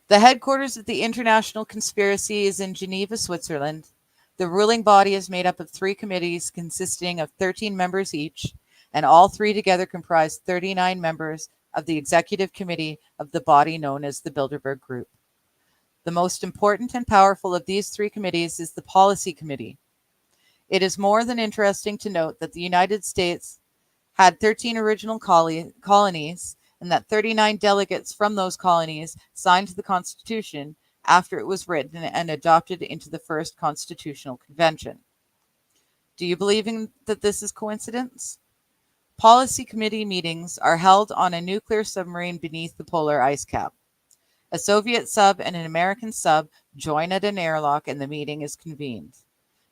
The headquarters of the international conspiracy is in Geneva, Switzerland. The ruling body is made up of 3 committees consisting of 13 members each, and all 3 together comprise 39 members of the executive committee of the body known as the Bilderberg Group. The most important and powerful of these 3 committees is the Policy Committee. It is more than interesting to note that the United States had 13 original colonies and that 39 delegates from those colonies signed the Constitution after it was written and adopted into the first Constitutional Convention. Do you believe that this is coincidence? Policy Committee meetings are held on a nuclear submarine beneath the polar ice cap. A Soviet sub and an American sub join at an airlock and the meeting is convened.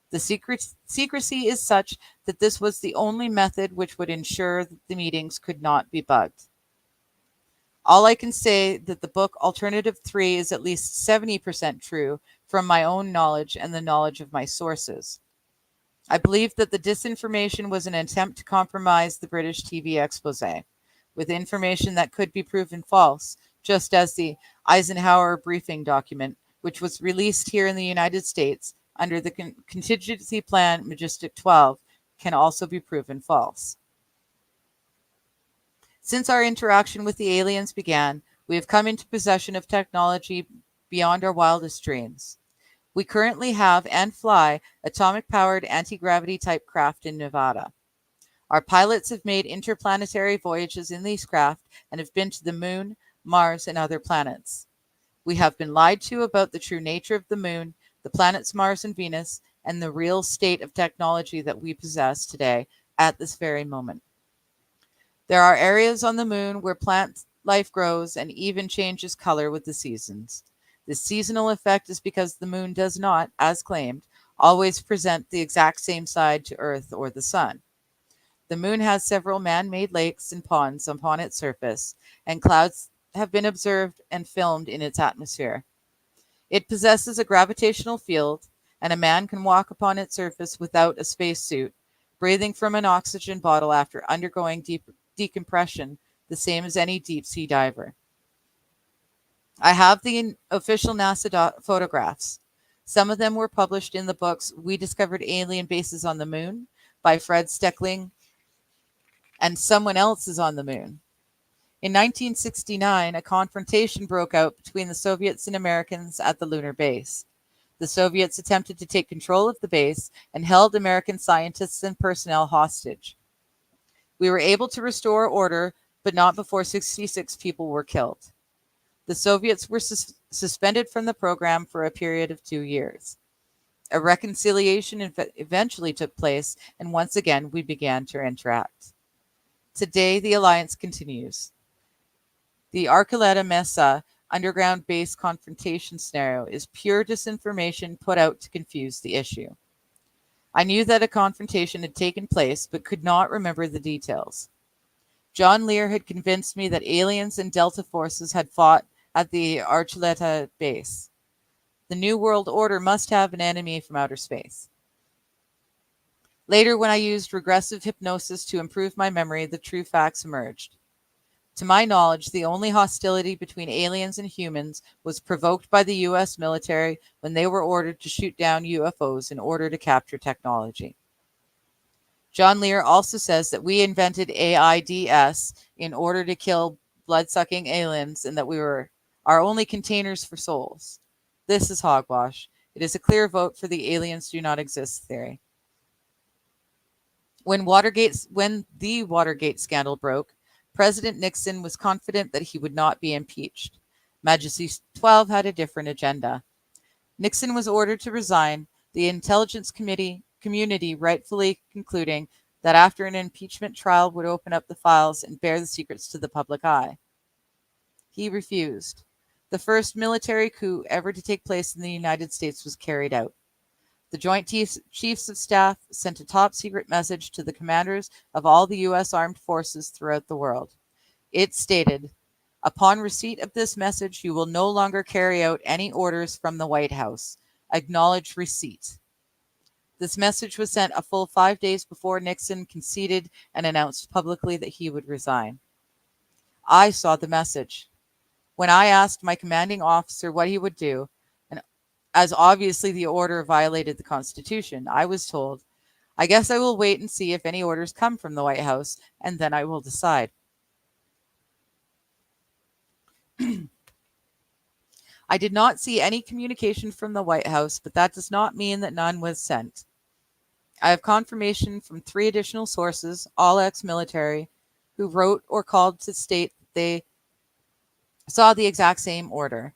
The secrecy is such that this was the only method which would ensure that the meetings could not be bugged. All I can say that the book Alternative 3 is at least 70% true from my own knowledge and the knowledge of my sources. I believe that the disinformation was an attempt to compromise the British TV expose with information that could be proven false, just as the Eisenhower briefing document, which was released here in the United States under the contingency plan Majestic 12, can also be proven false. Since our interaction with the aliens began, we have come into possession of technology beyond our wildest dreams. We currently have and fly atomic-powered anti-gravity type craft in Nevada. Our pilots have made interplanetary voyages in these craft and have been to the moon, Mars, and other planets. We have been lied to about the true nature of the moon, the planets Mars and Venus, and the real state of technology that we possess today at this very moment. There are areas on the moon where plant life grows and even changes color with the seasons. This seasonal effect is because the moon does not, as claimed, always present the exact same side to Earth or the sun. The moon has several man-made lakes and ponds upon its surface, and clouds have been observed and filmed in its atmosphere. It possesses a gravitational field, and a man can walk upon its surface without a spacesuit, breathing from an oxygen bottle after undergoing decompression, the same as any deep-sea diver. I have the official NASA photographs. Some of them were published in the books We Discovered Alien Bases on the Moon by Fred Steckling and Someone Else is on the Moon. In 1969, a confrontation broke out between the Soviets and Americans at the lunar base. The Soviets attempted to take control of the base and held American scientists and personnel hostage. We were able to restore order, but not before 66 people were killed. The Soviets were suspended from the program for a period of 2 years. A reconciliation eventually took place, and once again we began to interact. Today, the alliance continues. The Archuleta Mesa underground base confrontation scenario is pure disinformation put out to confuse the issue. I knew that a confrontation had taken place, but could not remember the details. John Lear had convinced me that aliens and Delta forces had fought at the Archuleta base. The New World Order must have an enemy from outer space. Later, when I used regressive hypnosis to improve my memory, the true facts emerged. To my knowledge, the only hostility between aliens and humans was provoked by the U.S. military when they were ordered to shoot down UFOs in order to capture technology. John Lear also says that we invented AIDS in order to kill blood-sucking aliens and that we were our only containers for souls. This is hogwash. It is a clear vote for the aliens do not exist theory. When the Watergate scandal broke, President Nixon was confident that he would not be impeached. Majesty 12 had a different agenda. Nixon was ordered to resign, the intelligence community rightfully concluding that after an impeachment trial would open up the files and bear the secrets to the public eye. He refused. The first military coup ever to take place in the United States was carried out. The Joint Chiefs of Staff sent a top-secret message to the commanders of all the U.S. armed forces throughout the world. It stated, "Upon receipt of this message, you will no longer carry out any orders from the White House. Acknowledge receipt." This message was sent a full 5 days before Nixon conceded and announced publicly that he would resign. I saw the message. When I asked my commanding officer what he would do, and as obviously the order violated the Constitution, I was told, I guess I will wait and see if any orders come from the White House, and then I will decide. I did not see any communication from the White House, but that does not mean that none was sent. I have confirmation from 3 additional sources, all ex-military, who wrote or called to state that they saw the exact same order.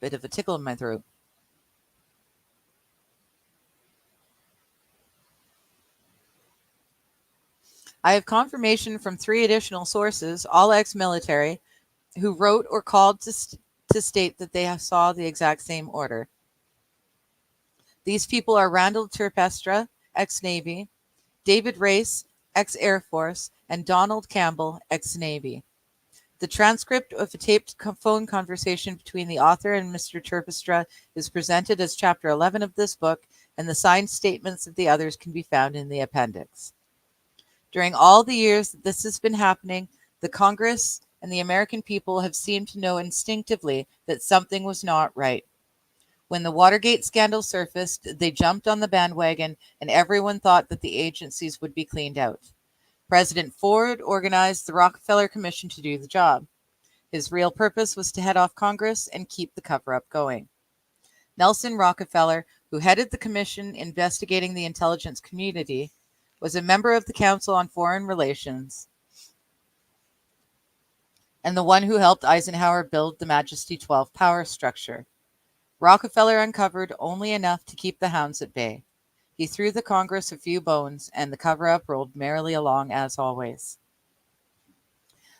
Bit of a tickle in my throat. I have confirmation from 3 additional sources, all ex-military, who wrote or called to state that they saw the exact same order. These people are Randall Terpestra, ex-Navy, David Race, ex-Air Force, and Donald Campbell, ex-Navy. The transcript of a taped phone conversation between the author and Mr. Terpestra is presented as Chapter 11 of this book, and the signed statements of the others can be found in the appendix. During all the years that this has been happening, the Congress and the American people have seemed to know instinctively that something was not right. When the Watergate scandal surfaced, they jumped on the bandwagon, and everyone thought that the agencies would be cleaned out. President Ford organized the Rockefeller Commission to do the job. His real purpose was to head off Congress and keep the cover-up going. Nelson Rockefeller, who headed the commission investigating the intelligence community, was a member of the Council on Foreign Relations and the one who helped Eisenhower build the Majesty 12 power structure. Rockefeller uncovered only enough to keep the hounds at bay. He threw the Congress a few bones, and the cover-up rolled merrily along as always.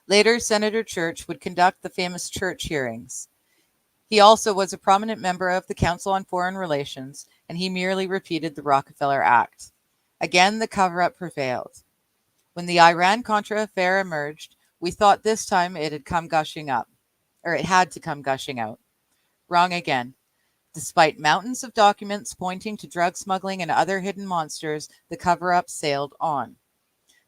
Later, Senator Church would conduct the famous Church hearings. He also was a prominent member of the Council on Foreign Relations, and he merely repeated the Rockefeller Act. Again, the cover-up prevailed. When the Iran-Contra affair emerged, we thought this time it had come gushing up, or it had to come gushing out. Wrong again. Despite mountains of documents pointing to drug smuggling and other hidden monsters, the cover-up sailed on.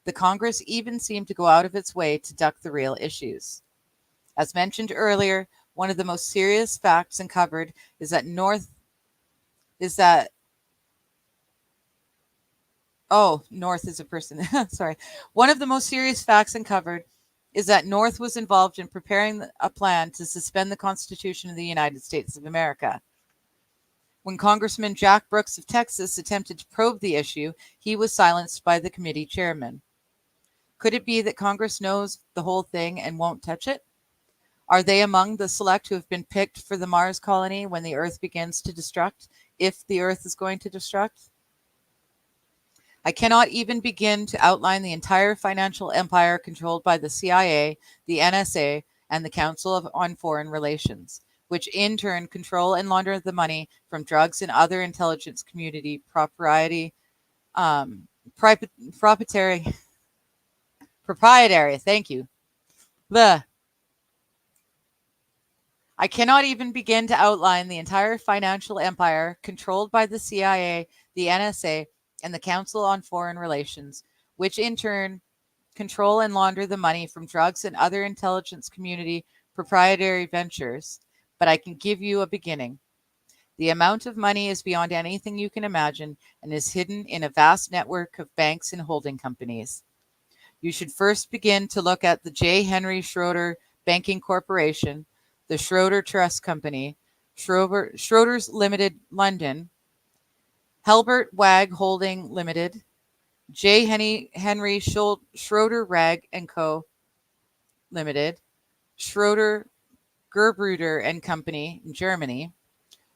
The Congress even seemed to go out of its way to duck the real issues. As mentioned earlier, one of the most serious facts uncovered is that North is a person. Sorry. One of the most serious facts uncovered is that North was involved in preparing a plan to suspend the Constitution of the United States of America. When Congressman Jack Brooks of Texas attempted to probe the issue, he was silenced by the committee chairman. Could it be that Congress knows the whole thing and won't touch it? Are they among the select who have been picked for the Mars colony when the Earth begins to destruct, if the Earth is going to destruct? I cannot even begin to outline the entire financial empire controlled by the CIA, the NSA, and the Council on Foreign Relations, which in turn control and launder the money from drugs and other intelligence community proprietary, thank you. I cannot even begin to outline the entire financial empire controlled by the CIA, the NSA, and the Council on Foreign Relations, which in turn control and launder the money from drugs and other intelligence community proprietary ventures. But I can give you a beginning. The amount of money is beyond anything you can imagine and is hidden in a vast network of banks and holding companies. You should first begin to look at the J. Henry Schroeder Banking Corporation, the Schroeder Trust Company, Schroeder's Limited London, Helbert Wag Holding Limited, J. Henry Schroeder Rag & Co. Limited, Schroeder Gerbruder and Company in Germany,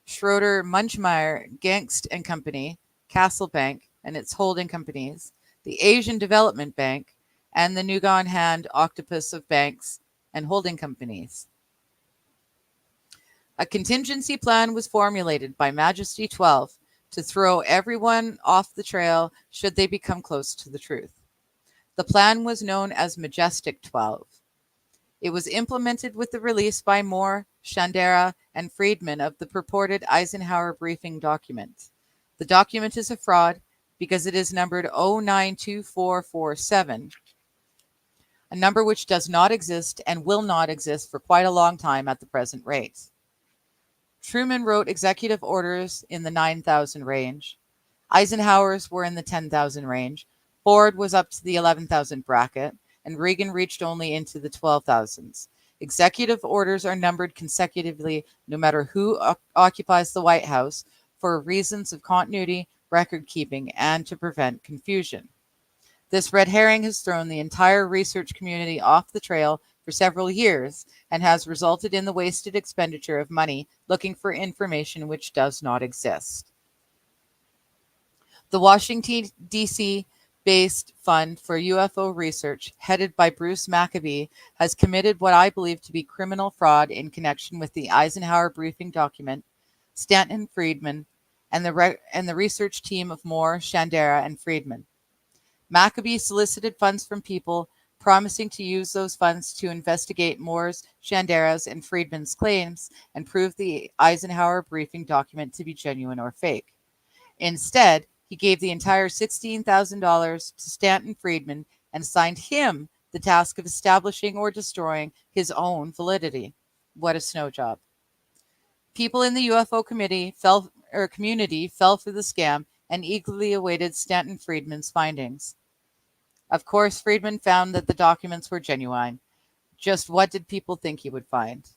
Schroeder Munchmeyer Gangst and Company, Castle Bank and its holding companies, the Asian Development Bank, and the Nugon Hand Octopus of Banks and holding companies. A contingency plan was formulated by Majesty 12 to throw everyone off the trail should they become close to the truth. The plan was known as Majestic 12. It was implemented with the release by Moore, Shandera, and Friedman of the purported Eisenhower briefing document. The document is a fraud because it is numbered 092447, a number which does not exist and will not exist for quite a long time at the present rate. Truman wrote executive orders in the 9,000 range. Eisenhower's were in the 10,000 range. Ford was up to the 11,000 bracket, and Reagan reached only into the 12,000s. Executive orders are numbered consecutively no matter who occupies the White House for reasons of continuity, record keeping, and to prevent confusion. This red herring has thrown the entire research community off the trail for several years and has resulted in the wasted expenditure of money looking for information which does not exist. The Washington, D.C. based Fund for UFO Research, headed by Bruce Maccabee, has committed what I believe to be criminal fraud in connection with the Eisenhower briefing document, Stanton Friedman, and the research team of Moore, Shandera, and Friedman. Maccabee solicited funds from people, promising to use those funds to investigate Moore's, Shandera's, and Friedman's claims and prove the Eisenhower briefing document to be genuine or fake. Instead, he gave the entire $16,000 to Stanton Friedman and assigned him the task of establishing or destroying his own validity. What a snow job. People in the UFO community fell for the scam and eagerly awaited Stanton Friedman's findings. Of course, Friedman found that the documents were genuine. Just what did people think he would find?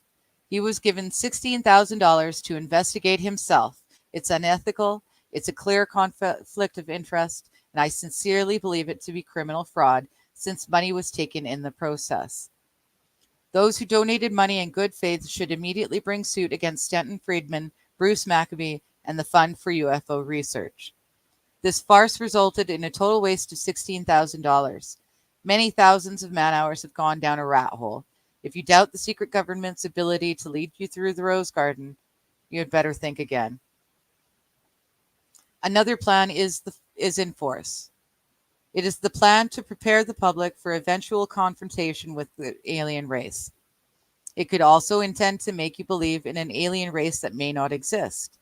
He was given $16,000 to investigate himself. It's unethical. It's a clear conflict of interest, and I sincerely believe it to be criminal fraud since money was taken in the process. Those who donated money in good faith should immediately bring suit against Stanton Friedman, Bruce Maccabee, and the Fund for UFO Research. This farce resulted in a total waste of $16,000. Many thousands of man-hours have gone down a rat hole. If you doubt the secret government's ability to lead you through the rose garden, you had better think again. Another plan is in force. It is the plan to prepare the public for eventual confrontation with the alien race. It could also intend to make you believe in an alien race that may not exist.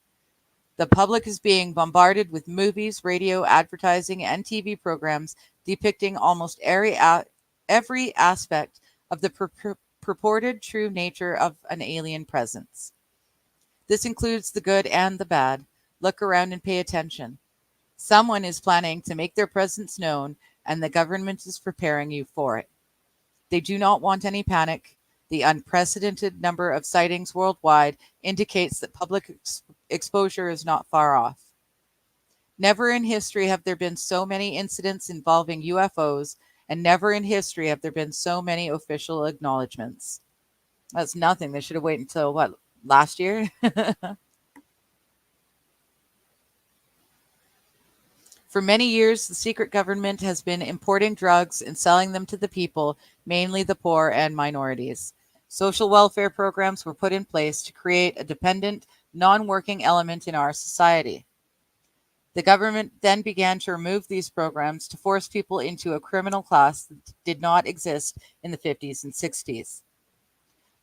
The public is being bombarded with movies, radio, advertising, and TV programs depicting almost every aspect of the purported true nature of an alien presence. This includes the good and the bad. Look around and pay attention. Someone is planning to make their presence known, and the government is preparing you for it. They do not want any panic. The unprecedented number of sightings worldwide indicates that public exposure is not far off. Never in history have there been so many incidents involving UFOs, and never in history have there been so many official acknowledgments. That's nothing. They should have waited until, last year? For many years, the secret government has been importing drugs and selling them to the people, mainly the poor and minorities. Social welfare programs were put in place to create a dependent, non-working element in our society. The government then began to remove these programs to force people into a criminal class that did not exist in the 50s and 60s.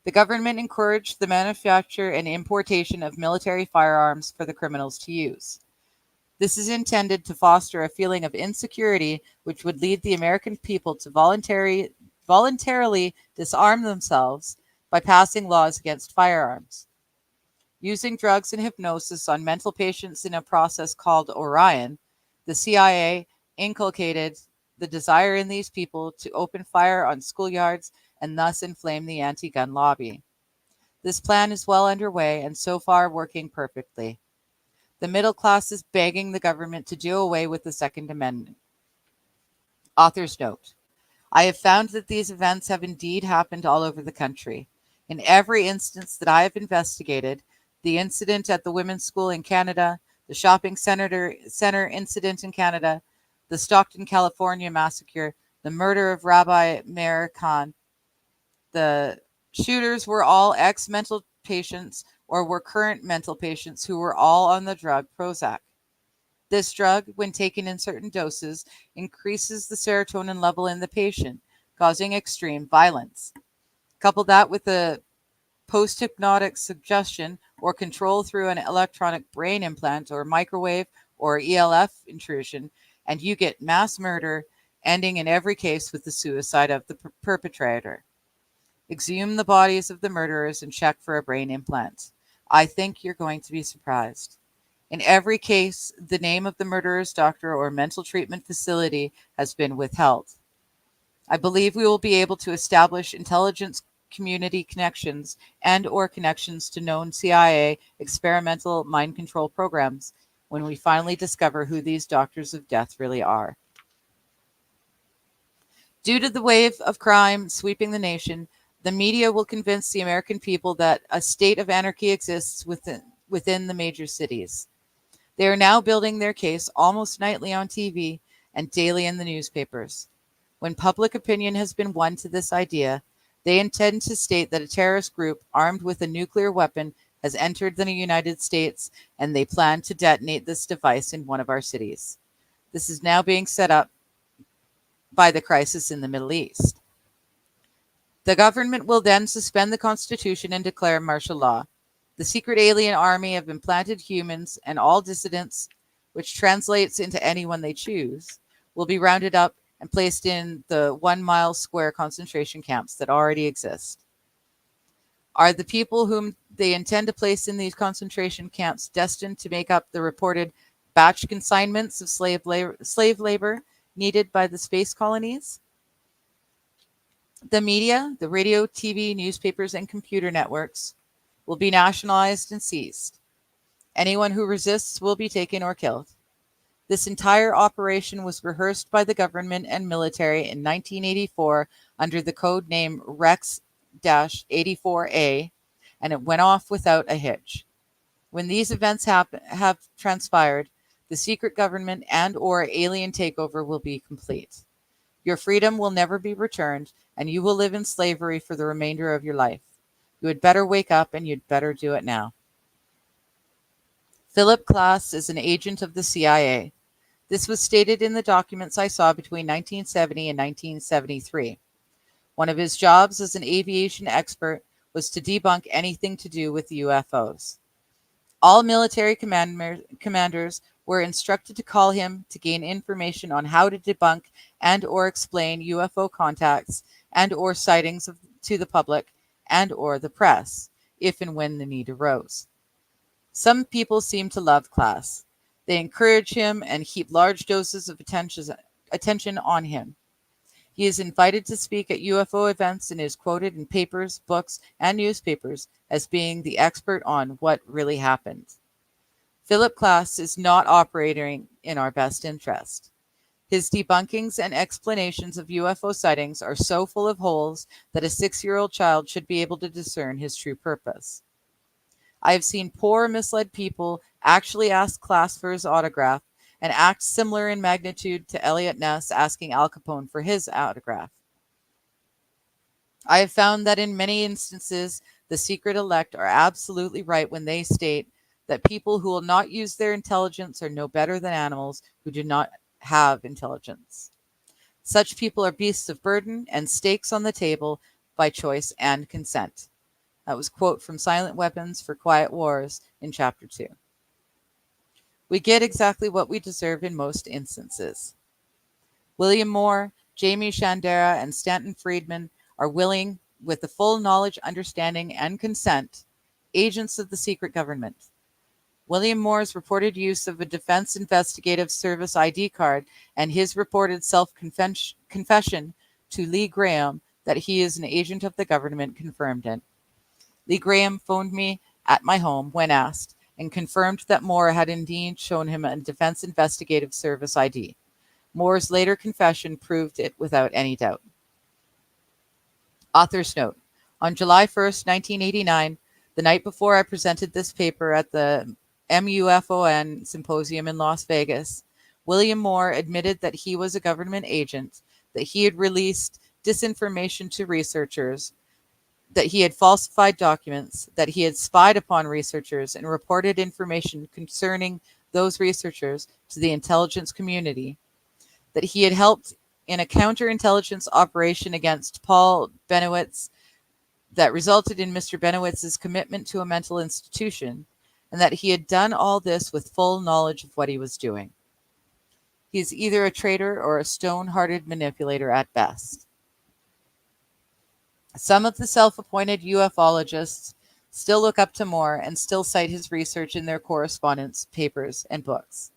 The government encouraged the manufacture and importation of military firearms for the criminals to use. This is intended to foster a feeling of insecurity, which would lead the American people to voluntarily disarm themselves by passing laws against firearms. Using drugs and hypnosis on mental patients in a process called Orion, the CIA inculcated the desire in these people to open fire on schoolyards and thus inflame the anti-gun lobby. This plan is well underway and so far working perfectly. The middle class is begging the government to do away with the Second Amendment. Author's note: I have found that these events have indeed happened all over the country. In every instance that I have investigated, the incident at the women's school in Canada, the shopping center incident in Canada, the Stockton, California massacre, the murder of Rabbi Meir Khan, the shooters were all ex-mental patients or were current mental patients who were all on the drug Prozac. This drug, when taken in certain doses, increases the serotonin level in the patient, causing extreme violence. Couple that with a post-hypnotic suggestion or control through an electronic brain implant or microwave or ELF intrusion, and you get mass murder, ending in every case with the suicide of the perpetrator. Exhume the bodies of the murderers and check for a brain implant. I think you're going to be surprised. In every case, the name of the murderer's doctor or mental treatment facility has been withheld. I believe we will be able to establish intelligence community connections and or connections to known CIA experimental mind control programs when we finally discover who these doctors of death really are. Due to the wave of crime sweeping the nation, the media will convince the American people that a state of anarchy exists within the major cities. They are now building their case almost nightly on TV and daily in the newspapers. When public opinion has been won to this idea, they intend to state that a terrorist group armed with a nuclear weapon has entered the United States and they plan to detonate this device in one of our cities. This is now being set up by the crisis in the Middle East. The government will then suspend the Constitution and declare martial law. The secret alien army of implanted humans and all dissidents, which translates into anyone they choose, will be rounded up and placed in the 1 mile square concentration camps that already exist. Are the people whom they intend to place in these concentration camps destined to make up the reported batch consignments of slave labor needed by the space colonies? The media, the radio, TV, newspapers, and computer networks will be nationalized and seized. Anyone who resists will be taken or killed. This entire operation was rehearsed by the government and military in 1984 under the code name Rex-84A, and it went off without a hitch. When these events have transpired, the secret government and or alien takeover will be complete. Your freedom will never be returned, and you will live in slavery for the remainder of your life. You had better wake up, and you'd better do it now. Philip Klass is an agent of the CIA. This was stated in the documents I saw between 1970 and 1973. One of his jobs as an aviation expert was to debunk anything to do with UFOs. All military commanders were instructed to call him to gain information on how to debunk and or explain UFO contacts and or sightings to the public and or the press, if and when the need arose. Some people seem to love Klass. They encourage him and heap large doses of attention on him. He is invited to speak at UFO events and is quoted in papers, books, and newspapers as being the expert on what really happened. Philip Klass is not operating in our best interest. His debunkings and explanations of UFO sightings are so full of holes that a 6-year-old child should be able to discern his true purpose. I have seen poor, misled people actually ask Klass for his autograph and act similar in magnitude to Elliot Ness asking Al Capone for his autograph. I have found that in many instances, the secret elect are absolutely right when they state that people who will not use their intelligence are no better than animals who do not have intelligence. Such people are beasts of burden and stakes on the table by choice and consent. That was a quote from Silent Weapons for Quiet Wars in Chapter 2. We get exactly what we deserve in most instances. William Moore, Jamie Shandera, and Stanton Friedman are willing, with the full knowledge, understanding, and consent, agents of the secret government. William Moore's reported use of a Defense Investigative Service ID card and his reported self-confession to Lee Graham that he is an agent of the government confirmed it. Lee Graham phoned me at my home when asked and confirmed that Moore had indeed shown him a Defense Investigative Service ID. Moore's later confession proved it without any doubt. Author's note. On July 1st, 1989, the night before I presented this paper at the MUFON Symposium in Las Vegas, William Moore admitted that he was a government agent, that he had released disinformation to researchers, that he had falsified documents, that he had spied upon researchers and reported information concerning those researchers to the intelligence community, that he had helped in a counterintelligence operation against Paul Bennewitz, that resulted in Mr. Benowitz's commitment to a mental institution, and that he had done all this with full knowledge of what he was doing. He is either a traitor or a stone-hearted manipulator at best. Some of the self-appointed ufologists still look up to Moore and still cite his research in their correspondence, papers, and books.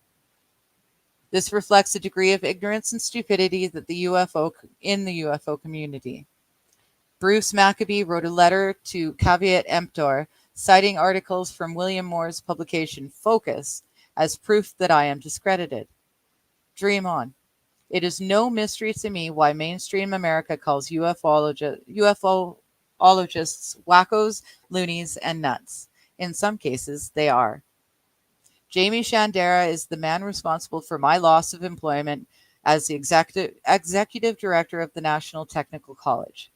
This reflects a degree of ignorance and stupidity that the UFO community. Bruce Maccabee wrote a letter to Caveat Emptor, citing articles from William Moore's publication Focus as proof that I am discredited. Dream on. It is no mystery to me why mainstream America calls UFOologists wackos, loonies, and nuts. In some cases, they are. Jamie Shandera is the man responsible for my loss of employment as the executive director of the National Technical College.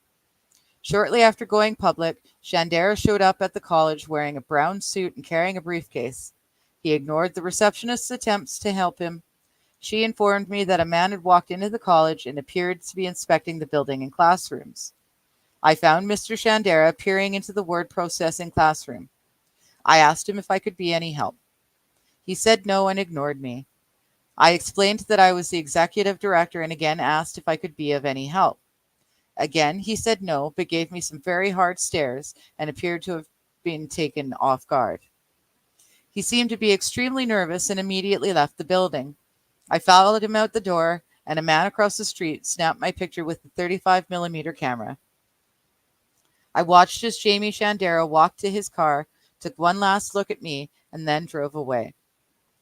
Shortly after going public, Shandera showed up at the college wearing a brown suit and carrying a briefcase. He ignored the receptionist's attempts to help him. She informed me that a man had walked into the college and appeared to be inspecting the building and classrooms. I found Mr. Shandera peering into the word processing classroom. I asked him if I could be any help. He said no and ignored me. I explained that I was the executive director and again asked if I could be of any help. Again, he said no, but gave me some very hard stares and appeared to have been taken off guard. He seemed to be extremely nervous and immediately left the building. I followed him out the door, and a man across the street snapped my picture with the 35mm camera. I watched as Jamie Shandera walked to his car, took one last look at me, and then drove away.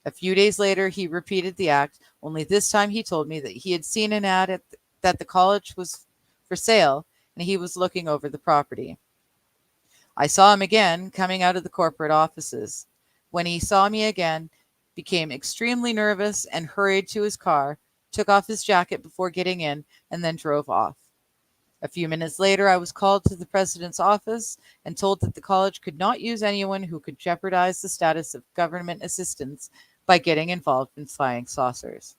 A few days later, he repeated the act, only this time he told me that he had seen an ad that the college was for sale, and he was looking over the property. I saw him again coming out of the corporate offices. When he saw me again, became extremely nervous and hurried to his car, took off his jacket before getting in, and then drove off. A few minutes later, I was called to the president's office and told that the college could not use anyone who could jeopardize the status of government assistance by getting involved in flying saucers.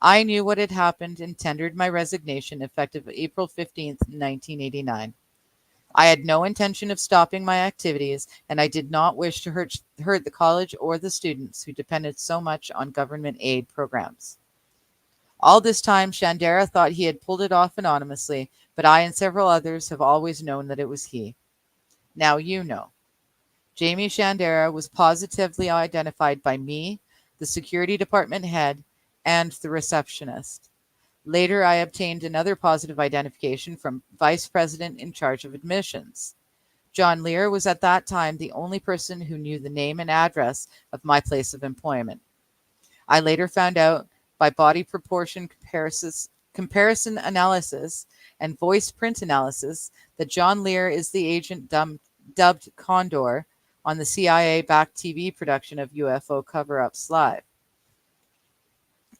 I knew what had happened and tendered my resignation effective April 15th, 1989. I had no intention of stopping my activities, and I did not wish to hurt the college or the students who depended so much on government aid programs. All this time, Shandera thought he had pulled it off anonymously, but I and several others have always known that it was he. Now you know. Jamie Shandera was positively identified by me, the security department head, and the receptionist. Later, I obtained another positive identification from Vice President in charge of admissions. John Lear was at that time the only person who knew the name and address of my place of employment. I later found out by body proportion comparison analysis and voice print analysis that John Lear is the agent dubbed Condor on the CIA-backed TV production of UFO Cover-Ups Live.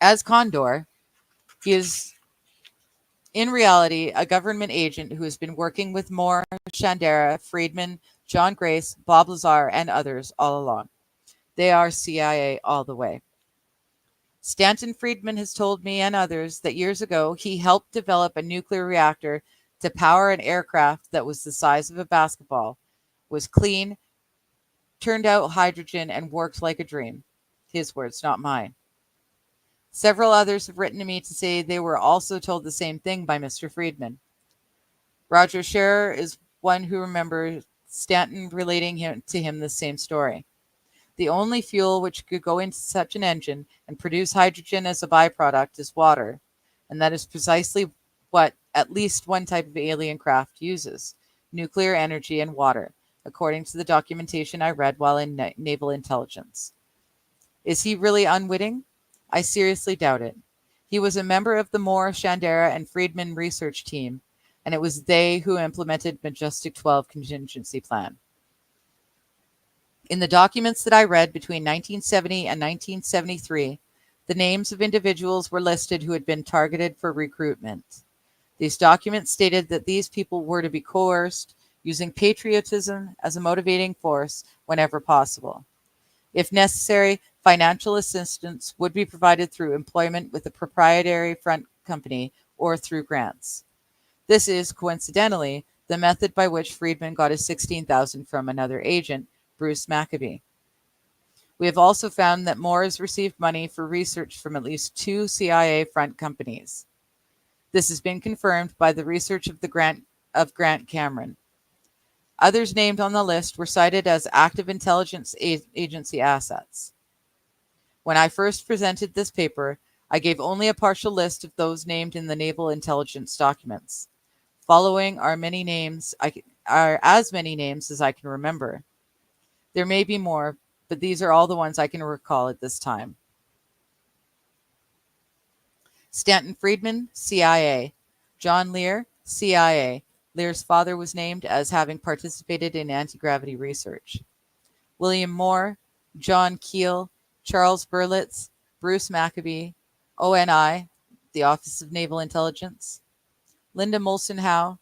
As Condor, he is in reality a government agent who has been working with Moore, Shandera, Friedman, John Grace, Bob Lazar, and others all along. They are CIA all the way. Stanton Friedman has told me and others that years ago he helped develop a nuclear reactor to power an aircraft that was the size of a basketball, was clean, turned out hydrogen, and worked like a dream. His words, not mine. Several others have written to me to say they were also told the same thing by Mr. Friedman. Roger Scherer is one who remembers Stanton relating to him the same story. The only fuel which could go into such an engine and produce hydrogen as a byproduct is water, and that is precisely what at least one type of alien craft uses: nuclear energy and water, according to the documentation I read while in naval intelligence. Is he really unwitting? I seriously doubt it. He was a member of the Moore, Shandera, and Friedman research team, and it was they who implemented Majestic 12 contingency plan. In the documents that I read between 1970 and 1973, the names of individuals were listed who had been targeted for recruitment. These documents stated that these people were to be coerced, using patriotism as a motivating force whenever possible. If necessary, financial assistance would be provided through employment with a proprietary front company or through grants. This is, coincidentally, the method by which Friedman got his $16,000 from another agent, Bruce Maccabee. We have also found that Moore has received money for research from at least 2 CIA front companies. This has been confirmed by the research of Grant Cameron. Others named on the list were cited as active intelligence agency assets. When I first presented this paper, I gave only a partial list of those named in the naval intelligence documents. Following are as many names as I can remember. There may be more, but these are all the ones I can recall at this time. Stanton Friedman, CIA. John Lear, CIA. Lear's father was named as having participated in anti-gravity research. William Moore, John Keel, Charles Berlitz, Bruce Maccabee, ONI, the Office of Naval Intelligence. Linda Molson Howe,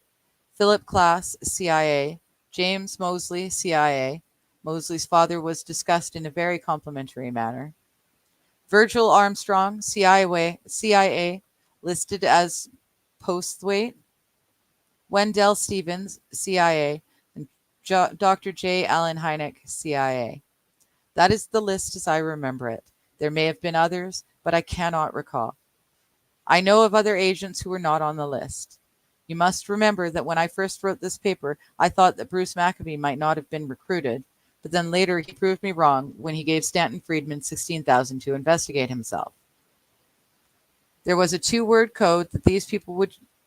Philip Klass, CIA. James Mosley, CIA. Mosley's father was discussed in a very complimentary manner. Virgil Armstrong, CIA, listed as Posthwaite. Wendell Stevens, CIA, and Dr. J. Allen Hynek, CIA. That is the list as I remember it. There may have been others, but I cannot recall. I know of other agents who were not on the list. You must remember that when I first wrote this paper, I thought that Bruce Maccabee might not have been recruited, but then later he proved me wrong when he gave Stanton Friedman $16,000 to investigate himself. There was a 2-word code that these people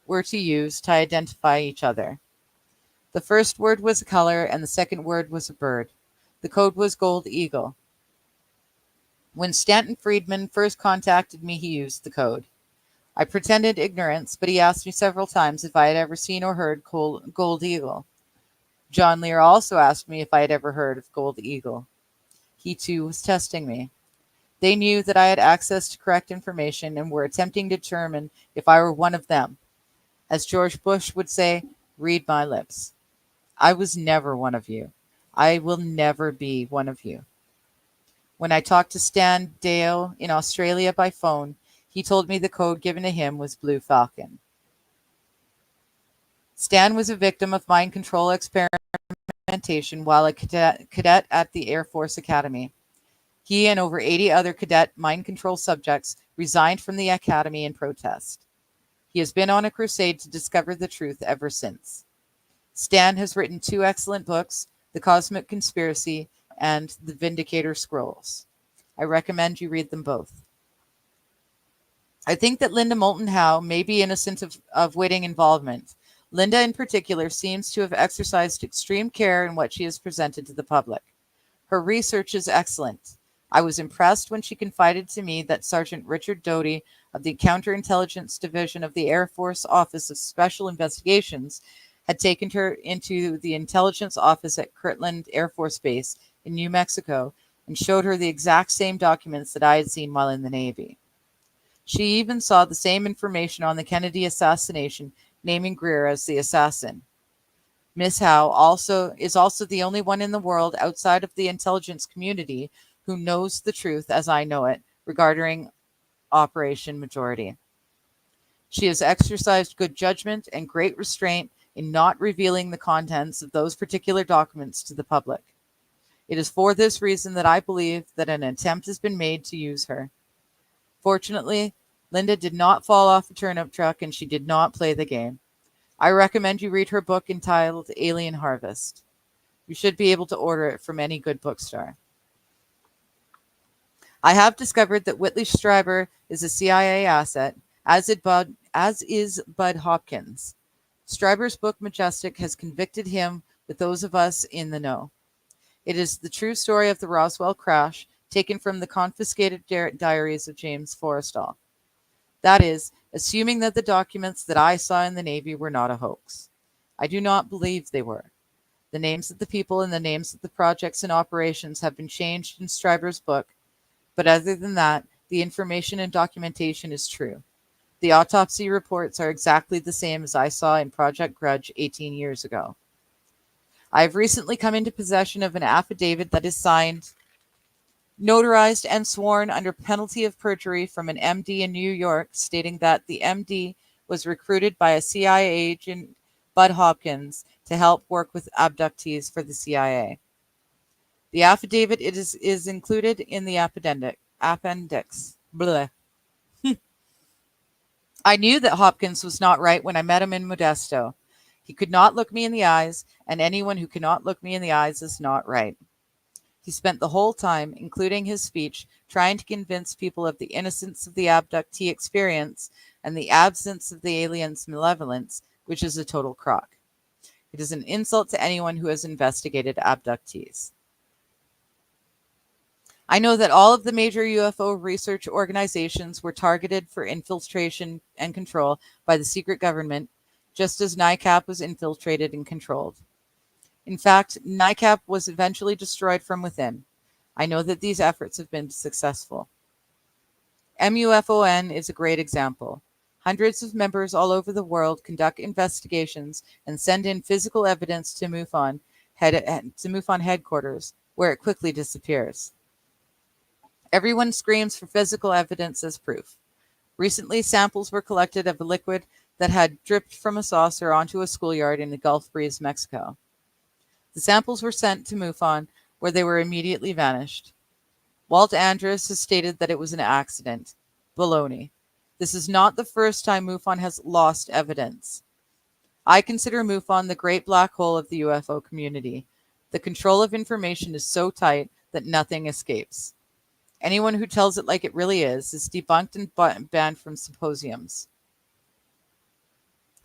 were to use to identify each other. The first word was a color and the second word was a bird. The code was Gold Eagle. When Stanton Friedman first contacted me, he used the code. I pretended ignorance, but he asked me several times if I had ever seen or heard Gold Eagle. John Lear also asked me if I had ever heard of Gold Eagle. He too was testing me. They knew that I had access to correct information and were attempting to determine if I were one of them. As George Bush would say, read my lips. I was never one of you. I will never be one of you. When I talked to Stan Deo in Australia by phone, he told me the code given to him was Blue Falcon. Stan was a victim of mind control experimentation while a cadet at the Air Force Academy. He and over 80 other cadet mind control subjects resigned from the academy in protest. He has been on a crusade to discover the truth ever since. Stan has written 2 excellent books, The Cosmic Conspiracy and The Vindicator Scrolls. I recommend you read them both. I think that Linda Moulton Howe may be innocent of witting involvement. Linda in particular seems to have exercised extreme care in what she has presented to the public. Her research is excellent. I was impressed when she confided to me that Sergeant Richard Doty of the Counterintelligence Division of the Air Force Office of Special Investigations had taken her into the intelligence office at Kirtland Air Force Base in New Mexico and showed her the exact same documents that I had seen while in the Navy. She even saw the same information on the Kennedy assassination, naming Greer as the assassin. Miss Howe is also the only one in the world outside of the intelligence community who knows the truth as I know it regarding Operation Majority. She has exercised good judgment and great restraint in not revealing the contents of those particular documents to the public. It is for this reason that I believe that an attempt has been made to use her. Fortunately, Linda did not fall off a turnip truck and she did not play the game. I recommend you read her book entitled Alien Harvest. You should be able to order it from any good bookstore. I have discovered that Whitley Strieber is a CIA asset, as is Bud Hopkins. Strieber's book Majestic has convicted him with those of us in the know. It is the true story of the Roswell crash, taken from the confiscated diaries of James Forrestal. That is, assuming that the documents that I saw in the Navy were not a hoax. I do not believe they were. The names of the people and the names of the projects and operations have been changed in Strieber's book, but other than that, the information and documentation is true. The autopsy reports are exactly the same as I saw in Project Grudge 18 years ago. I have recently come into possession of an affidavit that is signed, notarized, and sworn under penalty of perjury from an MD in New York, stating that the MD was recruited by a CIA agent Bud Hopkins to help work with abductees for the CIA. The affidavit is included in the appendix. Bleh. I knew that Hopkins was not right when I met him in Modesto. He could not look me in the eyes, and anyone who cannot look me in the eyes is not right. He spent the whole time, including his speech, trying to convince people of the innocence of the abductee experience and the absence of the alien's malevolence, which is a total crock. It is an insult to anyone who has investigated abductees. I know that all of the major UFO research organizations were targeted for infiltration and control by the secret government, just as NICAP was infiltrated and controlled. In fact, NICAP was eventually destroyed from within. I know that these efforts have been successful. MUFON is a great example. Hundreds of members all over the world conduct investigations and send in physical evidence to MUFON headquarters, where it quickly disappears. Everyone screams for physical evidence as proof. Recently, samples were collected of a liquid that had dripped from a saucer onto a schoolyard in the Gulf Breeze, Mexico. The samples were sent to MUFON, where they were immediately vanished. Walt Andrus has stated that it was an accident. Baloney. This is not the first time MUFON has lost evidence. I consider MUFON the great black hole of the UFO community. The control of information is so tight that nothing escapes. Anyone who tells it like it really is debunked and banned from symposiums.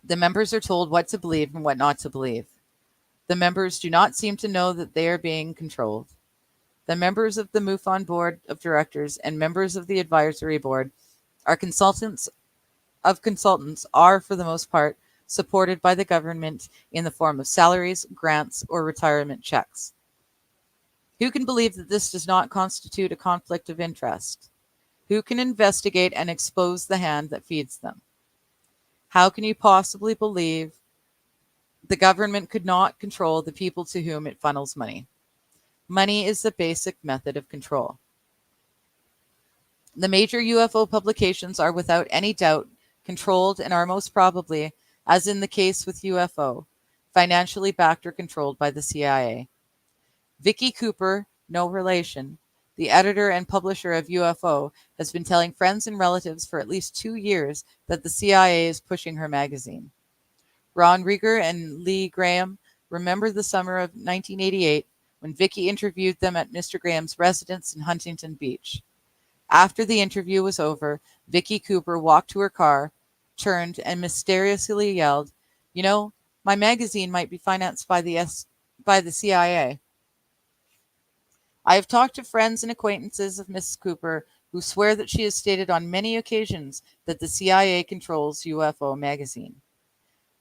The members are told what to believe and what not to believe. The members do not seem to know that they are being controlled. The members of the MUFON board of directors and members of the advisory board are consultants are, for the most part, supported by the government in the form of salaries, grants, or retirement checks. Who can believe that this does not constitute a conflict of interest? Who can investigate and expose the hand that feeds them? How can you possibly believe the government could not control the people to whom it funnels money? Money is the basic method of control. The major UFO publications are without any doubt controlled and are most probably, as in the case with UFO, financially backed or controlled by the CIA. Vicky Cooper, no relation, the editor and publisher of UFO, has been telling friends and relatives for at least 2 years that the CIA is pushing her magazine. Ron Rieger and Lee Graham remember the summer of 1988 when Vicky interviewed them at Mr. Graham's residence in Huntington Beach. After the interview was over, Vicky Cooper walked to her car, turned, and mysteriously yelled, "You know, my magazine might be financed by the CIA." I have talked to friends and acquaintances of Mrs. Cooper who swear that she has stated on many occasions that the CIA controls UFO magazine.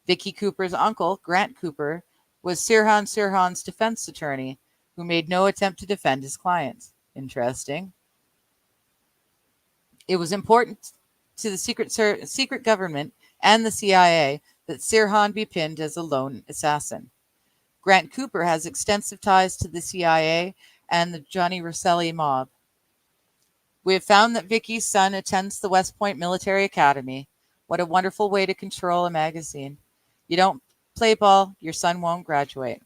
Vicky Cooper's uncle, Grant Cooper, was Sirhan's defense attorney, who made no attempt to defend his client. Interesting. It was important to the secret government and the CIA that Sirhan be pinned as a lone assassin. Grant Cooper has extensive ties to the CIA and the Johnny Rosselli mob. We have found that Vicky's son attends the West Point Military Academy. What a wonderful way to control a magazine. You don't play ball, your son won't graduate.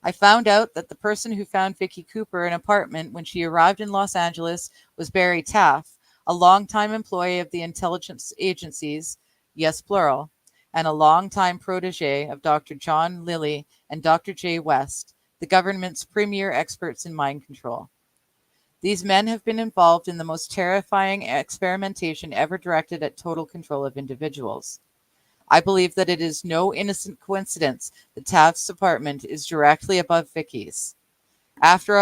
I found out that the person who found Vicky Cooper an apartment when she arrived in Los Angeles was Barry Taff, a longtime employee of the intelligence agencies, yes plural, and a longtime protege of Dr. John Lilly and Dr. Jay West, the government's premier experts in mind control. These men have been involved in the most terrifying experimentation ever directed at total control of individuals. I believe that it is no innocent coincidence that Taft's apartment is directly above Vicky's. After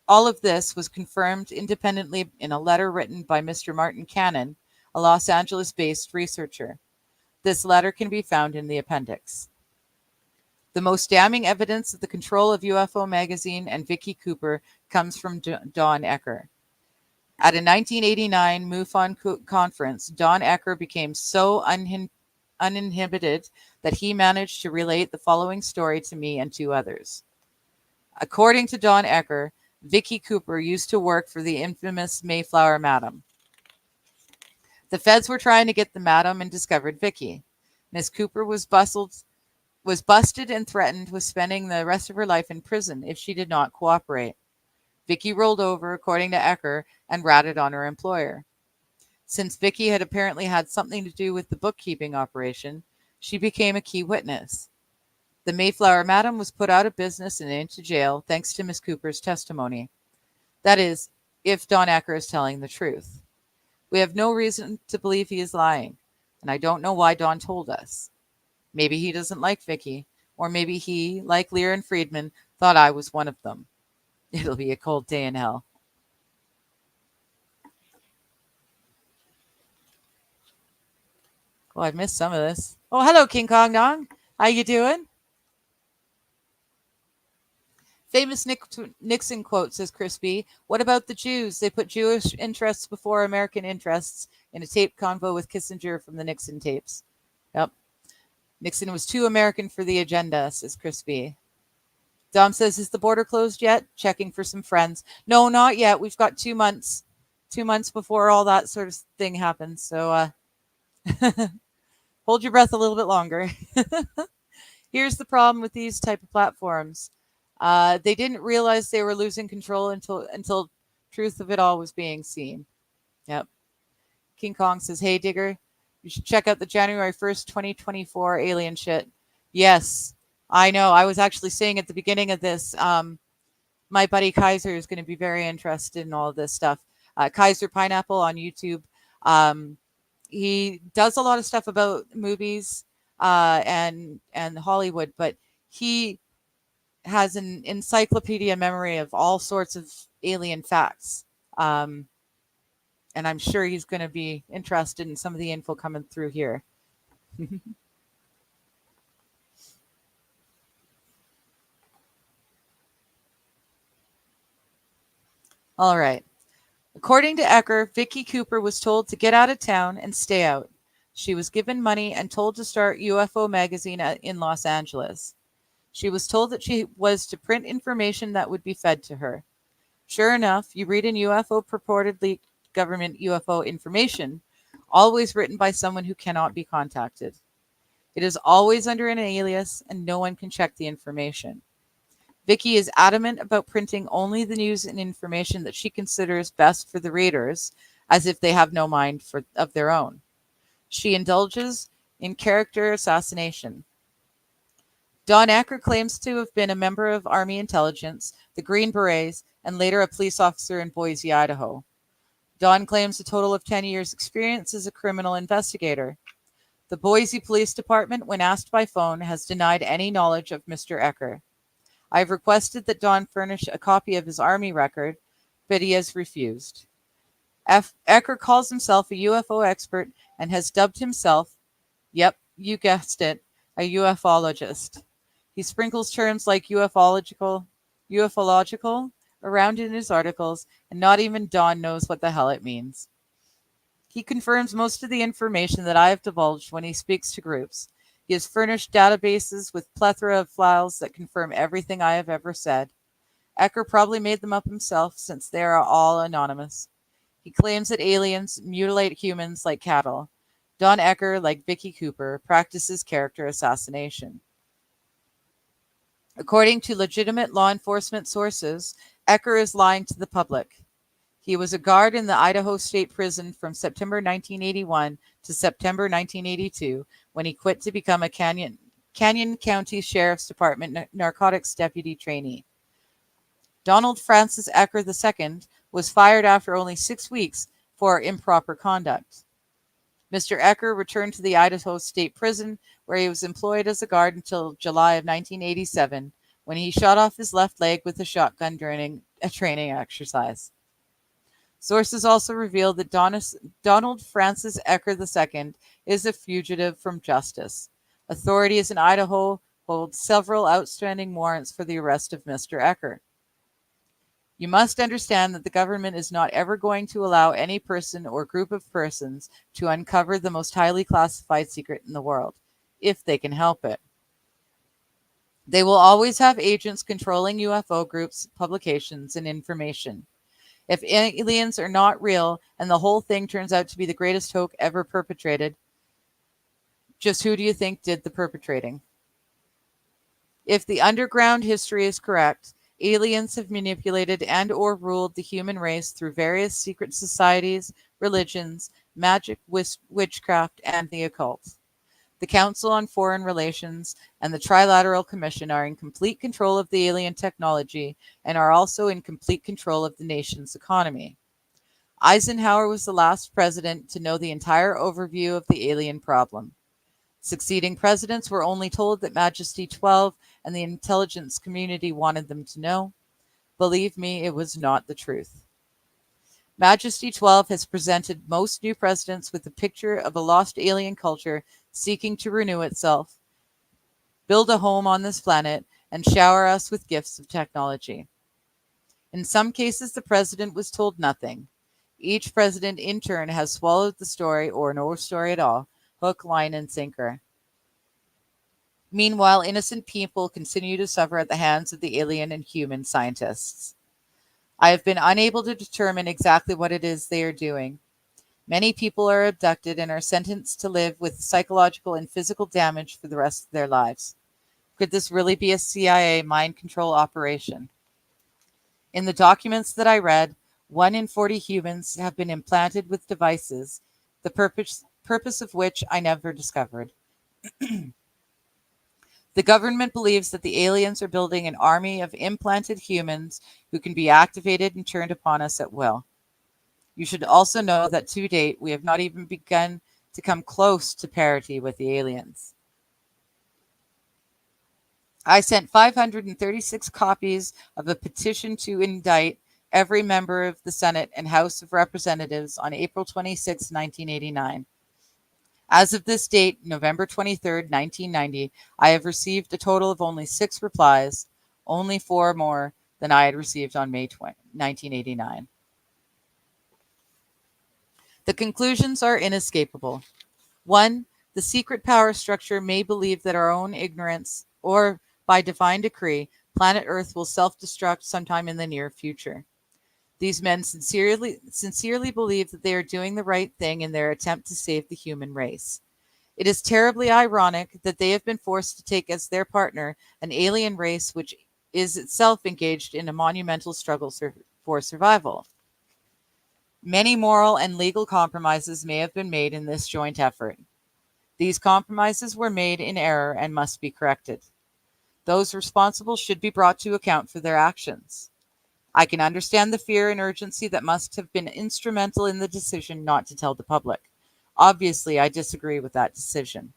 all of this was confirmed independently in a letter written by Mr. Martin Cannon, a Los Angeles-based researcher. This letter can be found in the appendix. The most damning evidence of the control of UFO magazine and Vicky Cooper comes from Don Ecker. At a 1989 MUFON conference, Don Ecker became so uninhibited that he managed to relate the following story to me and 2 others. According to Don Ecker, Vicky Cooper used to work for the infamous Mayflower Madam. The feds were trying to get the madam and discovered Vicky. Miss Cooper was bustled was busted and threatened with spending the rest of her life in prison if she did not cooperate. Vicky rolled over, according to Ecker, and ratted on her employer. Since Vicky had apparently had something to do with the bookkeeping operation, she became a key witness. The Mayflower Madam was put out of business and into jail thanks to Miss Cooper's testimony. That is, if Don Ecker is telling the truth. We have no reason to believe he is lying, and I don't know why Don told us. Maybe he doesn't like Vicky, or maybe he, like Lear and Friedman, thought I was one of them. It'll be a cold day in hell. Oh, I missed some of this. Oh, hello, King Kong Dong. How you doing? Famous Nixon quote, says Crispy. What about the Jews? They put Jewish interests before American interests in a taped convo with Kissinger from the Nixon tapes. Yep. Nixon was too American for the agenda, says Crispy. Dom says, is the border closed yet? Checking for some friends. No, not yet. We've got 2 months. 2 months before all that sort of thing happens. So hold your breath a little bit longer. Here's the problem with these type of platforms. They didn't realize they were losing control until truth of it all was being seen. Yep. King Kong says, hey, Digger, you should check out the January 1st, 2024 alien shit. Yes, I know. I was actually saying at the beginning of this, my buddy Kaiser is going to be very interested in all of this stuff. Kaiser Pineapple on YouTube. He does a lot of stuff about movies and Hollywood, but he has an encyclopedia memory of all sorts of alien facts. And I'm sure he's going to be interested in some of the info coming through here. All right. According to Ecker, Vicky Cooper was told to get out of town and stay out. She was given money and told to start UFO magazine in Los Angeles. She was told that she was to print information that would be fed to her. Sure enough, you read in UFO purportedly government UFO information, always written by someone who cannot be contacted. It is always under an alias and no one can check the information. Vicky is adamant about printing only the news and information that she considers best for the readers, as if they have no mind of their own. She indulges in character assassination. Don Ecker claims to have been a member of Army Intelligence, the Green Berets, and later a police officer in Boise, Idaho. Don claims a total of 10 years' experience as a criminal investigator. The Boise Police Department, when asked by phone, has denied any knowledge of Mr. Ecker. I've requested that Don furnish a copy of his Army record, but he has refused. Ecker calls himself a UFO expert and has dubbed himself, yep, you guessed it, a ufologist. He sprinkles terms like ufological around in his articles, and not even Don knows what the hell it means. He confirms most of the information that I have divulged when he speaks to groups. He has furnished databases with plethora of files that confirm everything I have ever said. Ecker probably made them up himself since they are all anonymous. He claims that aliens mutilate humans like cattle. Don Ecker, like Vicky Cooper, practices character assassination. According to legitimate law enforcement sources, Ecker is lying to the public. He was a guard in the Idaho State Prison from September 1981 to September 1982 when he quit to become a Canyon County Sheriff's Department narcotics deputy trainee. Donald Francis Ecker II was fired after only 6 weeks for improper conduct. Mr. Ecker returned to the Idaho State Prison, where he was employed as a guard until July of 1987, when he shot off his left leg with a shotgun during a training exercise. Sources also revealed that Donald Francis Ecker II is a fugitive from justice. Authorities in Idaho hold several outstanding warrants for the arrest of Mr. Ecker. You must understand that the government is not ever going to allow any person or group of persons to uncover the most highly classified secret in the world, if they can help it. They will always have agents controlling UFO groups, publications, and information. If aliens are not real and the whole thing turns out to be the greatest hoax ever perpetrated, just who do you think did the perpetrating? If the underground history is correct, aliens have manipulated and or ruled the human race through various secret societies, religions, magic, witchcraft, and the occult. The Council on Foreign Relations and the Trilateral Commission are in complete control of the alien technology and are also in complete control of the nation's economy. Eisenhower was the last president to know the entire overview of the alien problem. Succeeding presidents were only told that Majesty 12 and the intelligence community wanted them to know. Believe me, it was not the truth. Majesty 12 has presented most new presidents with a picture of a lost alien culture seeking to renew itself, build a home on this planet, and shower us with gifts of technology. In some cases, the president was told nothing. Each president in turn has swallowed the story or no story at all, hook, line, and sinker. Meanwhile, innocent people continue to suffer at the hands of the alien and human scientists. I have been unable to determine exactly what it is they are doing. Many people are abducted and are sentenced to live with psychological and physical damage for the rest of their lives. Could this really be a CIA mind control operation? In the documents that I read, 1 in 40 humans have been implanted with devices, the purpose of which I never discovered. The government believes that the aliens are building an army of implanted humans who can be activated and turned upon us at will. You should also know that to date, we have not even begun to come close to parity with the aliens. I sent 536 copies of a petition to indict every member of the Senate and House of Representatives on April 26, 1989. As of this date, November 23, 1990, I have received a total of only 6 replies, only 4 more than I had received on May 20, 1989. The conclusions are inescapable. 1. The secret power structure may believe that our own ignorance, or by divine decree, planet Earth will self-destruct sometime in the near future. These men sincerely believe that they are doing the right thing in their attempt to save the human race. It is terribly ironic that they have been forced to take as their partner an alien race which is itself engaged in a monumental struggle for survival. Many moral and legal compromises may have been made in this joint effort. These compromises were made in error and must be corrected. Those responsible should be brought to account for their actions. I can understand the fear and urgency that must have been instrumental in the decision not to tell the public. Obviously, I disagree with that decision.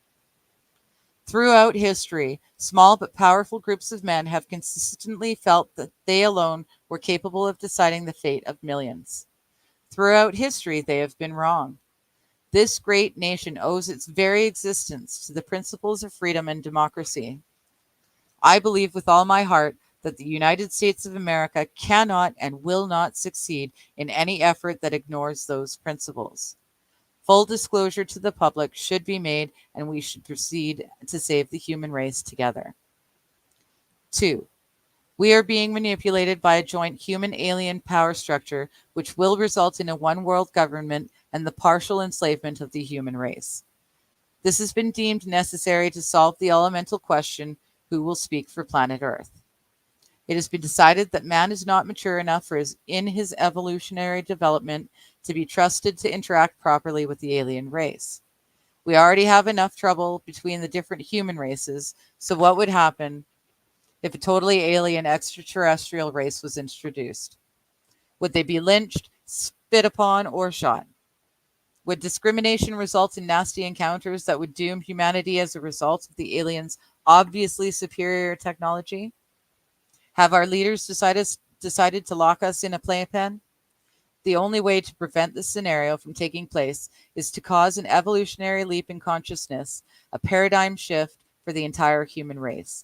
Throughout history, small but powerful groups of men have consistently felt that they alone were capable of deciding the fate of millions. Throughout history, they have been wrong. This great nation owes its very existence to the principles of freedom and democracy. I believe with all my heart that the United States of America cannot and will not succeed in any effort that ignores those principles. Full disclosure to the public should be made, and we should proceed to save the human race together. 2. We are being manipulated by a joint human-alien power structure which will result in a one-world government and the partial enslavement of the human race. This has been deemed necessary to solve the elemental question, who will speak for planet Earth? It has been decided that man is not mature enough in his evolutionary development to be trusted to interact properly with the alien race. We already have enough trouble between the different human races, so what would happen if a totally alien extraterrestrial race was introduced? Would they be lynched, spit upon, or shot? Would discrimination result in nasty encounters that would doom humanity as a result of the aliens' obviously superior technology? Have our leaders decided to lock us in a playpen? The only way to prevent this scenario from taking place is to cause an evolutionary leap in consciousness, a paradigm shift for the entire human race.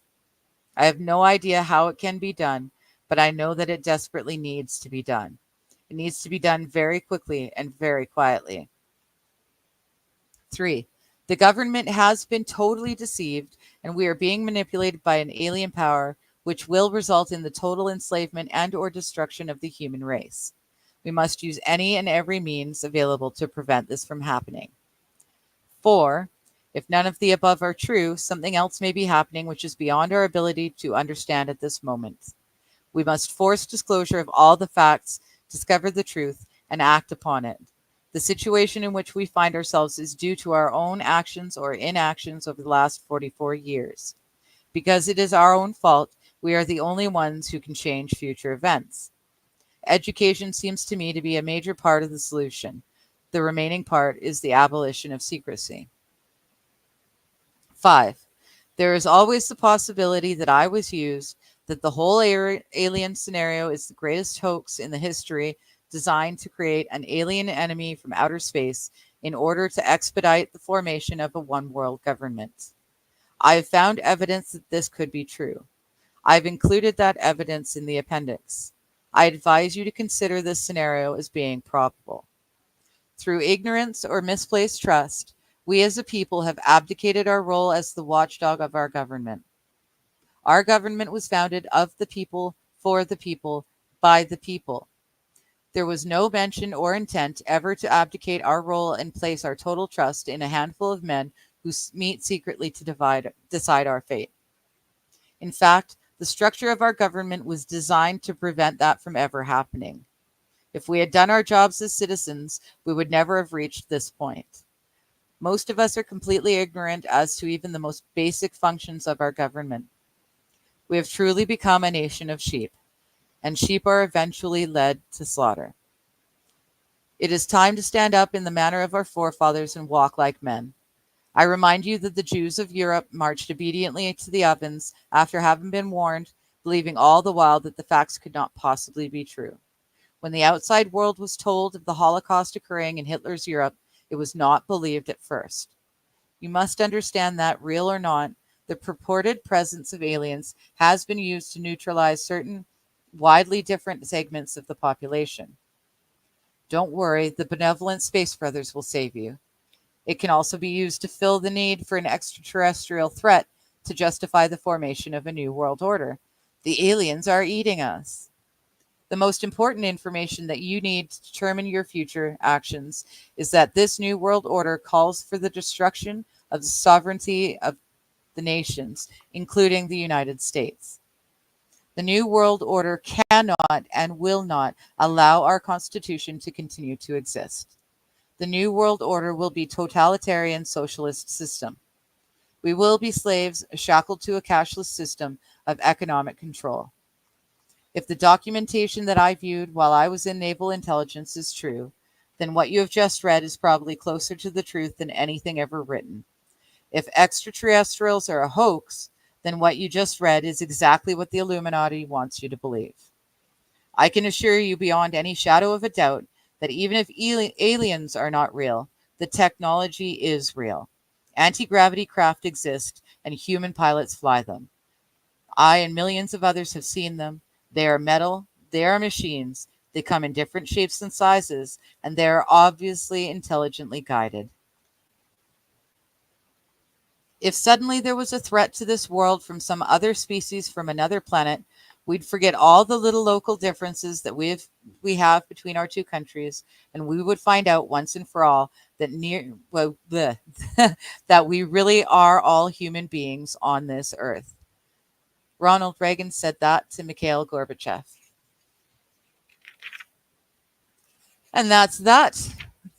I have no idea how it can be done, but I know that it desperately needs to be done. It needs to be done very quickly and very quietly. 3. The government has been totally deceived, and we are being manipulated by an alien power which will result in the total enslavement and or destruction of the human race. We must use any and every means available to prevent this from happening. 4. If none of the above are true, something else may be happening which is beyond our ability to understand at this moment. We must force disclosure of all the facts, discover the truth, and act upon it. The situation in which we find ourselves is due to our own actions or inactions over the last 44 years. Because it is our own fault, we are the only ones who can change future events. Education seems to me to be a major part of the solution. The remaining part is the abolition of secrecy. 5. There is always the possibility that I was used, that the whole alien scenario is the greatest hoax in the history designed to create an alien enemy from outer space in order to expedite the formation of a one world government. I have found evidence that this could be true. I've included that evidence in the appendix. I advise you to consider this scenario as being probable. Through ignorance or misplaced trust, we as a people have abdicated our role as the watchdog of our government. Our government was founded of the people, for the people, by the people. There was no mention or intent ever to abdicate our role and place our total trust in a handful of men who meet secretly to decide our fate. In fact, the structure of our government was designed to prevent that from ever happening. If we had done our jobs as citizens, we would never have reached this point. Most of us are completely ignorant as to even the most basic functions of our government. We have truly become a nation of sheep, and sheep are eventually led to slaughter. It is time to stand up in the manner of our forefathers and walk like men. I remind you that the Jews of Europe marched obediently to the ovens after having been warned, believing all the while that the facts could not possibly be true. When the outside world was told of the Holocaust occurring in Hitler's Europe, it was not believed at first. You must understand that, real or not, the purported presence of aliens has been used to neutralize certain widely different segments of the population. Don't worry, the benevolent Space Brothers will save you. It can also be used to fill the need for an extraterrestrial threat to justify the formation of a new world order. The aliens are eating us. The most important information that you need to determine your future actions is that this new world order calls for the destruction of the sovereignty of the nations, including the United States. The new world order cannot and will not allow our Constitution to continue to exist. The new world order will be totalitarian socialist system. We will be slaves shackled to a cashless system of economic control. If the documentation that I viewed while I was in naval intelligence is true, then what you have just read is probably closer to the truth than anything ever written. If extraterrestrials are a hoax, then what you just read is exactly what the Illuminati wants you to believe. I can assure you beyond any shadow of a doubt that even if aliens are not real, the technology is real. Anti-gravity craft exist and human pilots fly them. I and millions of others have seen them. They are metal, they are machines, they come in different shapes and sizes, and they are obviously intelligently guided. If suddenly there was a threat to this world from some other species from another planet, we'd forget all the little local differences that we have between our two countries, and we would find out once and for all that that we really are all human beings on this earth. Ronald Reagan said that to Mikhail Gorbachev. And that's that.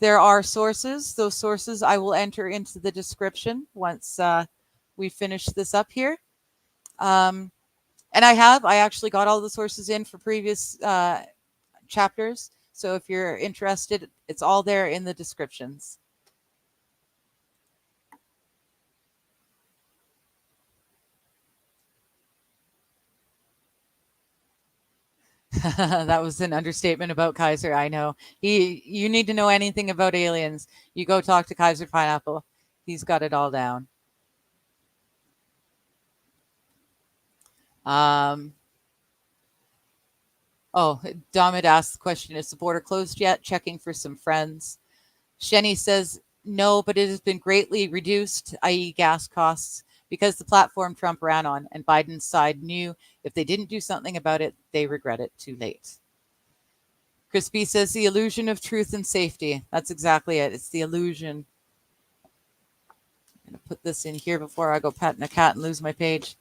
There are sources. Those sources I will enter into the description once we finish this up here. And I actually got all the sources in for previous chapters. So if you're interested, it's all there in the descriptions. That was an understatement about Kaiser. I know. You need to know anything about aliens, you go talk to Kaiser Pineapple. He's got it all down. Um, oh, Domid asked the question, is the border closed yet? Checking for some friends. Shenny says, no, but it has been greatly reduced, i.e. gas costs, because the platform Trump ran on and Biden's side knew if they didn't do something about it, they regret it too late. Chris B says the illusion of truth and safety. That's exactly it. It's the illusion. I'm going to put this in here before I go petting a cat and lose my page.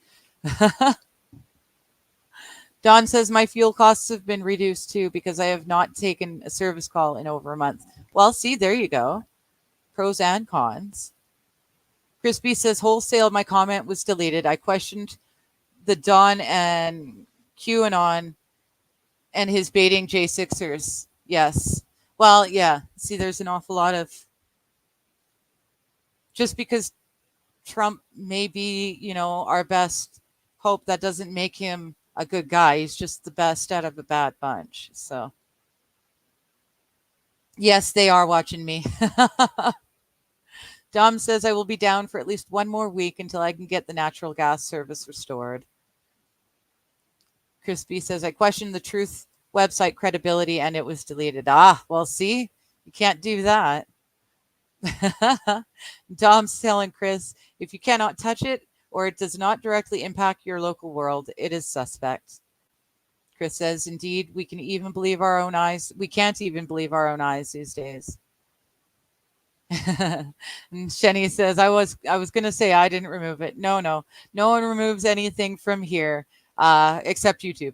Don says my fuel costs have been reduced too because I have not taken a service call in over a month. Well, see, there you go. Pros and cons. Crispy says wholesale, my comment was deleted. I questioned the Don and QAnon and his baiting J6ers. Yes. Well, yeah. See, there's an awful lot of, just because Trump may be, our best hope, that doesn't make him a good guy. He's just the best out of a bad bunch. So, yes, they are watching me. Dom says I will be down for at least one more week until I can get the natural gas service restored. Crispy says I questioned the Truth website credibility and it was deleted. Ah, well, see, you can't do that. Dom's telling Chris, if you cannot touch it or it does not directly impact your local world, it is suspect. Chris says, indeed, we can even believe our own eyes. We can't even believe our own eyes these days. And Shenny says, I was going to say I didn't remove it. No one removes anything from here except YouTube.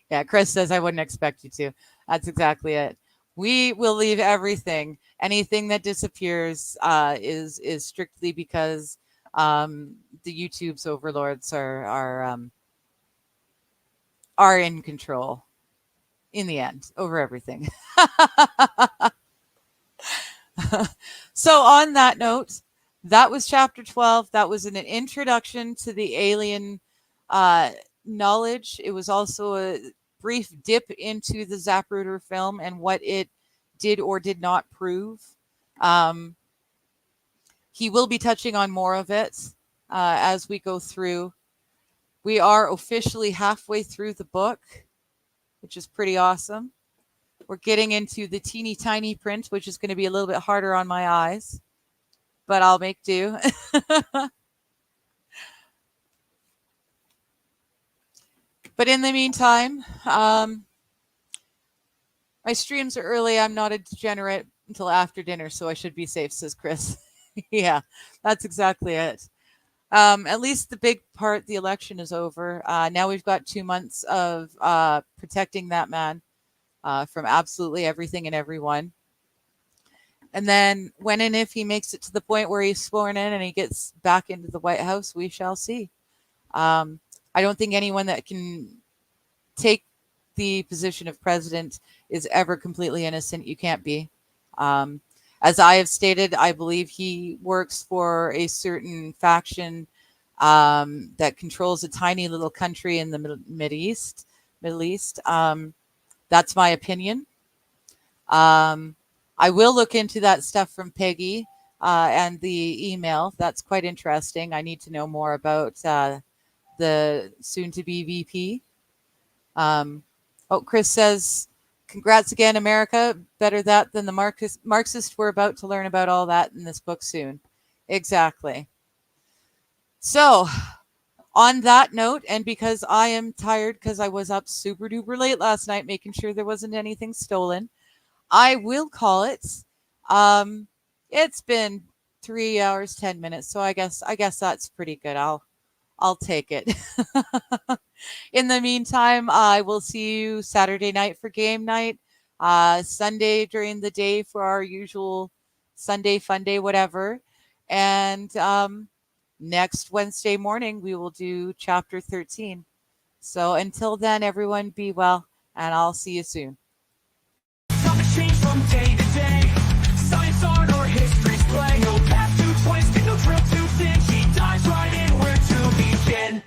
Yeah, Chris says I wouldn't expect you to. That's exactly it. We will leave everything. Anything that disappears is strictly because the YouTube's overlords are in control in the end over everything. So on that note, that was chapter 12. That was an introduction to the alien knowledge. It was also a brief dip into the Zapruder film and what it did or did not prove. He will be touching on more of it as we go through. We are officially halfway through the book, which is pretty awesome. We're getting into the teeny tiny print, which is going to be a little bit harder on my eyes, but I'll make do. But in the meantime, my streams are early. I'm not a degenerate until after dinner, so I should be safe, says Chris. Yeah, that's exactly it. At least the big part, the election is over. Now we've got 2 months of protecting that man from absolutely everything and everyone. And then when and if he makes it to the point where he's sworn in and he gets back into the White House, we shall see. I don't think anyone that can take the position of president is ever completely innocent. You can't be. As I have stated, I believe he works for a certain faction that controls a tiny little country in the Middle East. That's my opinion. I will look into that stuff from Peggy and the email. That's quite interesting. I need to know more about the soon-to-be VP. Chris says, congrats again, America. Better that than the Marxists. We're about to learn about all that in this book soon. Exactly. So, on that note, and because I am tired because I was up super duper late last night making sure there wasn't anything stolen, I will call it. It's been 3 hours, 10 minutes, so I guess that's pretty good. I'll take it. In the meantime, I will see you Saturday night for game night, Sunday during the day for our usual Sunday fun day, whatever. And next Wednesday morning, we will do chapter 13. So until then, everyone be well, and I'll see you soon.
Topics change from day to day. Science, art, or history's play. No path too twisted, no trail too thin. She dives right in where to begin.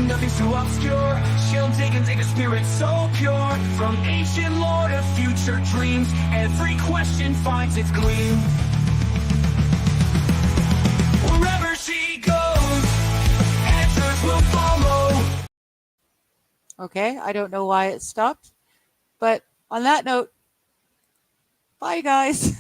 Nothing's too obscure. She'll dig and take a spirit so pure. From ancient lore to future dreams, every question finds its gleam. Wherever she goes, answers will follow.
Okay, I don't know why it stopped, but on that note, Bye, guys.